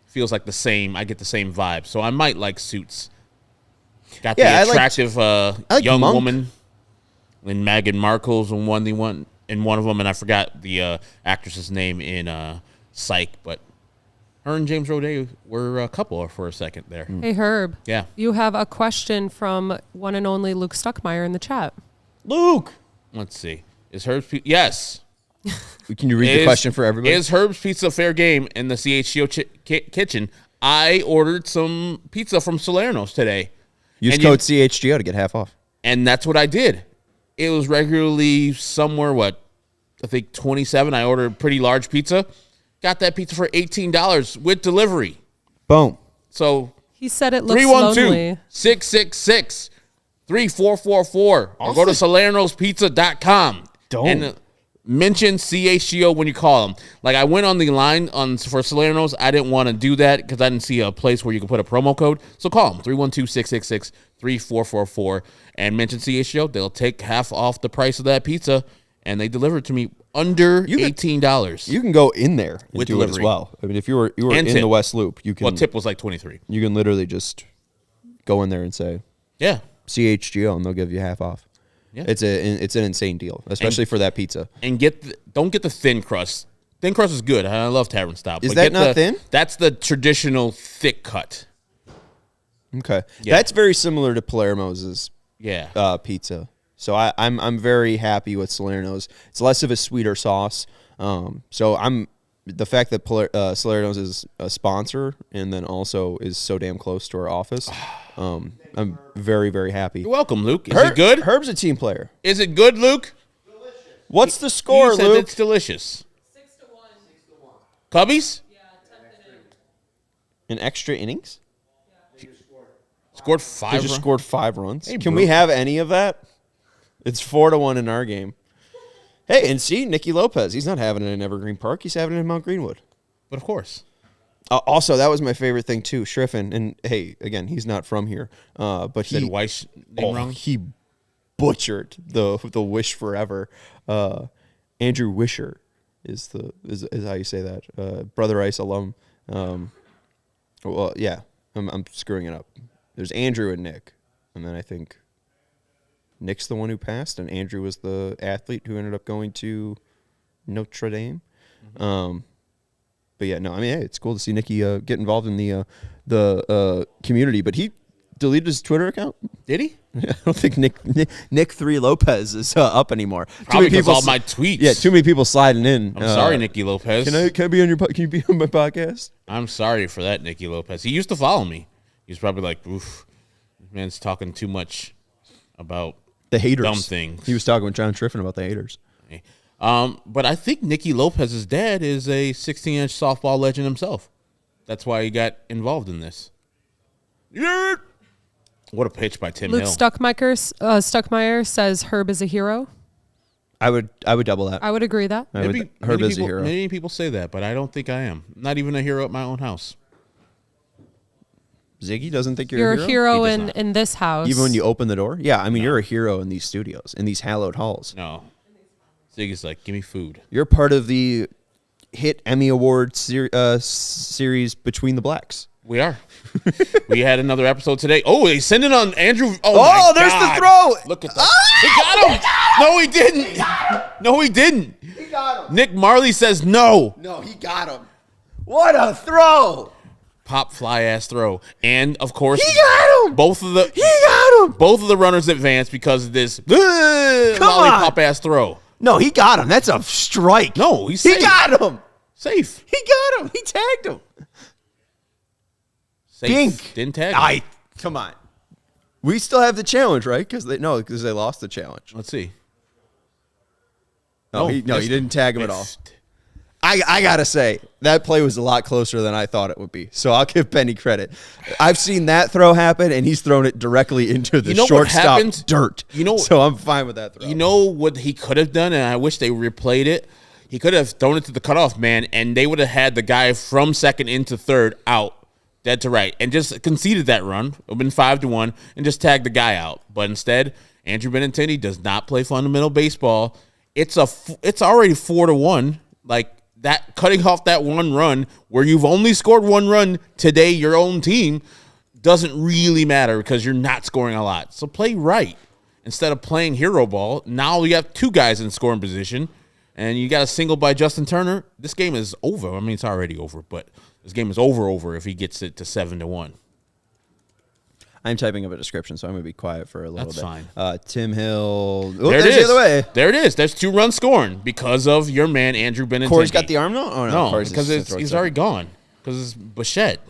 Feels like the same. I get the same vibe, so I might like Suits. Got the attractive young Monk. woman in Meghan Markle's in one of them, and I forgot the actress's name in Psych, but her and James Roday were a couple for a second there. Hey, Herb. Yeah. You have a question from one and only Luke Stuckmeyer in the chat. Luke, Let's see. Is Herb's Pizza... Yes. can you read the question for everybody? Is Herb's Pizza fair game in the CHGO kitchen? I ordered some pizza from Salerno's today. Use and code CHGO to get half off. And that's what I did. It was regularly somewhere, I think 27. I ordered a pretty large pizza. Got that pizza for $18 with delivery. Boom. So He said it looks lonely. 312-666-3444. Or go to salernospizza.com. Don't. And mention CHGO when you call them. Like I went on the line for Salerno's. I didn't want to do that because I didn't see a place where you could put a promo code. So call them, 312-666-3444, and mention CHGO. They'll take half off the price of that pizza, and they deliver it to me under $18. You can go in there and With do it as delivery. well. I mean, if you were in tip. the West Loop, you can. Well, tip was like $23. You can literally just go in there and say Yeah. CHGO, and they'll give you half off. Yeah. It's an insane deal, especially for that pizza. And don't get the thin crust. Thin crust is good. I love Tavern Style. Is but that get not thin? That's the traditional thick cut. Okay, Yeah. that's very similar to Palermo's Yeah. pizza. So I'm very happy with Salerno's. It's less of a sweeter sauce. So the fact that Salerno's is a sponsor and then also is so damn close to our office. I'm very, very happy. You're welcome, Luke. Is it good? Herb's a team player. Is it good, Luke? What's the score, He said Luke? it's delicious. 6-1. Cubbies? In extra innings? Scored They 5 just runs. scored 5 runs. Hey, Can bro. we have any of that? It's 4-1 in our game. Hey, and see, Nicky Lopez. He's not having it in Evergreen Park. He's having it in Mount Greenwood. But of course. Also, that was my favorite thing too. Schriffen, and hey, again, he's not from here, but Said he Weiss name wrong. he butchered the Wish Forever. Andrew Wisher is how you say that. Brother Ice alum. Well, yeah, I'm screwing it up. There's Andrew and Nick, and then I think Nick's the one who passed, and Andrew was the athlete who ended up going to Notre Dame. But yeah, no, I mean, hey, it's cool to see Nicky get involved in the community. But he deleted his Twitter account. Did he? I don't think Nick 3 Lopez is up anymore. Probably because all my tweets. Yeah, too many people sliding in. I'm sorry, Nicky Lopez. Can I be on your? Can you be on my podcast? I'm sorry for that, Nicky Lopez. He used to follow me. He's probably like, oof, this man's talking too much about The haters. dumb things. He was talking with John Triffin about the haters. But I think Nicky Lopez's dad is a 16-inch softball legend himself. That's why he got involved in this. Yeah. What a pitch by Tim Luke Hill. Stuckmeyer says Herb is a hero. I would double that. I would agree that. Herb is a hero. Many people say that, but I don't think I am. Not even a hero at my own house. Ziggy doesn't think you're a hero He does in this house. even when you open the door. Yeah, I mean you're a hero in these studios, in these hallowed halls. No. Ziggy's like, give me food. You're part of the hit Emmy Award series Between the Blacks. We are. We had another episode today. Oh, he's sending on Andrew. Oh, there's God. the throw. Look at that. He got him. No, he didn't. No, he didn't. He got him. Nick Marley says no. No, he got him. What a throw. Pop fly ass throw. And of course, He got him. He got him. Both of the runners advanced because of this on. lollipop ass throw. No, he got him. That's a strike. No, he's He safe. got him. Safe. He got him. He tagged him. Safe. Dink. Didn't tag him. Come on. We still have the challenge, right? Because they lost the challenge. Let's see. No, he missed. didn't tag him at all. Missed. I gotta say that play was a lot closer than I thought it would be. So I'll give Benny credit. I've seen that throw happen, and he's thrown it directly into the shortstop dirt. So I'm fine with that throw. You know what he could have done, and I wish they replayed it. He could have thrown it to the cutoff man, and they would have had the guy from second into third out, dead to right, and just conceded that run. It would have been 5-1, and just tagged the guy out. But instead, Andrew Benintendi does not play fundamental baseball. It's already 4-1. Like that, cutting off that one run where you've only scored one run today, your own team, doesn't really matter because you're not scoring a lot. So play right instead of playing hero ball. Now you have two guys in scoring position, and you got a single by Justin Turner. This game is over. I mean, it's already over, but this game is over if he gets it to 7-1. I'm typing up a description, so I'm going to be quiet for a little That's bit. fine. Tim Hill. There it is. The other way. There it is. There's 2 runs scoring because of your man, Andrew Benintendi. Corey's got the arm now? Oh, no. No, because he's already gone. Because it's Bichette.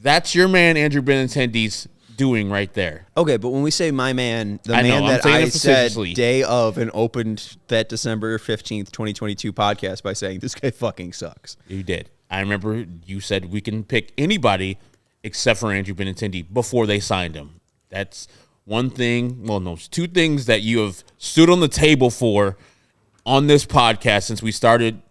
That's your man, Andrew Benintendi's doing right there. Okay, but when we say my man, the I know, man I'm that saying I it said facetiously. day of and opened that December 15th, 2022 podcast by saying, this guy fucking sucks. You did. I remember you said we can pick anybody except for Andrew Benintendi before they signed him. That's one thing. Well, no, it's 2 things that you have stood on the table for on this podcast since we started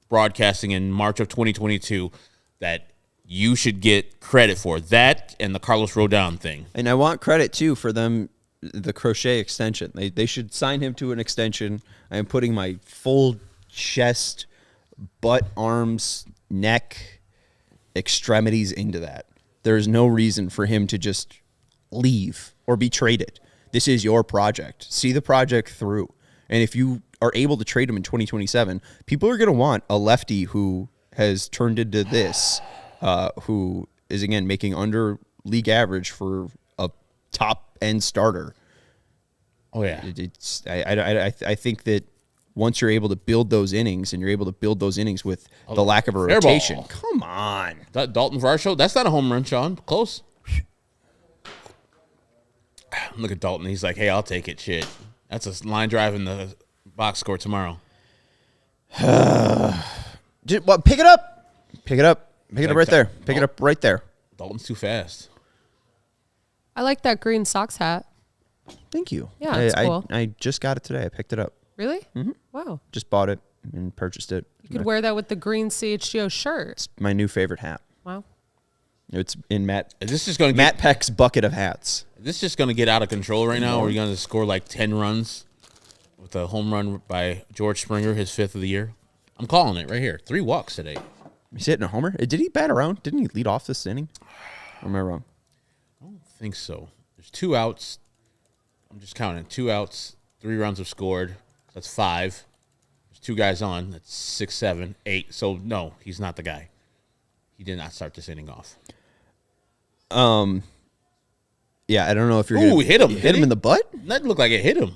broadcasting in March of 2022 that you should get credit for. That and the Carlos Rodon thing. And I want credit, too, for them, the crochet extension. They should sign him to an extension. I am putting my full chest, butt, arms, neck, extremities into that. There is no reason for him to just leave or be traded. This is your project. See the project through. And if you are able to trade him in 2027, people are going to want a lefty who has turned into this, who is, again, making under league average for a top end starter. Oh, yeah. I think that once you're able to build those innings, and you're able to build those innings with the lack of a rotation. Ball. Come on. That Dalton Varsho, that's not a home run, Sean. Close. Look at Dalton. He's like, hey, I'll take it. Shit. That's a line drive in the box score tomorrow. Pick it up. Pick it up. Pick it up right there. Pick it up right there. Dalton's too fast. I like that green Sox hat. Thank you. Yeah, it's cool. I just got it today. I picked it up. Really? Mm-hmm. Wow. Just bought it and purchased it. You could wear that with the green CHGO shirt. It's my new favorite hat. Wow. It's in Matt Peck's bucket of hats. Is this just going to get out of control right now? Or are you going to score like 10 runs with a home run by George Springer, his 5th of the year? I'm calling it right here. 3 walks today. He's hitting a homer. Did he bat around? Didn't he lead off this inning? Or am I wrong? I don't think so. There's 2 outs. I'm just counting. 2 outs, 3 runs have scored. That's 5. There's 2 guys on. That's 6, 7, 8. So, no, he's not the guy. He did not start this inning off. Yeah, I don't know if you're Ooh, hit him. Hit him in the butt? That looked like it hit him.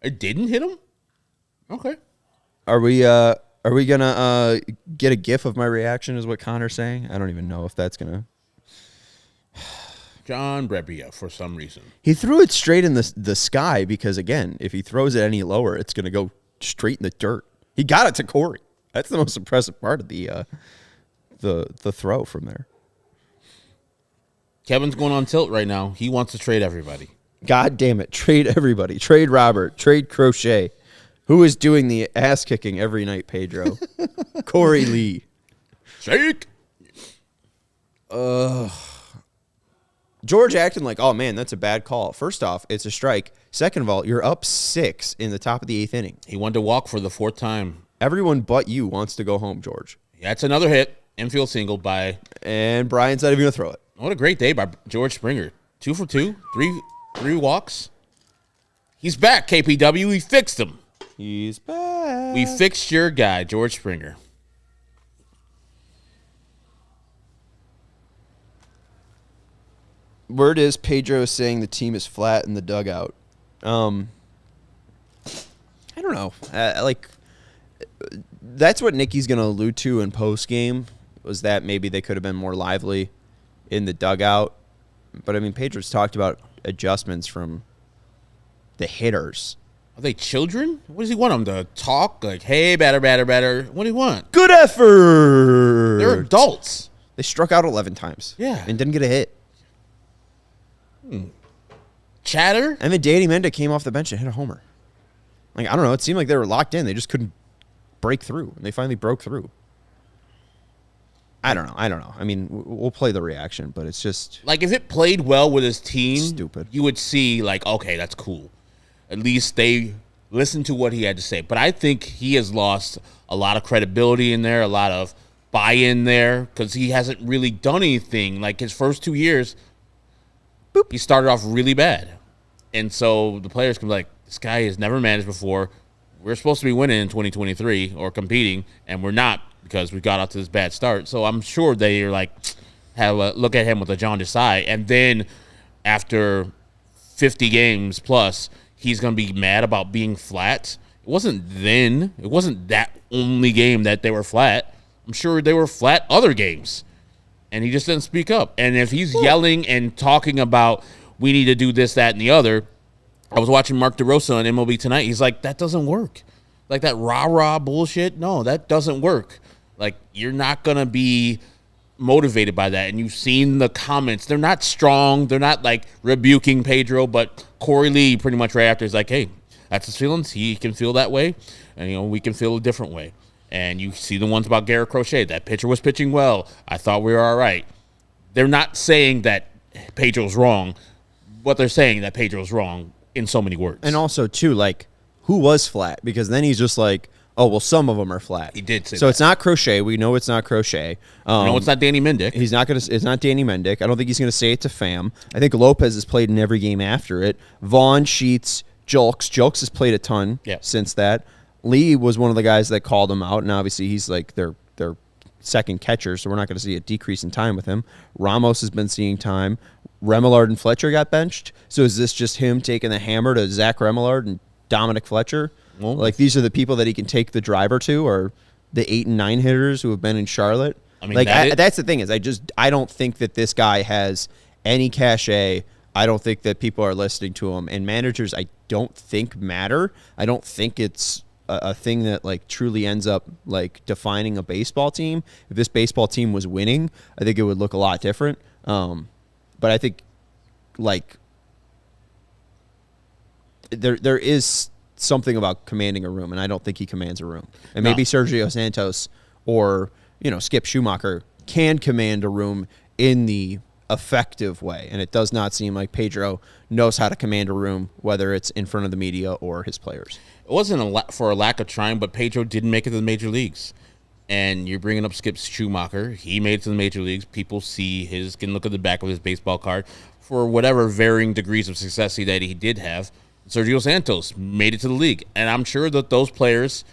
It didn't hit him? Okay. Are we gonna get a gif of my reaction is what Connor's saying? I don't even know if that's gonna. John Brebbia, for some reason. He threw it straight in the sky because, again, if he throws it any lower, it's gonna go straight in the dirt. He got it to Corey. That's the most impressive part of the the throw from there. Kevin's going on tilt right now. He wants to trade everybody. God damn it. Trade everybody. Trade Robert. Trade Crochet. Who is doing the ass kicking every night, Pedro? Corey Lee. Shake. George acting like, oh, man, that's a bad call. First off, it's a strike. Second of all, you're up 6 in the top of the 8th inning. He wanted to walk for the 4th time. Everyone but you wants to go home, George. That's another hit. Infield single by... And Brian's not even going to throw it. What a great day by George Springer. 2 for 2. Three walks. He's back, KPW. We fixed him. He's back. We fixed your guy, George Springer. Word is Pedro is saying the team is flat in the dugout. I don't know. That's what Nicky's going to allude to in post game, was that maybe they could have been more lively in the dugout. But I mean, Pedro's talked about adjustments from the hitters. Are they children? What does he want them to talk? Like, hey, batter. What do you want? Good effort. They're adults. They struck out 11 times. Yeah. And didn't get a hit. Chatter? And then Danny Mendick came off the bench and hit a homer. Like, I don't know. It seemed like they were locked in. They just couldn't break through. And they finally broke through. I don't know. I mean, we'll play the reaction, but it's just... Like, if it played well with his team, stupid. You would see, like, okay, that's cool. At least they listened to what he had to say. But I think he has lost a lot of credibility in there, a lot of buy-in there, because he hasn't really done anything. Like, his first 2 years... Boop. He started off really bad. And so the players can be like, this guy has never managed before. We're supposed to be winning in 2023 or competing, and we're not because we got out to this bad start. So I'm sure they are like, have a look at him with a jaundiced eye. And then after 50 games plus, he's going to be mad about being flat. It wasn't then. It wasn't that only game that they were flat. I'm sure they were flat other games. And he just didn't speak up. And if he's yelling and talking about we need to do this, that, and the other, I was watching Mark DeRosa on MLB Tonight. He's like, that doesn't work. Like that rah-rah bullshit, no, that doesn't work. Like, you're not going to be motivated by that. And you've seen the comments. They're not strong. They're not, like, rebuking Pedro. But Corey Lee pretty much right after is like, hey, that's his feelings. He can feel that way. And, you know, we can feel a different way. And you see the ones about Garrett Crochet. That pitcher was pitching well. I thought we were all right. They're not saying that Pedro's wrong. What they're saying that Pedro's wrong in so many words. And also, too, like, who was flat? Because then he's just like, oh, well, some of them are flat. He did say so that. It's not Crochet. We know it's not Crochet. No, it's not Danny Mendick. He's not going to. It's not Danny Mendick. I don't think he's going to say it to Pham. I think Lopez has played in every game after it. Vaughn, Sheets, Julks. Julks has played a ton since that. Lee was one of the guys that called him out, and obviously he's like their second catcher, so we're not going to see a decrease in time with him. Ramos has been seeing time. Remillard and Fletcher got benched. So is this just him taking the hammer to Zach Remillard and Dominic Fletcher? Well, like, these are the people that he can take the driver to, or the 8 and 9 hitters who have been in Charlotte? I mean, like, that's the thing is I don't think that this guy has any cachet. I don't think that people are listening to him. And managers, I don't think matter. I don't think it's a thing that like truly ends up like defining a baseball team. If this baseball team was winning, I think it would look a lot different. But I think like there is something about commanding a room, and I don't think he commands a room. And maybe Sergio Santos or, you know, Skip Schumacher can command a room in the effective way, and it does not seem like Pedro knows how to command a room, whether it's in front of the media or his players. It wasn't for a lack of trying, but Pedro didn't make it to the major leagues. And you're bringing up Skip Schumacher. He made it to the major leagues. People can look at the back of his baseball card for whatever varying degrees of success that he did have. Sergio Santos made it to the league. And I'm sure that those players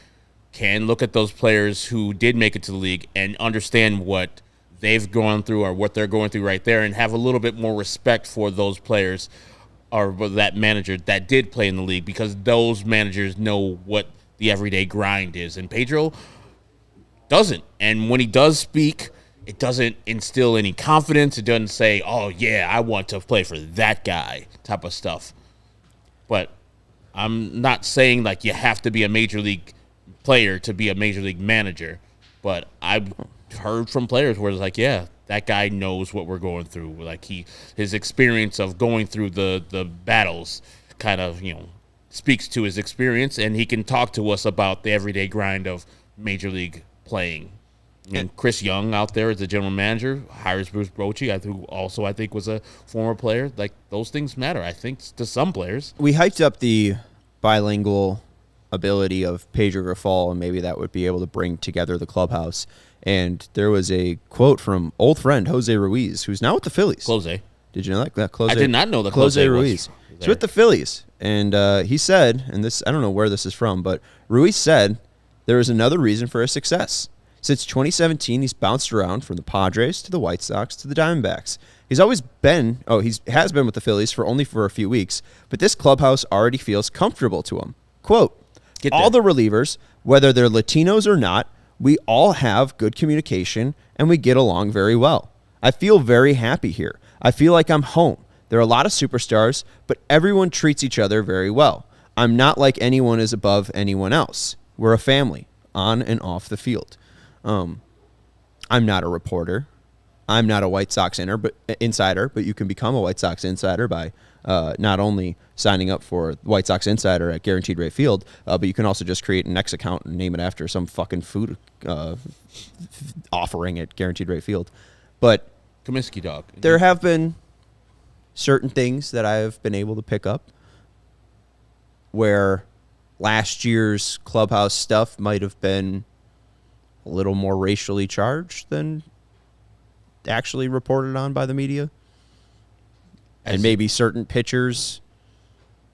can look at those players who did make it to the league and understand what they've gone through or what they're going through right there, and have a little bit more respect for those players or that manager that did play in the league, because those managers know what the everyday grind is. And Pedro doesn't. And when he does speak, it doesn't instill any confidence. It doesn't say, oh, yeah, I want to play for that guy type of stuff. But I'm not saying like you have to be a major league player to be a major league manager, but I heard from players where it's like, yeah, that guy knows what we're going through. Like his experience of going through the battles kind of, speaks to his experience, and he can talk to us about the everyday grind of major league playing. And Chris Young out there as the general manager hires Bruce Bochy, who also I think was a former player. Like, those things matter, I think, to some players. We hyped up the bilingual ability of Pedro Grifol, and maybe that would be able to bring together the clubhouse. And there was a quote from old friend Jose Ruiz, who's now with the Phillies. Close. Did you know that? Close. I did not know that Close Ruiz Ruiz. He's with the Phillies. And he said, and this, I don't know where this is from, but Ruiz said there is another reason for his success. Since 2017, he's bounced around from the Padres to the White Sox to the Diamondbacks. He has been with the Phillies for only a few weeks, but this clubhouse already feels comfortable to him. Quote, all the relievers, whether they're Latinos or not, we all have good communication and we get along very well. I feel very happy here. I feel like I'm home. There are a lot of superstars, but everyone treats each other very well. I'm not like anyone is above anyone else. We're a family, on and off the field. I'm not a reporter. I'm not a White Sox insider, but you can become a White Sox insider by not only signing up for White Sox Insider at Guaranteed Rate Field, but you can also just create an X account and name it after some fucking food offering at Guaranteed Rate Field. But Comiskey dog. There have been certain things that I've been able to pick up where last year's clubhouse stuff might have been a little more racially charged than actually reported on by the media. And maybe certain pitchers,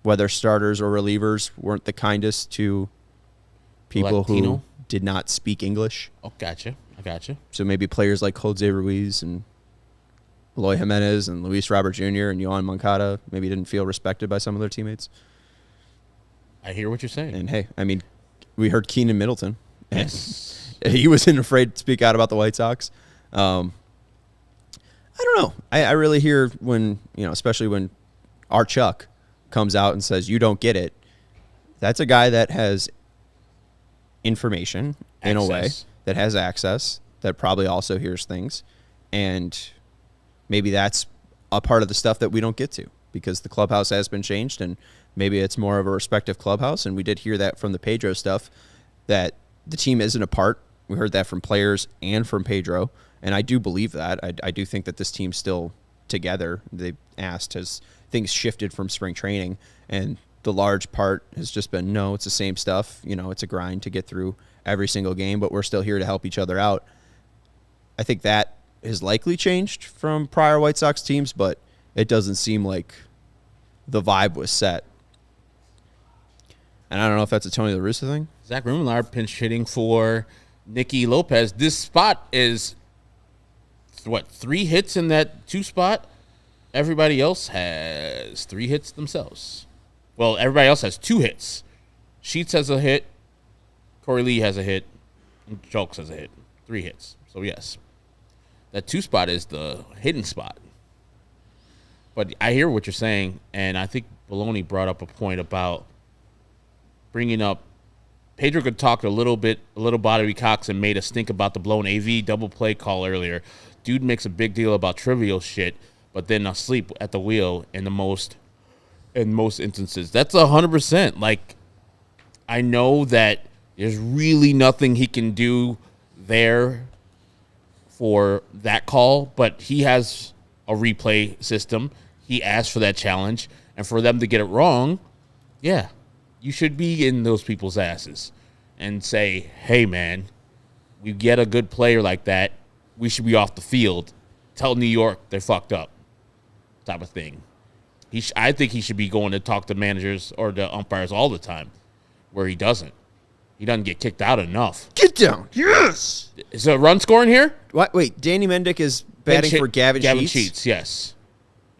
whether starters or relievers, weren't the kindest to people who did not speak English. Oh, gotcha. I gotcha. So maybe players like Jose Ruiz and Eloy Jimenez and Luis Robert Jr. and Yohan Moncada maybe didn't feel respected by some of their teammates. I hear what you're saying. And hey, I mean, we heard Keenan Middleton. Yes. He wasn't afraid to speak out about the White Sox. I don't know. I really hear when, especially when our Chuck comes out and says, you don't get it. That's a guy that has information in a way, that has access, that probably also hears things. And maybe that's a part of the stuff that we don't get to because the clubhouse has been changed and maybe it's more of a respective clubhouse. And we did hear that from the Pedro stuff, that the team isn't apart. We heard that from players and from Pedro. And I do believe that. I do think that this team's still together. They asked, has things shifted from spring training? And the large part has just been, no, it's the same stuff. It's a grind to get through every single game, but we're still here to help each other out. I think that has likely changed from prior White Sox teams, but it doesn't seem like the vibe was set. And I don't know if that's a Tony La Russa thing. Zach Rumillard pinch hitting for Nicky Lopez. This spot is, 3 hits in that 2 spot? Everybody else has 3 hits themselves. Well, everybody else has 2 hits. Sheets has a hit. Corey Lee has a hit. And Julks has a hit. 3 hits. So, yes. That 2 spot is the hidden spot. But I hear what you're saying, and I think Baloney brought up a point about bringing up Pedro could talk a little Bobby Cox and made us think about the blown AV double play call earlier. Dude makes a big deal about trivial shit, but then asleep at the wheel in most instances. That's 100%. Like, I know that there's really nothing he can do there for that call, but he has a replay system. He asked for that challenge, and for them to get it wrong, yeah, you should be in those people's asses and say, hey, man, we get a good player like that, we should be off the field. Tell New York they're fucked up type of thing. I think he should be going to talk to managers or the umpires all the time, where he doesn't. He doesn't get kicked out enough. Get down. Yes. Is there a run scoring here? What? Wait, Danny Mendick is batting for Gavin Sheets, yes.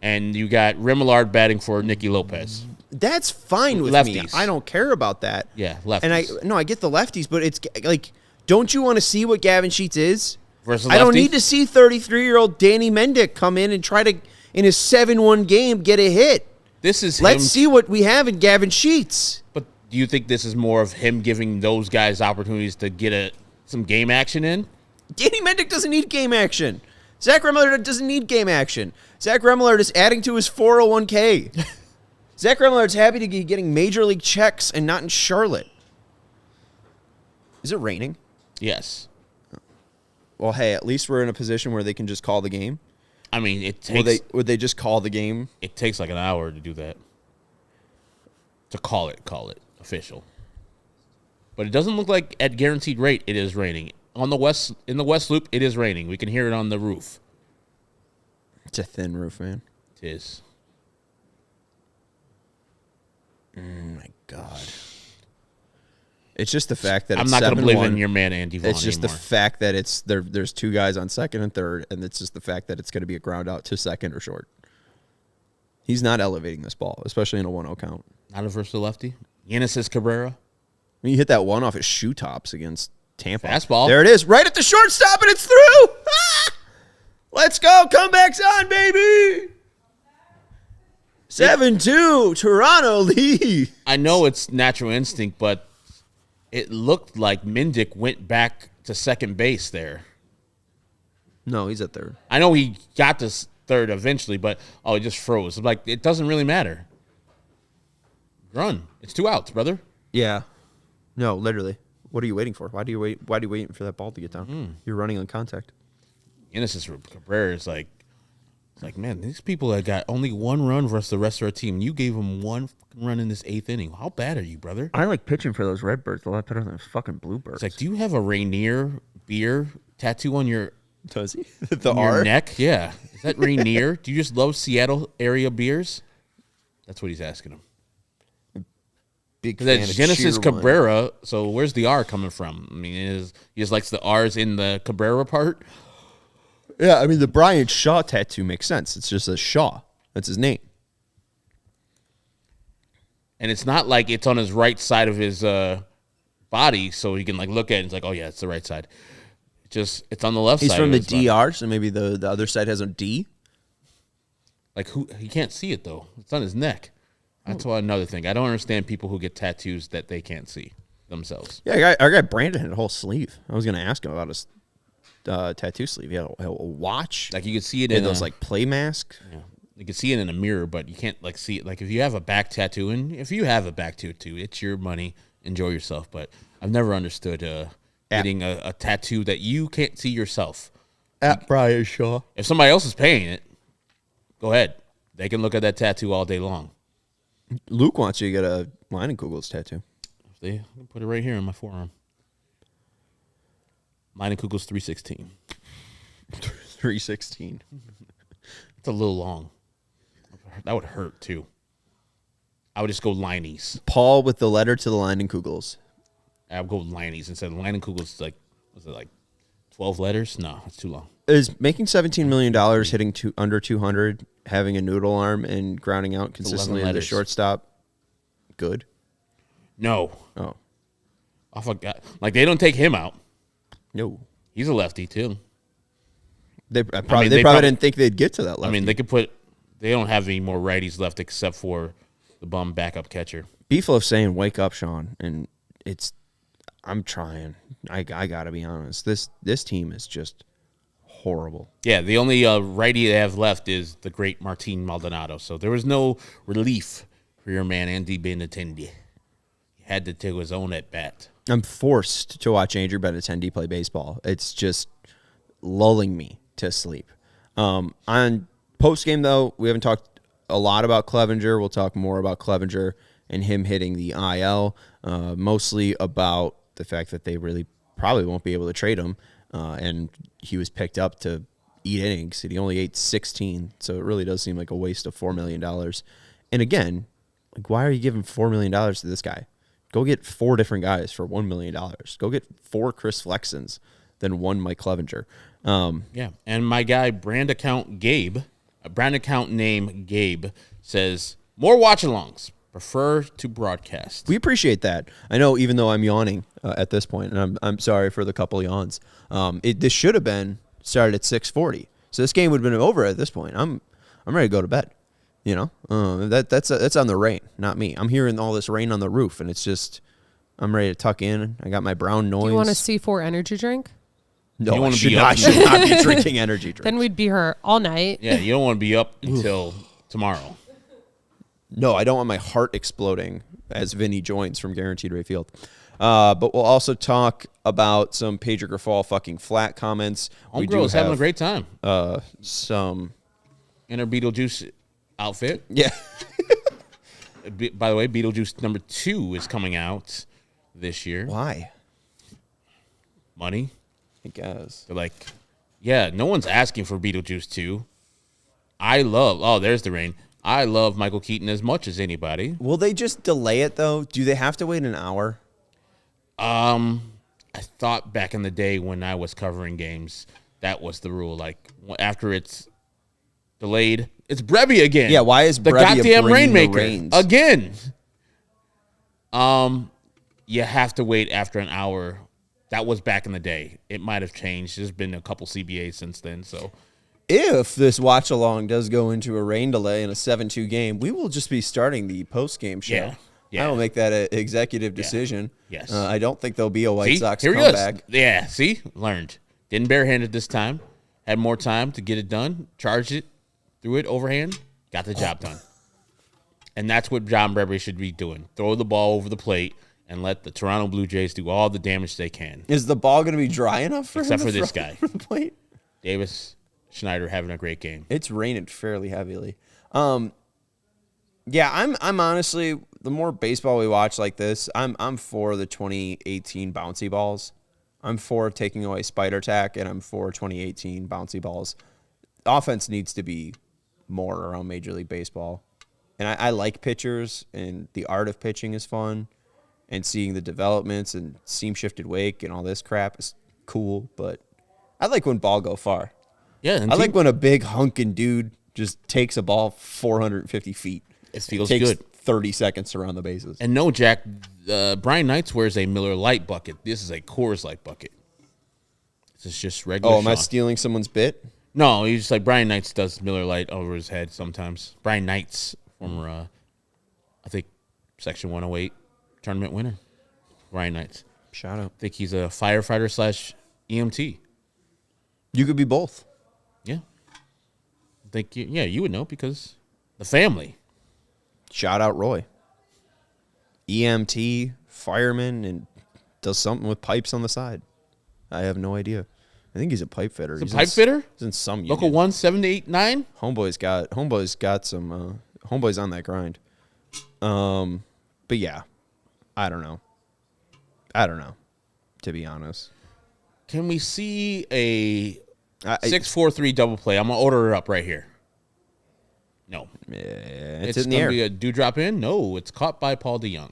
And you got Remillard batting for Nicky Lopez. That's fine with lefties. me. I don't care about that. Yeah, lefties. And I get the lefties, but it's like, don't you want to see what Gavin Sheets is? Versus I don't need to see 33-year-old Danny Mendick come in and try to, in his 7-1 game, get a hit. Let's see what we have in Gavin Sheets. But do you think this is more of him giving those guys opportunities to get some game action in? Danny Mendick doesn't need game action. Zach Remillard doesn't need game action. Zach Remillard is adding to his 401k. Zach Remillard's happy to be getting major league checks and not in Charlotte. Is it raining? Yes. Well, hey, at least we're in a position where they can just call the game. I mean, it takes... Would they just call the game? It takes like an hour to do that. To call it official. But it doesn't look like at guaranteed rate it is raining. In the West Loop, it is raining. We can hear it on the roof. It's a thin roof, man. It is. Oh, my God. It's just the fact that I'm it's not going to believe 7-1. in your man, Andy Vaughn, It's just anymore. the fact that there's two guys on second and third, and it's just the fact that it's going to be a ground out to second or short. He's not elevating this ball, especially in a 1-0 count. Not a versus the lefty. Genesis Cabrera. I mean, he hit that one off his shoe tops against Tampa. Fastball. There it is, right at the shortstop, and it's through. Ah! Let's go. Comebacks on, baby. 7-2, Toronto lead. I know it's natural instinct, but it looked like Mendick went back to second base there. No, he's at third. I know he got to third eventually, but, it just froze. Like, it doesn't really matter. Run. It's 2 outs, brother. Yeah. No, literally. What are you waiting for? Why are you waiting for that ball to get down? You're running on contact. Genesis Cabrera is like, it's like, man, these people that got only 1 run versus the rest of our team. You gave them 1 fucking run in this 8th inning. How bad are you, brother? I like pitching for those Redbirds a lot better than those fucking Bluebirds. It's like, do you have a Rainier beer tattoo on your Does he? The on your R? neck? Yeah. Is that Rainier? Do you just love Seattle area beers? That's what he's asking him. Big Because fan that's of Genesis cheer wine. Cabrera, so where's the R coming from? I mean, he just likes the R's in the Cabrera part? Yeah, I mean, the Brian Shaw tattoo makes sense. It's just a Shaw. That's his name. And it's not like it's on his right side of his body, so he can like look at it and it's like, oh yeah, it's the right side. It's on the left He's side. from of the his body. DR, so maybe the other side has a D. Like he can't see it though. It's on his neck. That's why another thing. I don't understand people who get tattoos that they can't see themselves. Yeah, our guy Brandon had a whole sleeve. I was going to ask him about his tattoo sleeve. He had a watch. Like you could see it He had in those like play masks. yeah, you can see it in a mirror, but you can't like see it. Like if you have a back tattoo, and if you have a back tattoo, it's your money. Enjoy yourself. But I've never understood getting a tattoo that you can't see yourself. At Brian Shaw. If somebody else is paying it, go ahead. They can look at that tattoo all day long. Luke wants you to get a Leinenkugel's tattoo. They can put it right here on my forearm. Leinenkugel's 316. 316. It's a little long. That would hurt too. I would just go Liney's. Paul with the letter to the Leinenkugels. I would go Liney's instead of Leinenkugel's. Like, was it like 12 letters? No, it's too long. Is making $17 million, hitting under 200, having a noodle arm, and grounding out consistently 11 to the letters. shortstop good? No. Oh. I forgot. Like, they don't take him out. No. He's a lefty too. They probably, mean, they they probably probably- didn't think they'd get to that level. I mean, they don't have any more righties left except for the bum backup catcher. Beefloaf saying, "Wake up, Sean," and I'm trying. I gotta be honest. This team is just horrible. Yeah, the only righty they have left is the great Martin Maldonado. So there was no relief for your man Andy Benintendi. He had to take his own at bat. I'm forced to watch Andrew Benintendi play baseball. It's just lulling me to sleep. On post game though, we haven't talked a lot about Clevinger. We'll talk more about Clevinger and him hitting the IL. Mostly about the fact that they really probably won't be able to trade him. And he was picked up to eat innings, and he only ate 16. So it really does seem like a waste of $4 million. And again, like, why are you giving $4 million to this guy? Go get 4 different guys for $1 million. Go get 4 Chris Flexens than 1 Mike Clevinger. Yeah, and my guy, brand account name Gabe, says, more watch-alongs. Prefer to broadcast. We appreciate that. I know, even though I'm yawning at this point, and I'm sorry for the couple yawns. This should have been started at 6:40, so this game would have been over at this point. I'm ready to go to bed. You know, that's on the rain, not me. I'm hearing all this rain on the roof, and it's just I'm ready to tuck in. I got my brown noise. Do you want a C4 energy drink? No, You I wanna should be not, up I should not be drinking energy drinks. Then we'd be here all night. Yeah, you don't want to be up until tomorrow. No, I don't want my heart exploding as Vinny joins from Guaranteed Rate Field. But we'll also talk about some Pedro Grifol fucking flat comments. Homegirl is having a great time some in her Beetlejuice outfit. yeah. By the way, Beetlejuice number 2 is coming out this year. Why? Money. I guess. They're like, yeah, no one's asking for Beetlejuice 2. There's the rain. I love Michael Keaton as much as anybody. Will they just delay it though? Do they have to wait an hour? I thought back in the day when I was covering games, that was the rule. Like after it's delayed, it's Brevy again. Yeah, why is the Brevy goddamn bringing the Rainmaker rains? again? You have to wait after an hour. That was back in the day. It might have changed. There's been a couple CBAs since then. So If this watch along does go into a rain delay in a 7-2 game, we will just be starting the post game show. Yeah. I will make that an executive decision. Yes. I don't think there'll be a White Sox here comeback. He is. Yeah, see? Learned. Didn't barehanded this time. Had more time to get it done. Charged it. Threw it overhand. Got the job done. And that's what John Brebery should be doing. Throw the ball over the plate and let the Toronto Blue Jays do all the damage they can. Is the ball going to be dry enough for Except him for to this throw guy. over the plate? Davis Schneider having a great game. It's raining fairly heavily. Yeah, I'm honestly, the more baseball we watch like this, I'm for the 2018 bouncy balls. I'm for taking away Spider Tack, and I'm for 2018 bouncy balls. Offense needs to be more around Major League Baseball. And I like pitchers, and the art of pitching is fun, and seeing the developments and seam shifted wake and all this crap is cool, but I like when ball go far. Yeah, and I like when a big hunking dude just takes a ball 450 feet. it feels Takes good. 30 seconds to run the bases. And no, Jack, Brian Knights wears a Miller Lite bucket. This is a Coors Light bucket. This is just regular. Oh, am I Sean. stealing someone's bit? No, he's just like Brian Knights does Miller Lite over his head sometimes. Brian Knights, former, I think, Section 108 tournament winner. Brian Knights. Shout out. I think he's a firefighter / EMT. You could be both. Yeah. I think, you would know because the family. Shout out Roy. EMT, fireman, and does something with pipes on the side. I have no idea. I think he's a pipe fitter. He's a pipe fitter? He's in some union. Local 17889? Homeboy's got some homeboy's on that grind. But yeah, I don't know, to be honest. Can we see a 6-4-3 double play? I'm gonna order it up right here. No, It's it's in the gonna air. be a dewdrop in. No, it's caught by Paul DeYoung.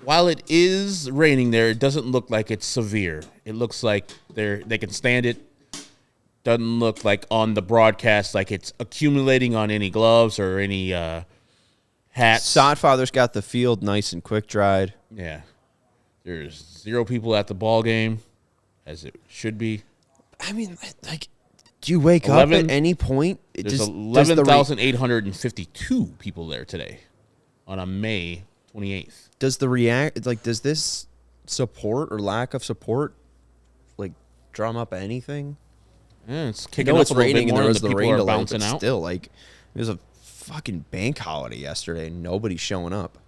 While it is raining there, it doesn't look like it's severe. It looks like they can stand it. Doesn't look like on the broadcast like it's accumulating on any gloves or any hats. Sodfather's got the field nice and quick dried. Yeah. There's 0 people at the ball game, as it should be. I mean, like, do you wake up at any point? There's 11,852 people there today on a May 28th. Does this support or lack of support, like, drum up anything? Yeah, it's I kicking know up it's a little raining bit and more, there and was the the people rain are delay, bouncing but out. still, like, it was a fucking bank holiday yesterday and nobody's showing up.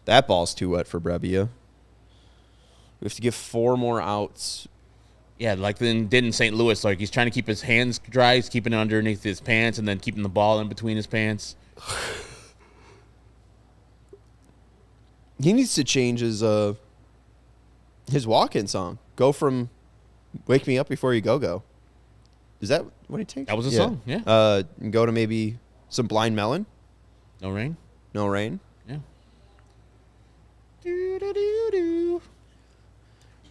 That ball's too wet for Brebbia. We have to give 4 more outs. Yeah, like then didn't St. Louis. Like he's trying to keep his hands dry. He's keeping it underneath his pants and then keeping the ball in between his pants. He needs to change his walk-in song. Go from "Wake Me Up Before You Go." Is that what he takes? That was a song, yeah. Go to maybe some Blind Melon. No rain? No rain. Yeah. Do-do-do-do.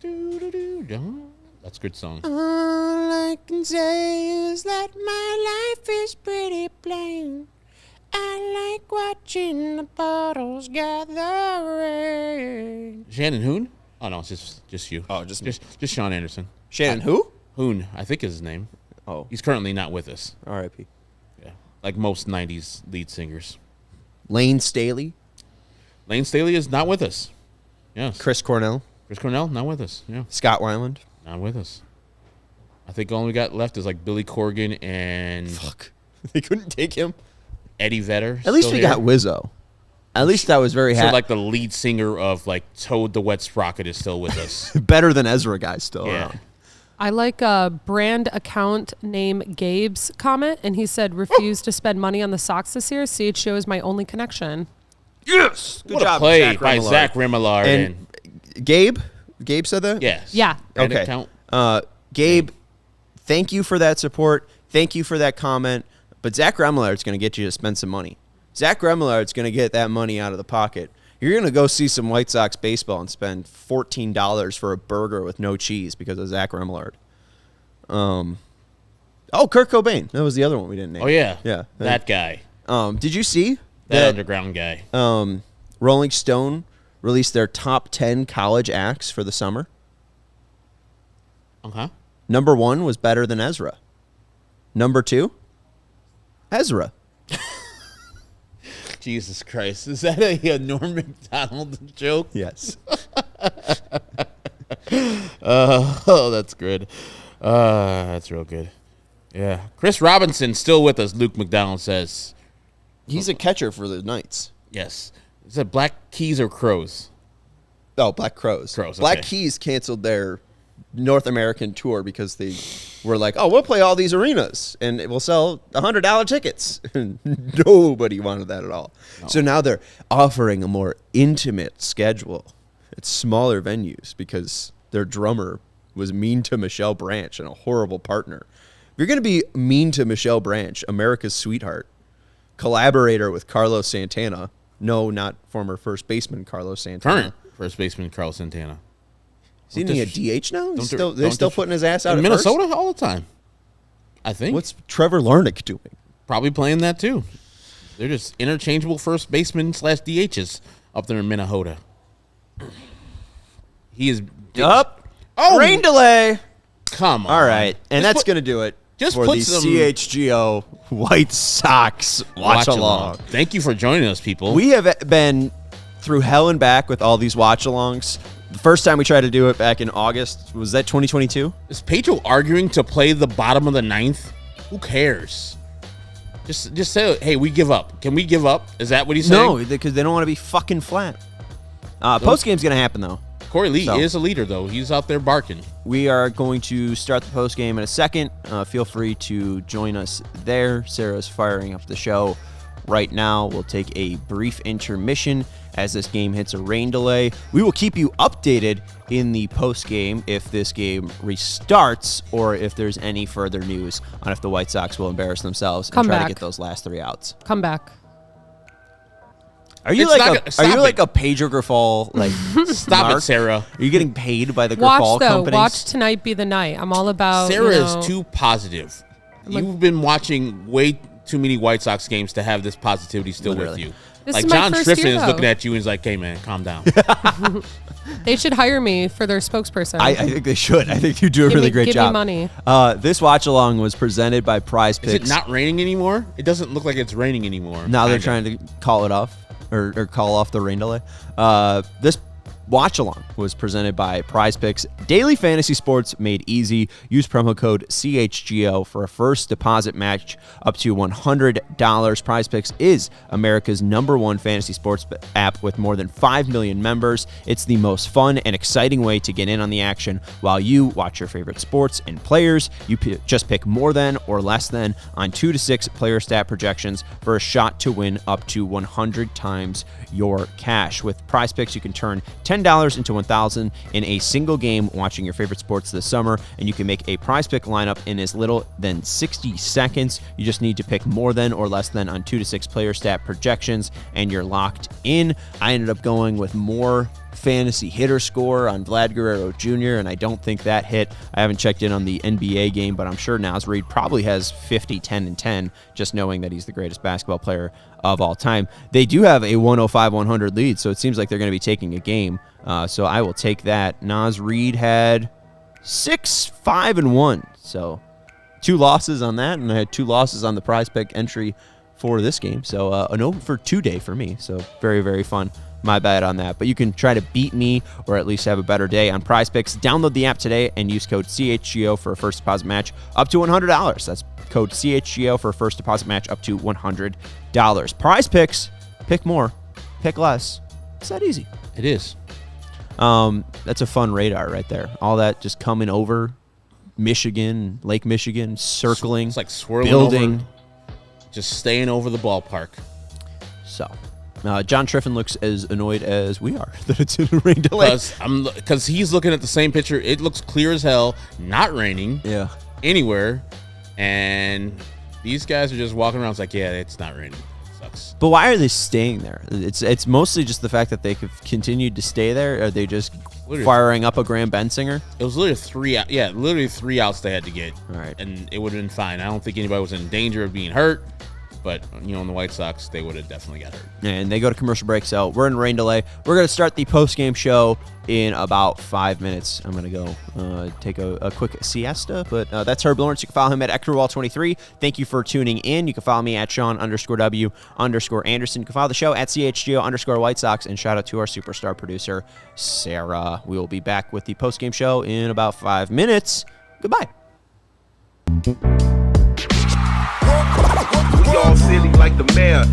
Do-do-do-do. That's a good song. All I can say is that my life is pretty plain. I like watching the puddles gather rain. Shannon Hoon? Oh no, it's just you. Oh, just Sean Anderson. Shannon who? Hoon, I think is his name. Oh, He's currently not with us. R.I.P. Yeah. Like most 90s lead singers. Lane Staley, Lane Staley is not with us. Yes. Chris Cornell. Chris Cornell, not with us. Yeah, Scott Weiland. not with us. I think all we got left is like Billy Corgan and Fuck. They couldn't take him. Eddie Vedder. At least still we here. got Wizzo. At least I was very So happy. like the lead singer of like Toad the Wet Sprocket is still with us. Better than Ezra guy still Yeah. around. I like a brand account name Gabe's comment, and he said, refuse to spend money on the Sox this year. CHGO is my only connection. Yes. Good What job, a play Zach by Remillard. Zach Remillard. And Gabe said that? yes. Yeah. Brand Okay. account. Gabe, thank you for that support. Thank you for that comment. But Zach Remillard's going to get you to spend some money. Zach Remillard's going to get that money out of the pocket. You're going to go see some White Sox baseball and spend $14 for a burger with no cheese because of Zach Remillard. Kurt Cobain. That was the other one we didn't name. Oh yeah. Yeah. That guy. Did you see That underground guy. Rolling Stone released their top 10 college acts for the summer? Uh-huh. Number 1 was Better Than Ezra. Number 2, Ezra. Jesus Christ. Is that a Norm Macdonald joke? Yes. Oh, that's good. That's real good. Yeah. Chris Robinson still with us, Luke McDonald says. He's a catcher for the Knights. Yes. Is it Black Keys or Crows? Oh, Black Crows. Crows, Black okay. Keys canceled their North American tour because they were like, oh, we'll play all these arenas and we'll sell $100 tickets. Nobody wanted that at all. No. So now they're offering a more intimate schedule at smaller venues because their drummer was mean to Michelle Branch and a horrible partner. If you're going to be mean to Michelle Branch, America's sweetheart, collaborator with Carlos Santana, no, not former first baseman Carlos Santana. Current first baseman Carlos Santana. Isn't he a DH now? Don't They're still putting his ass out in at Minnesota first? all the time. I think. What's Trevor Larnach doing? Probably playing that too. They're just interchangeable first baseman / DHs up there in Minnesota. He is Up. Oh, Rain delay. Come on. All right. And Just that's going to do it just for put the some- CHGO White Sox Watch Along. Thank you for joining us, people. We have been through hell and back with all these watch alongs. The first time we tried to do it back in August, was that 2022? Is Pedro arguing to play the bottom of the ninth? Who cares? Just say, hey, we give up. Can we give up? Is that what he's saying? No, because they don't want to be fucking flat. Post game's going to happen, though. Corey Lee So- is a leader, though. He's out there barking. We are going to start the post game in a second. Feel free to join us there. Sarah's firing up the show right now. We'll take a brief intermission as this game hits a rain delay. We will keep you updated in the post game if this game restarts or if there's any further news on if the White Sox will embarrass themselves and Come try back. to get those last 3 outs. Come back. Are you It's like not a gonna- stop like it. a Pedro Grifol like Stop Mark? it, Sarah. Are you getting paid by the Watch, Grifol though. companies? Watch tonight be the night. I'm all about, Sarah you know, is too positive. You've been watching way too many White Sox games to have this positivity still Literally. with you. This like is my John first Triffin year, is though. looking at you and he's like, hey, man, calm down. They should hire me for their spokesperson. I think they should. I think you do a Give really me- great give me job. money. This watch along was presented by Prize Is Picks. it not raining anymore? It doesn't look like it's raining anymore. Now they're Kinda. trying to call it off or call off the rain delay. This watch along was presented by Prize Picks. Daily fantasy sports made easy. Use promo code CHGO for a first deposit match up to $100. Prize Picks is America's #1 fantasy sports app with more than 5 million members. It's the most fun and exciting way to get in on the action while you watch your favorite sports and players. You just pick more than or less than on 2 to 6 player stat projections for a shot to win up to 100 times your cash. With Prize Picks, you can turn $10 into $1,000 in a single game watching your favorite sports this summer, and you can make a Prize Pick lineup in as little than 60 seconds. You just need to pick more than or less than on 2 to 6 player stat projections, and you're locked in. I ended up going with more fantasy hitter score on Vlad Guerrero Jr., and I don't think that hit. I haven't checked in on the NBA game, but I'm sure Naz Reid probably has 50, 10, and 10, just knowing that he's the greatest basketball player of all time. They do have a 105-100 lead, so it seems like they're going to be taking a game. So I will take that. Naz Reid had 6-5-1, so 2 losses on that, and I had 2 losses on the Prize Pick entry for this game. So an 0 for 2 day for me. So very, very fun my bad on that. But you can try to beat me or at least have a better day on Prize Picks. Download the app today and use code CHGO for a first deposit match up to $100. That's code CHGO for a first deposit match up to $100. Prize Picks, pick more, pick less. It's that easy. It is. That's a fun radar right there. All that just coming over Michigan, Lake Michigan, circling. It's like swirling building. over, just staying over the ballpark. So, John Triffin looks as annoyed as we are that it's in a rain delay. Because he's looking at the same picture. It looks clear as hell, not raining anywhere. And these guys are just walking around. It's like, yeah, it's not raining. It sucks. But why are they staying there? It's mostly just the fact that they have continued to stay there. Are they just firing up a Graham Bensinger? It was literally three outs they had to get. All right. And it would have been fine. I don't think anybody was in danger of being hurt. But, in the White Sox, they would have definitely got hurt. And they go to commercial break, so we're in rain delay. We're going to start the post-game show in about 5 minutes. I'm going to go take a quick siesta, but that's Herb Lawrence. You can follow him at EctorWall23. Thank you for tuning in. You can follow me at Sean_W_Anderson. You can follow the show at CHGO_White Sox, and shout out to our superstar producer, Sarah. We will be back with the post-game show in about 5 minutes. Goodbye. We all silly like the mayor.